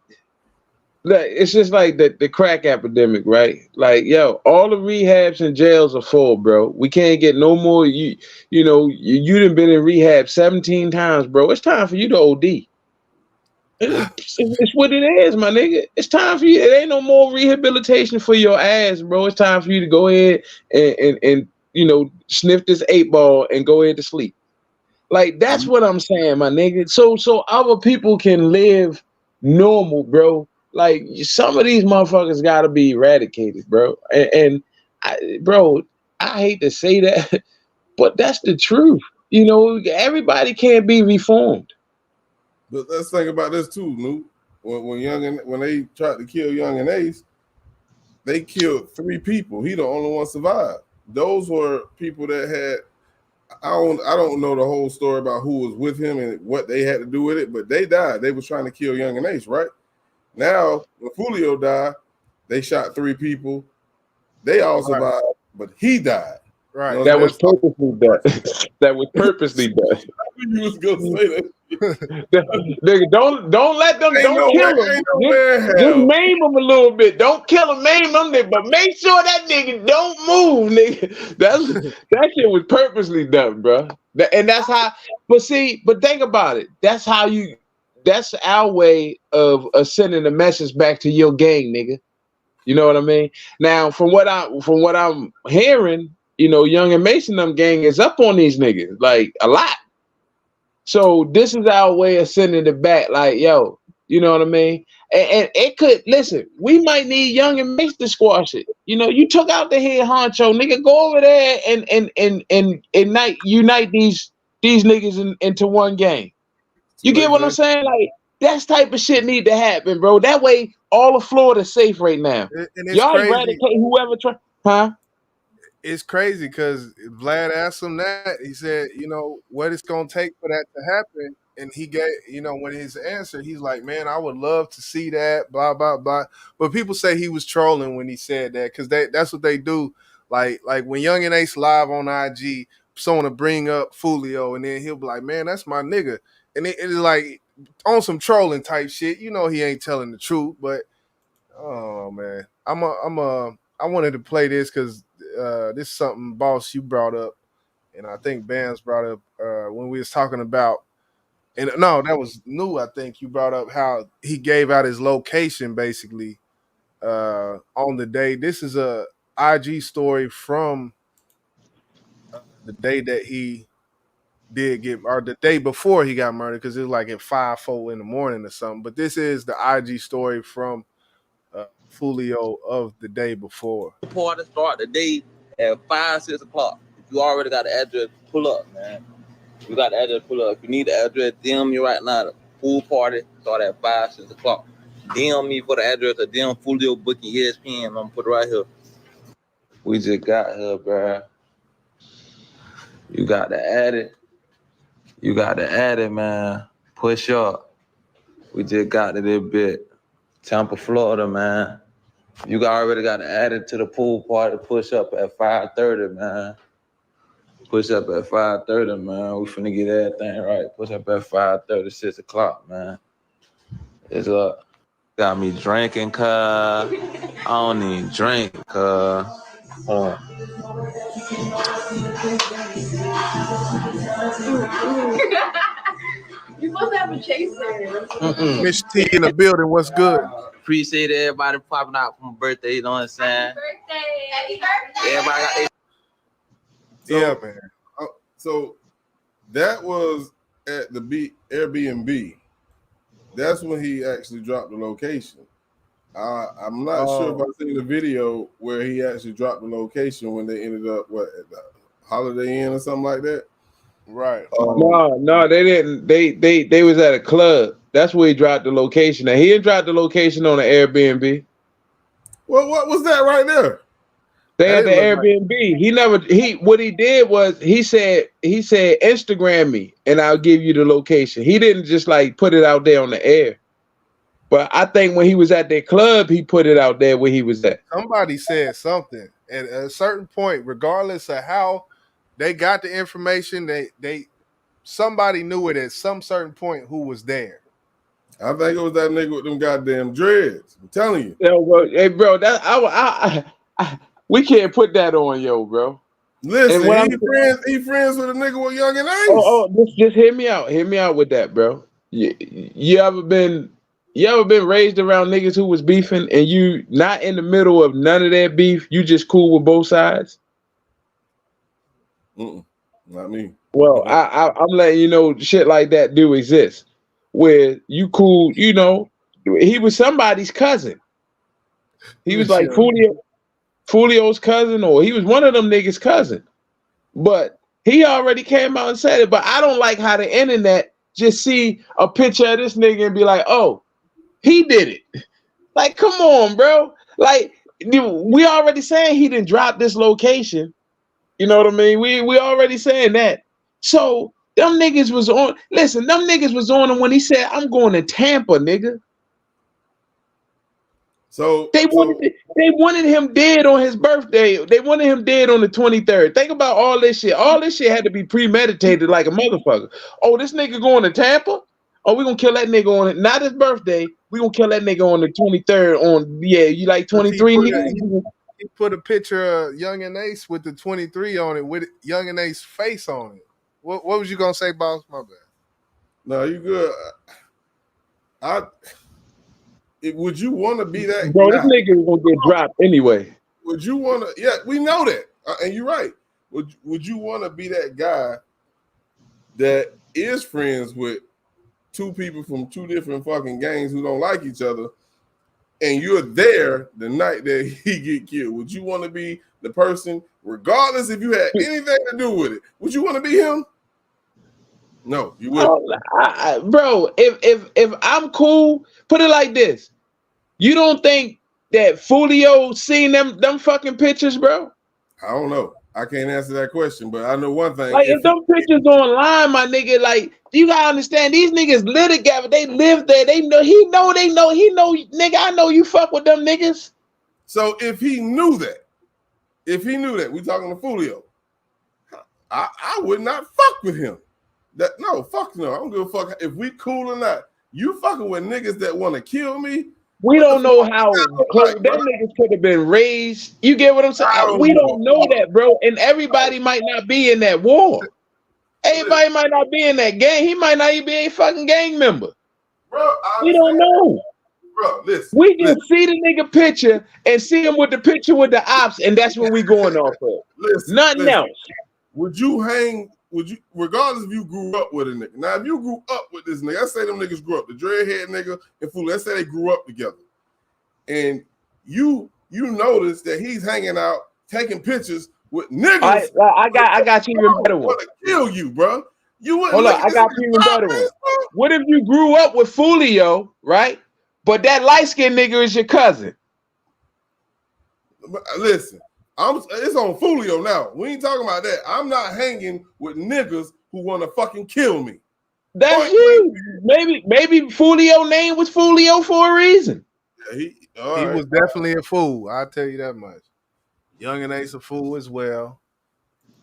it's just like the crack epidemic, right? Like, yo, all the rehabs and jails are full, bro. We can't get no more. You know, you done been in rehab 17 times, bro. It's time for you to OD. It's what it is, my nigga. It's time for you. It ain't no more rehabilitation for your ass, bro. It's time for you to go ahead and you know, sniff this 8-ball and go ahead to sleep. Like, that's what I'm saying, my nigga. So other people can live normal, bro. Like, some of these motherfuckers gotta be eradicated, bro. Bro, I hate to say that, but that's the truth. You know, everybody can't be reformed. But let's think about this too, Luke. When they tried to kill Young and Ace, they killed 3 people. He the only one survived. Those were people that had. I don't know the whole story about who was with him and what they had to do with it, but they died. They was trying to kill Young and Ace, right? Now, when Foolio died, they shot 3 people. They all survived, but he died. Right. You know, that was purposely done. That was purposely done. I knew you was gonna say that. Nigga, don't let them. Don't kill them. Just maim them a little bit. Don't kill them, maim them, but make sure that nigga don't move, nigga. That shit was purposely done, bro. And that's how. But think about it. That's how you. That's our way of sending a message back to your gang, nigga. You know what I mean? Now, from what I'm hearing, you know, Young and Mason them gang is up on these niggas like a lot. So this is our way of sending it back, like, yo, you know what I mean? And it could, listen, we might need Young and Mason to squash it. You know, you took out the head honcho, nigga, go over there and unite these niggas into one gang. You get what I'm saying? Like, that type of shit need to happen, bro. That way, all of Florida's safe right now. And it's Y'all crazy. eradicate whoever try, huh? It's crazy because Vlad asked him that. He said, you know, what it's gonna take for that to happen. And he gave, you know, when his answer, he's like, man, I would love to see that, blah, blah, blah. But people say he was trolling when he said that, because that's what they do. Like when Young and Ace live on IG, someone to bring up Foolio, and then he'll be like, man, that's my nigga. And it's like on some trolling type shit. You know, he ain't telling the truth, but oh man, I wanted to play this because this is something, Boss, you brought up, and I think Bams brought up when we was talking about, and no, that was new. I think you brought up how he gave out his location basically on the day. This is a IG story from the day that he did get, or the day before he got murdered, because it was like at 5-4 in the morning or something. But this is the IG story from Foolio of the day before. Party start the day at 5, 6 o'clock. If you already got the address, pull up, man. You got the address, pull up. If you need the address, DM me right now. The pool party start at 5, 6 o'clock. DM me for the address or DM Foolio booking ESPN. I'm gonna put it right here. We just got here, bro. You got to add it. You got to add it, man. Push up. We just got to this bit. Tampa, Florida, man. You already got added to the pool party. Push up at 5:30, man. Push up at 5:30, man. We finna get everything right. Push up at 5:30, 6 o'clock, man. It's up. Got me drinking, cuz. I don't even drink, cuz. You supposed to have a chaser. Miss T in the building. What's good? Appreciate everybody popping out for my birthday. You know what I'm saying? Happy birthday. Everybody got Yeah, man. So that was at the Airbnb. That's when he actually dropped the location. I'm not sure if I've seen the video where he actually dropped the location when they ended up at the Holiday Inn or something like that. Right. No, they didn't. They was at a club. That's where he dropped the location. And he didn't drop the location on the Airbnb. Well, what was that right there? They had the Airbnb. What he did was he said Instagram me and I'll give you the location. He didn't just like put it out there on the air. But I think when he was at that club, he put it out there where he was at. Somebody said something at a certain point, regardless of how they got the information, somebody knew it at some certain point who was there. I think it was that nigga with them goddamn dreads. I'm telling you. Yo, bro, hey, bro, we can't put that on yo, bro. Listen, he friends with a nigga with Young and Ace. Just hear me out. Hear me out with that, bro. You ever been raised around niggas who was beefing and you not in the middle of none of that beef? You just cool with both sides? Not me. Well, I'm letting you know shit like that do exist. Where you cool, you know, he was somebody's cousin. He was like Foolio's cousin, or he was one of them niggas' cousin. But he already came out and said it. But I don't like how the internet just see a picture of this nigga and be like, oh, he did it. Like, come on, bro. Like, we already saying he didn't drop this location. You know what I mean? We already saying that. So them niggas was on. Listen, them niggas was on him when he said, "I'm going to Tampa, nigga." So they wanted him dead on his birthday. They wanted him dead on the 23rd. Think about all this shit. All this shit had to be premeditated like a motherfucker. Oh, this nigga going to Tampa? Oh, we gonna kill that nigga on it. Not his birthday. We gonna kill that nigga on the 23rd. You like 23 niggas? He put a picture of Young and Ace with the 23 on it, with Young and Ace face on it. What was you gonna say, boss? My bad. No, you good. Would you want to be that bro? Guy? This nigga is gonna get dropped anyway. Would you want to? Yeah, we know that, and you're right. Would you want to be that guy that is friends with two people from two different fucking gangs who don't like each other, and you're there the night that he get killed? Would you want to be the person, regardless if you had anything to do with it? Would you want to be him? No, you wouldn't. Bro, if I'm cool, put it like this. You don't think that Foolio seen them fucking pictures, bro? I don't know. I can't answer that question, but I know one thing. Like, if them pictures online, my nigga, like, you gotta understand, these niggas live together. They live there. They know, nigga, I know you fuck with them niggas. So if he knew that, we talking to Foolio, I would not fuck with him. Fuck no. I don't give a fuck if we cool or not. You fucking with niggas that want to kill me. We don't know how close them niggas could have been raised. You get what I'm saying? We don't know that, bro. And everybody might not be in that war. Everybody might not be in that gang. He might not even be a fucking gang member. Bro, we don't know. Bro, listen. We just see the nigga picture and see him with the picture with the ops, and that's what we going off of. Nothing else. Would you, regardless if you grew up with a nigga? Now, if you grew up with this nigga, let's say them niggas grew up, the dreadhead nigga and Fool, let's say they grew up together, and you notice that he's hanging out, taking pictures with niggas. I got you even better one. Want to kill you, bro? You wouldn't. Hold on, I got you even better one. What if you grew up with Foolio, right? But that light skinned nigga is your cousin. Listen. It's on Foolio now. We ain't talking about that. I'm not hanging with niggas who want to fucking kill me. That's you. Maybe Foolio name was Foolio for a reason. He was definitely a fool. I'll tell you that much. Young and Ace a fool as well.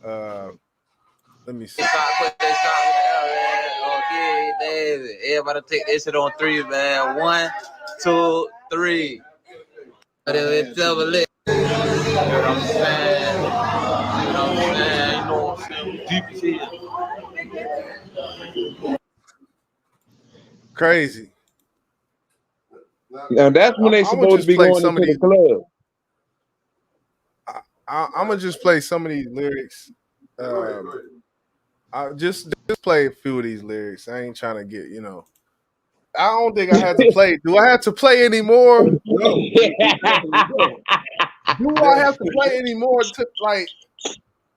Let me see. Okay, David. Everybody take this shit on 3, man. 1, 2, 3. It's double lit. You know what I'm saying? You know what I'm saying? You know what I'm saying? Deep as hell. Crazy. Now that's when they supposed to be going into the club. I'm gonna just play some of these lyrics. I just play a few of these lyrics. I ain't trying to get, I don't think I had to play. Do I have to play anymore? No. Do I have to play anymore? Like,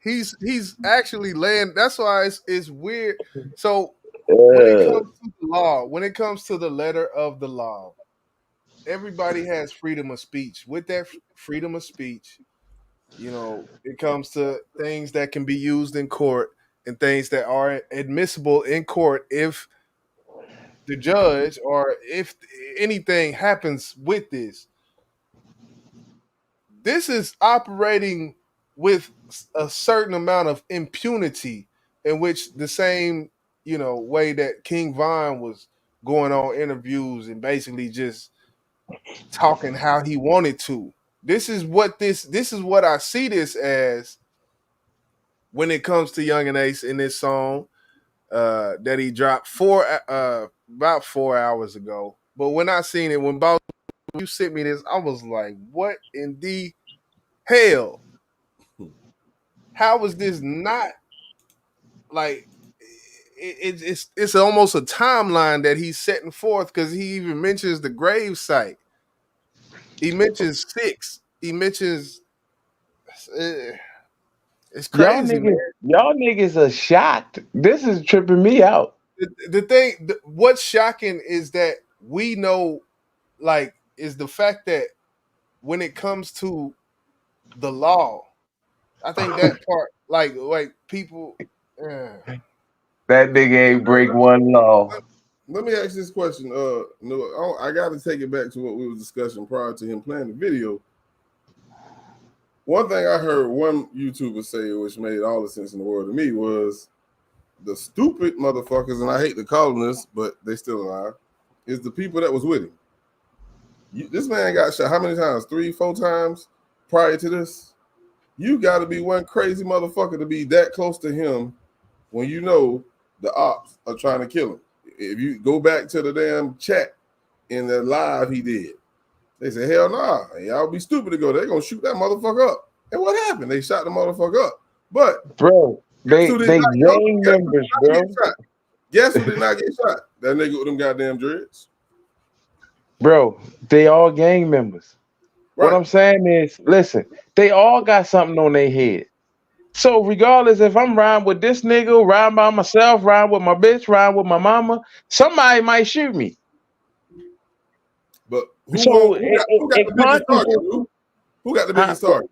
he's actually laying. That's why it's weird. So when it comes to the law, when it comes to the letter of the law, everybody has freedom of speech. With that freedom of speech, it comes to things that can be used in court and things that are admissible in court if the judge or if anything happens with this. This is operating with a certain amount of impunity, in which the same, way that King Von was going on interviews and basically just talking how he wanted to. This is what I see this as when it comes to Young and Ace in this song that he dropped about 4 hours ago. But when I seen it, when Boss, you sent me this, I was like, what in the hell? How was this not like it's almost a timeline that he's setting forth, because he even mentions the grave site. He mentions 6. He mentions it's crazy. Y'all niggas are shocked. This is tripping me out. The thing, what's shocking is that we know, is the fact that when it comes to the law, I think that part, like people. That nigga ain't break one law. Let me ask this question. No, I got to take it back to what we were discussing prior to him playing the video. One thing I heard one YouTuber say, which made all the sense in the world to me, was the stupid motherfuckers, and I hate to call them this, but they still alive, is the people that was with him. This man got shot how many times? 3, 4 times prior to this? You got to be one crazy motherfucker to be that close to him when you know the ops are trying to kill him. If you go back to the damn chat in the live he did, they say, hell nah, y'all be stupid to go. They're going to shoot that motherfucker up. And what happened? They shot the motherfucker up. But bro, they gang members, bro. Guess who did not get shot? That nigga with them goddamn dreads. Bro, they all gang members. Right. What I'm saying is, listen, they all got something on their head. So regardless if I'm riding with this nigga, riding by myself, riding with my bitch, riding with my mama, somebody might shoot me. But who got the biggest target? Who got the biggest target?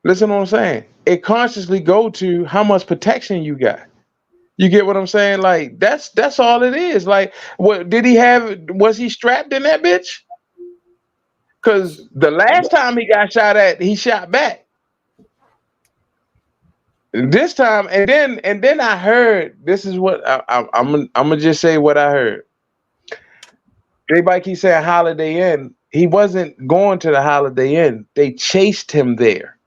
Listen to what I'm saying. It consciously go to how much protection you got. You get what I'm saying? Like that's all it is. Like, what did he have? Was he strapped in that bitch? Because the last time he got shot at, he shot back. This time, and then I heard, this is what I'm gonna just say what I heard. Everybody keeps saying Holiday Inn. He wasn't going to the Holiday Inn. They chased him there.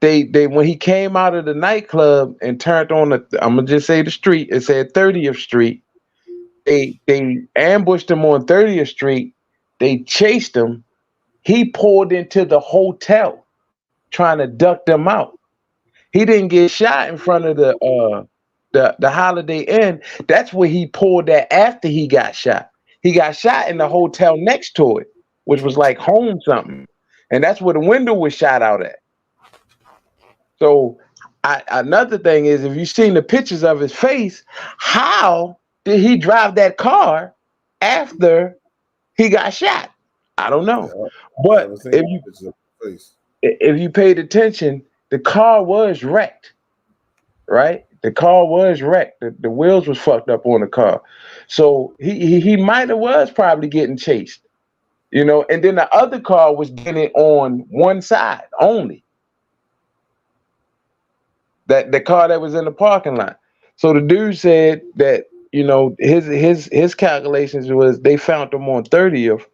They when he came out of the nightclub and turned on the, I'm gonna just say the street, it said 30th Street. They ambushed him on 30th Street. They chased him. He pulled into the hotel trying to duck them out. He didn't get shot in front of the Holiday Inn. That's where he pulled that after he got shot. He got shot in the hotel next to it, which was like home something. And that's where the window was shot out at. So another thing is, if you've seen the pictures of his face, how did he drive that car after he got shot? I don't know. But if you paid attention, the car was wrecked, right? The car was wrecked. The wheels was fucked up on the car. So he might have was probably getting chased. You know, and then the other car was getting on one side only. That the car that was in the parking lot. So the dude said that, you know, his calculations was they found them on 30th.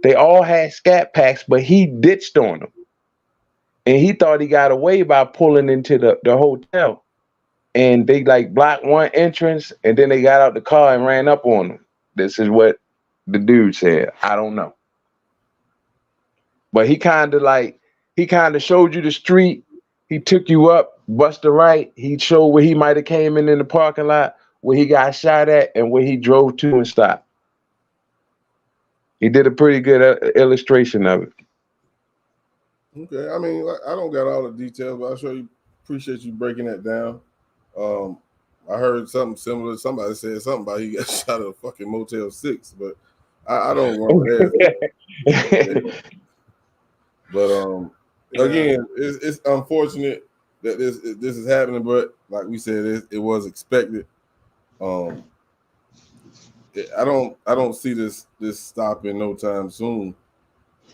They all had scat packs, but he ditched on them. And he thought he got away by pulling into the hotel. And they like blocked one entrance, and then they got out the car and ran up on him. This is what the dude said. I don't know. But he kind of showed you the street. He took you up, bust the right. He showed where he might have came in the parking lot, where he got shot at, and where he drove to and stopped. He did a pretty good illustration of it. Okay, I mean, I don't got all the details, but I sure appreciate you breaking that down. I heard something similar. Somebody said something about he got shot at a fucking Motel 6, but I don't remember that. But again, it's unfortunate that this is happening, but like we said, it was expected. I don't see this stopping no time soon.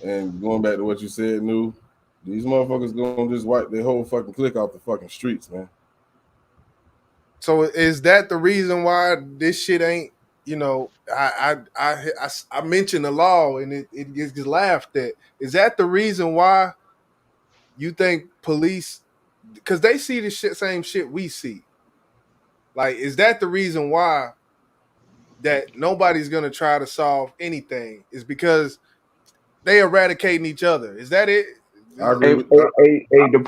And going back to what you said, Nu, these motherfuckers gonna just wipe their whole fucking clique off the fucking streets, man. So is that the reason why this shit ain't? You know, I mentioned the law and it gets laughed at. Is that the reason why you think police? Because they see the same shit we see. Like, is that the reason why that nobody's gonna try to solve anything? Is because they eradicating each other? Is that it? The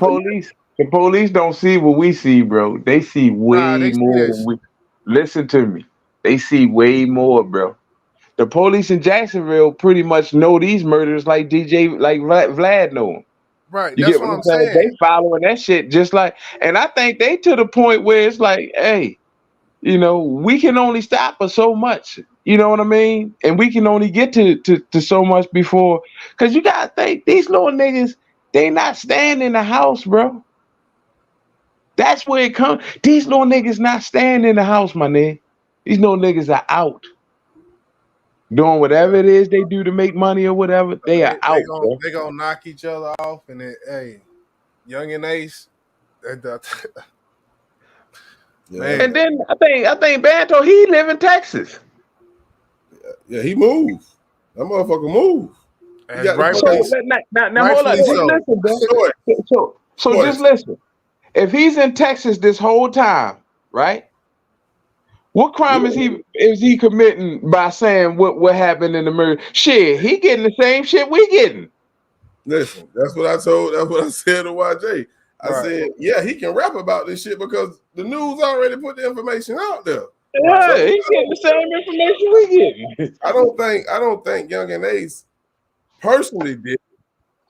police don't see what we see, bro. They see way more than we. Listen to me. They see way more, bro. The police in Jacksonville pretty much know these murders like Vlad know them. Right. You That's get what I'm saying. They following that shit just like, and I think they to the point where it's like, hey, you know, we can only stop for so much. You know what I mean? And we can only get to so much before, because you gotta think these little niggas, they not staying in the house, bro. That's where it comes. These little niggas not staying in the house, my nigga. These little niggas are out. Doing whatever it is they do to make money or whatever, they are out, bro. They gonna knock each other off, and then, hey, Young and Ace. Man. And then I think Banto, he live in Texas. Yeah, he moved. That motherfucker moved. Now hold on. Just listen, bro. So just listen. If he's in Texas this whole time, right? What crime is he committing by saying what happened in the murder? Shit, he getting the same shit we getting. Listen, that's what I said to YJ. I said, yeah, he can rap about this shit because the news already put the information out there. Yeah, so, he's getting the same information we getting. I don't think Young and Ace personally did it.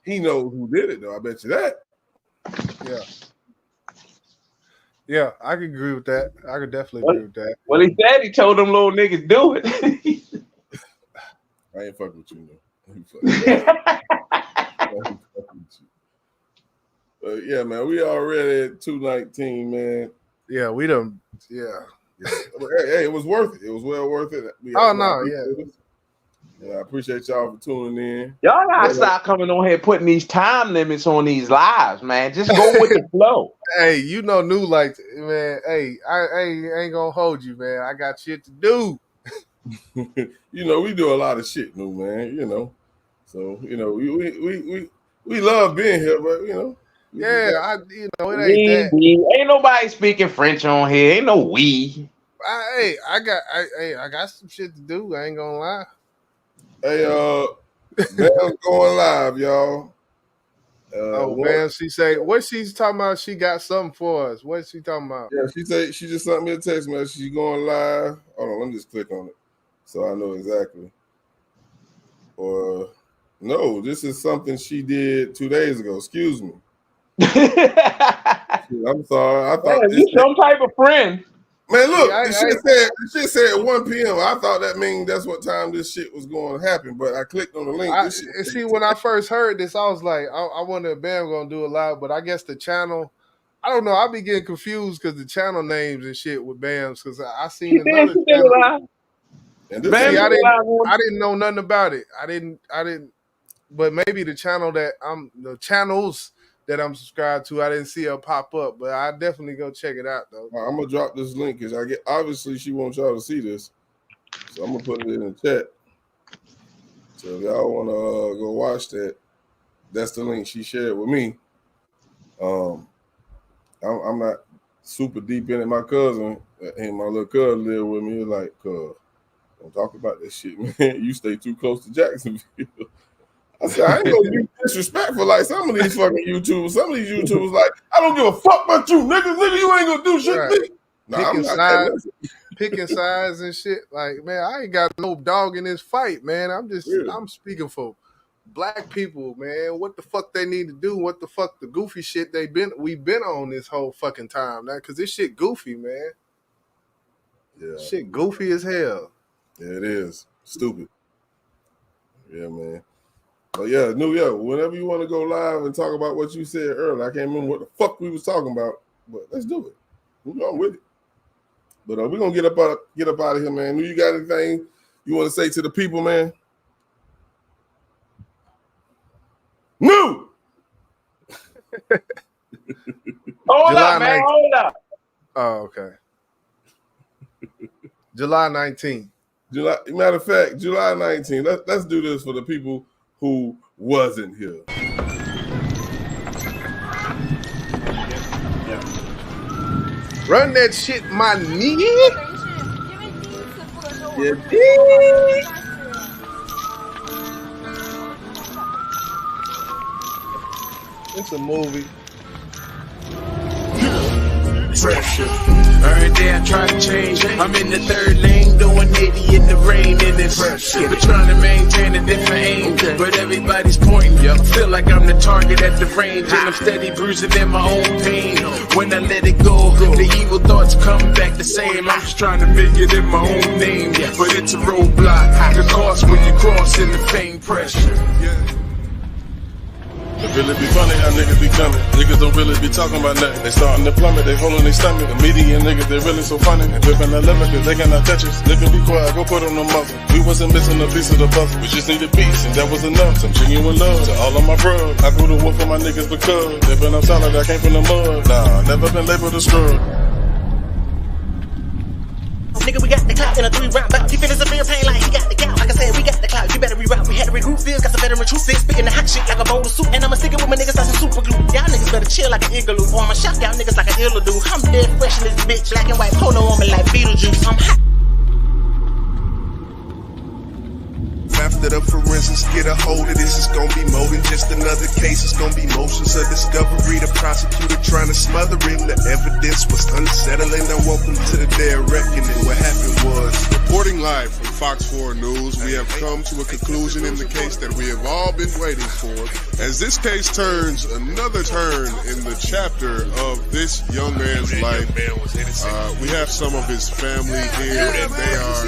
He knows who did it though. I bet you that. Yeah. Yeah, I could agree with that. I could definitely agree with that. Well, he said he told them little niggas do it. I ain't fucking with you, no. But yeah, man, we already at 219, man. Yeah, we done. Yeah. Hey, it was worth it. It was well worth it. Yeah, I appreciate y'all for tuning in. Y'all gotta stop coming on here putting these time limits on these lives, man. Just go with the flow. Hey, you know, Nu like, man. Hey, I ain't gonna hold you, man. I got shit to do. You know, we do a lot of shit, Nu, man. You know, so you know, we love being here, but you know, yeah, it ain't that. Ain't nobody speaking French on here. Ain't no we. I got some shit to do. I ain't gonna lie. Hey, Bam's going live, y'all. Man, she say what she's talking about. She got something for us. What's she talking about? Yeah, she just sent me a text message. She's going live. Hold on, let me just click on it so I know exactly. Or no, this is something she did 2 days ago. Excuse me. I'm sorry. I thought you some type of friend. Man, look, she said 1 p.m. I thought that means that's what time this shit was going to happen, but I clicked on the link. When I first heard this, I was like, I wonder if Bam gonna do it live, but I guess the channel, I don't know. I be getting confused because the channel names and shit with BAMs. Because I seen another channel. See, I didn't know nothing about it. I didn't. But maybe the channels that I'm subscribed to, I didn't see her pop up. But I definitely go check it out though. I'm gonna drop this link because obviously she wants y'all to see this, so I'm gonna put it in the chat. So if y'all wanna go watch that, that's the link she shared with me. I'm not super deep in it. My cousin and my little cousin live with me. He's like, "Cuz, don't talk about that shit, man. You stay too close to Jacksonville." I said, I ain't gonna be disrespectful like some of these fucking YouTubers. Some of these YouTubers like, I don't give a fuck about you, nigga. Nigga, you ain't gonna do shit to me. Nah, picking sides and shit. Like, man, I ain't got no dog in this fight, man. I'm speaking for black people, man. What the fuck they need to do? What the fuck the goofy shit we've been on this whole fucking time now? Because this shit goofy, man. Yeah, shit goofy as hell. Yeah, it is stupid. Yeah, man. But yeah, whenever you want to go live and talk about what you said earlier, I can't remember what the fuck we was talking about, but let's do it. We're going with it. But we're gonna get up out of here, man. You got anything you want to say to the people, man? No. Hold up. Oh, okay. July 19th. Matter of fact, July 19th. Let's do this for the people who wasn't here. Run that shit, my nigga. It's a movie. Pressure. Every day I try to change. I'm in the third lane doing 80 in the rain and it's but trying to maintain a different aim. But everybody's pointing. Feel like I'm the target at the range and I'm steady bruising in my own pain. When I let it go, the evil thoughts come back the same. I'm just trying to make it in my own name, but it's a roadblock. The cost when you cross in the fame pressure. It really be funny how niggas be coming. Niggas don't really be talking about nothing. They starting to plummet, they holding their stomach. The media niggas, they really so funny. They whipping the limit cause they cannot touch us. Nigga be quiet, go put on the muzzle. We wasn't missing a piece of the puzzle. We just needed peace and that was enough. Some genuine love to all of my bros. I grew the wolf for my niggas because they been up solid, I came from the mud. Nah, never been labeled a scrub. Nigga, we got the clout in a 3-round bout. He feeling severe pain like he got the gout. Like I said, we got the clout. You better reroute. We had to regroup. Feel got some veteran truth. Spitting the hot shit like a bowl of soup. And I'ma stick it with my niggas like some super glue. Y'all niggas better chill like an igloo. Or I'ma shock y'all niggas like an illa do. I'm dead fresh in this bitch. Black and white polo on me like Beetlejuice. I'm hot. After the forensics get a hold of this, it's gonna be more than just another case. It's gonna be motions of discovery. The prosecutor trying to smother him. The evidence was unsettling. Now welcome to the day of reckoning. What happened was, reporting live from Fox 4 News, we have come to a conclusion in the case that we have all been waiting for. As this case turns another turn in the chapter of this young man's life, we have some of his family here, and they are.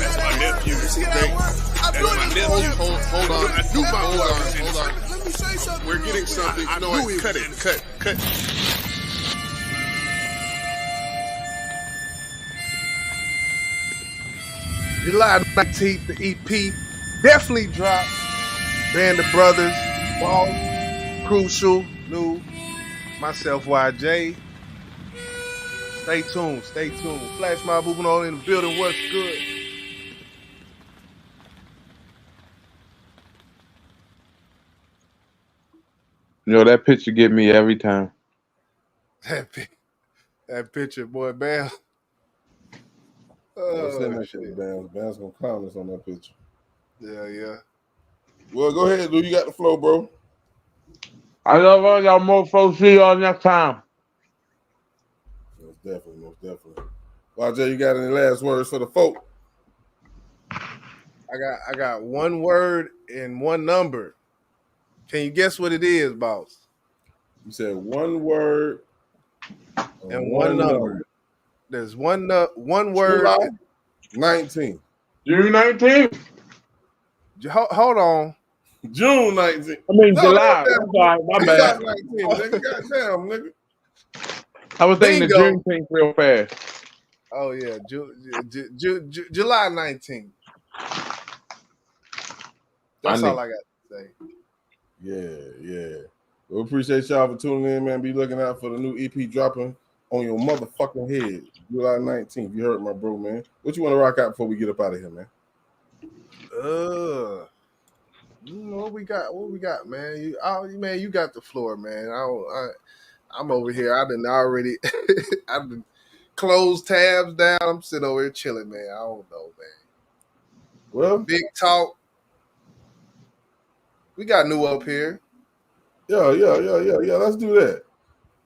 Hold on. Let me say something. We're getting something. No, cut it. Cut. July 19th, the EP definitely dropped. Band of Brothers, Boss, Crucial, New, myself, YJ. Stay tuned. Flash Mob moving on in the building. What's good? That picture get me every time. That picture, boy, Bam. Send that shit to Bam. Bam's gonna comment on that picture. Yeah. Well, go ahead, dude. You got the flow, bro. I love all y'all mofos. See y'all next time. Most definitely. YJ, you got any last words for the folk? I got one word and one number. Can you guess what it is, boss? You said one word and one number. There's one word. July 19th. June 19th. Hold on. June 19th. I mean July. I'm sorry, my bad. July 19th, nigga. Goddamn, nigga. I was thinking the Bingo. Juneteenth real fast. Oh yeah, July 19th. That's all I got to say. Yeah. We appreciate y'all for tuning in, man. Be looking out for the new EP dropping on your motherfucking head, July 19th. You heard my bro, man. What you want to rock out before we get up out of here, man? You know what we got, man. You got the floor, man. I'm over here. I've been closed tabs down. I'm sitting over here chilling, man. I don't know, man. Well, big talk. We got new up here. Yeah. Let's do that.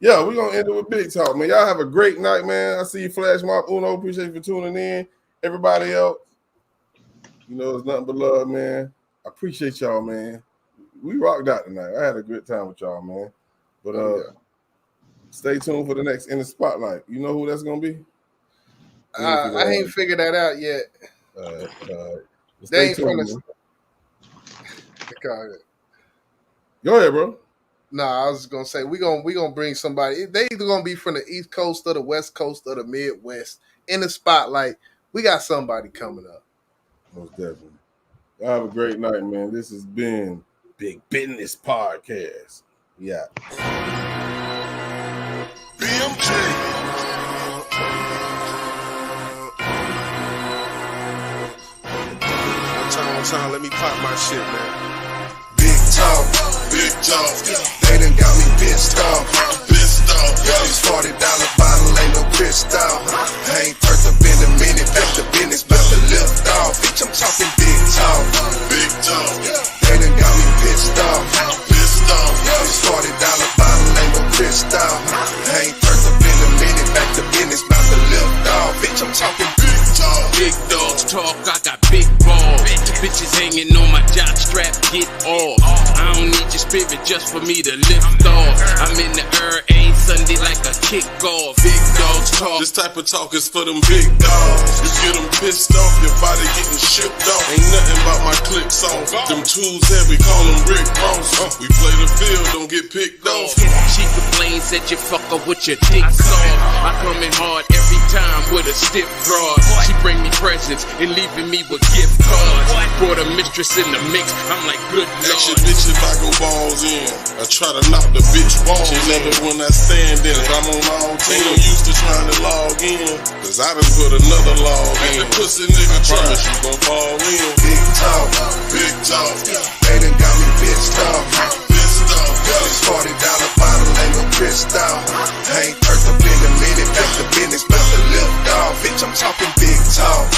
Yeah, we're gonna end it with big talk, man. Y'all have a great night, man. I see you, Flash Mob Uno. Appreciate you for tuning in. Everybody else, you know, it's nothing but love, man. I appreciate y'all, man. We rocked out tonight. I had a good time with y'all, man. But stay tuned for the next In the Spotlight. You know who that's gonna be? I ain't figured that out yet. They ain't from the. Go ahead, bro. Nah, I was gonna say we gonna bring somebody. They either gonna be from the East Coast or the West Coast or the Midwest. In the Spotlight, we got somebody coming up. Most definitely. Y'all have a great night, man. This has been Big Business Podcast. Yeah. Time, let me pop my shit, man. Big talk. They done got me pissed off. This $40 bottle ain't no crystal. I ain't turned up in a minute, back to business, about to lift off. Bitch, I'm talking big talk. They done got me pissed off. This $40 bottle ain't no crystal. I ain't turned up in a minute, back to business, about to lift off. Bitch, I'm talking big talk. Big dogs talk, I got big balls. Bitches hanging on my jock strap, get off. I don't need your spirit just for me to lift off. I'm in the ain't Sunday like a kickoff. Big dogs talk. This type of talk is for them big dogs. You get them pissed off, your body getting shipped off. Ain't nothing about my clips off. Them tools heavy, call them Rick Ross. We play the field, don't get picked off. She complains that you fuck her with your dick soft. I come in hard every time with a stiff broad. She bring me presents and leaving me with gift cards. Brought a mistress in the mix, I'm like, good lord. Extra bitch if I go balls in. I try to knock the bitch balls. She love it when I stand in it. I'm on all 10. I'm used to trying to log in, cause I done put another log in. The pussy nigga promise you gon' fall in. Big talk. They done got me pissed off. This $40 bottle ain't no crystal. I ain't turned up in a minute, back to business, about to lift off. Bitch, I'm talking big talk.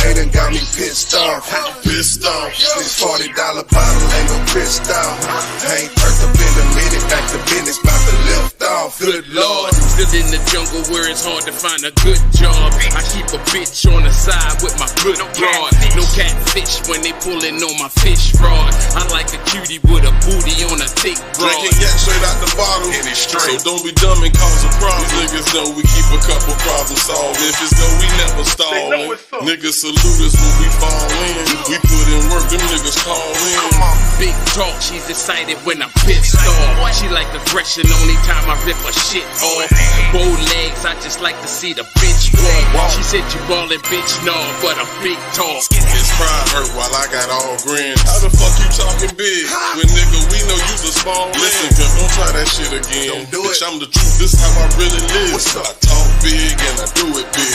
They done got me pissed off. This $40 bottle ain't no crystal. I ain't turned up in a minute, back to business, about to lift off. Good lord, still in the jungle where it's hard to find a good job. I keep a bitch on the side with my good broad. No catfish when they pulling on my fish rod. I like a cutie with a booty on a thick broad. Drinking yak straight out the bottle, so don't be dumb and cause a problem. These niggas know we keep a couple problems solved. If it's no, we never stallin'. Niggas salute us when we fall in. We put in work, them niggas call in. Big talk, she's excited when I'm pissed off. She like aggression only time I rip her shit off. Bow legs, I just like to see the bitch walk. She said you ballin', bitch, no, but I'm big talk. His pride hurt while I got all grins. How the fuck you talking big? When nigga, we know you's a small man. Listen, pimp, don't try that shit again. Don't do it. Bitch, I'm the truth, this how I really live. I talk big and I do it big.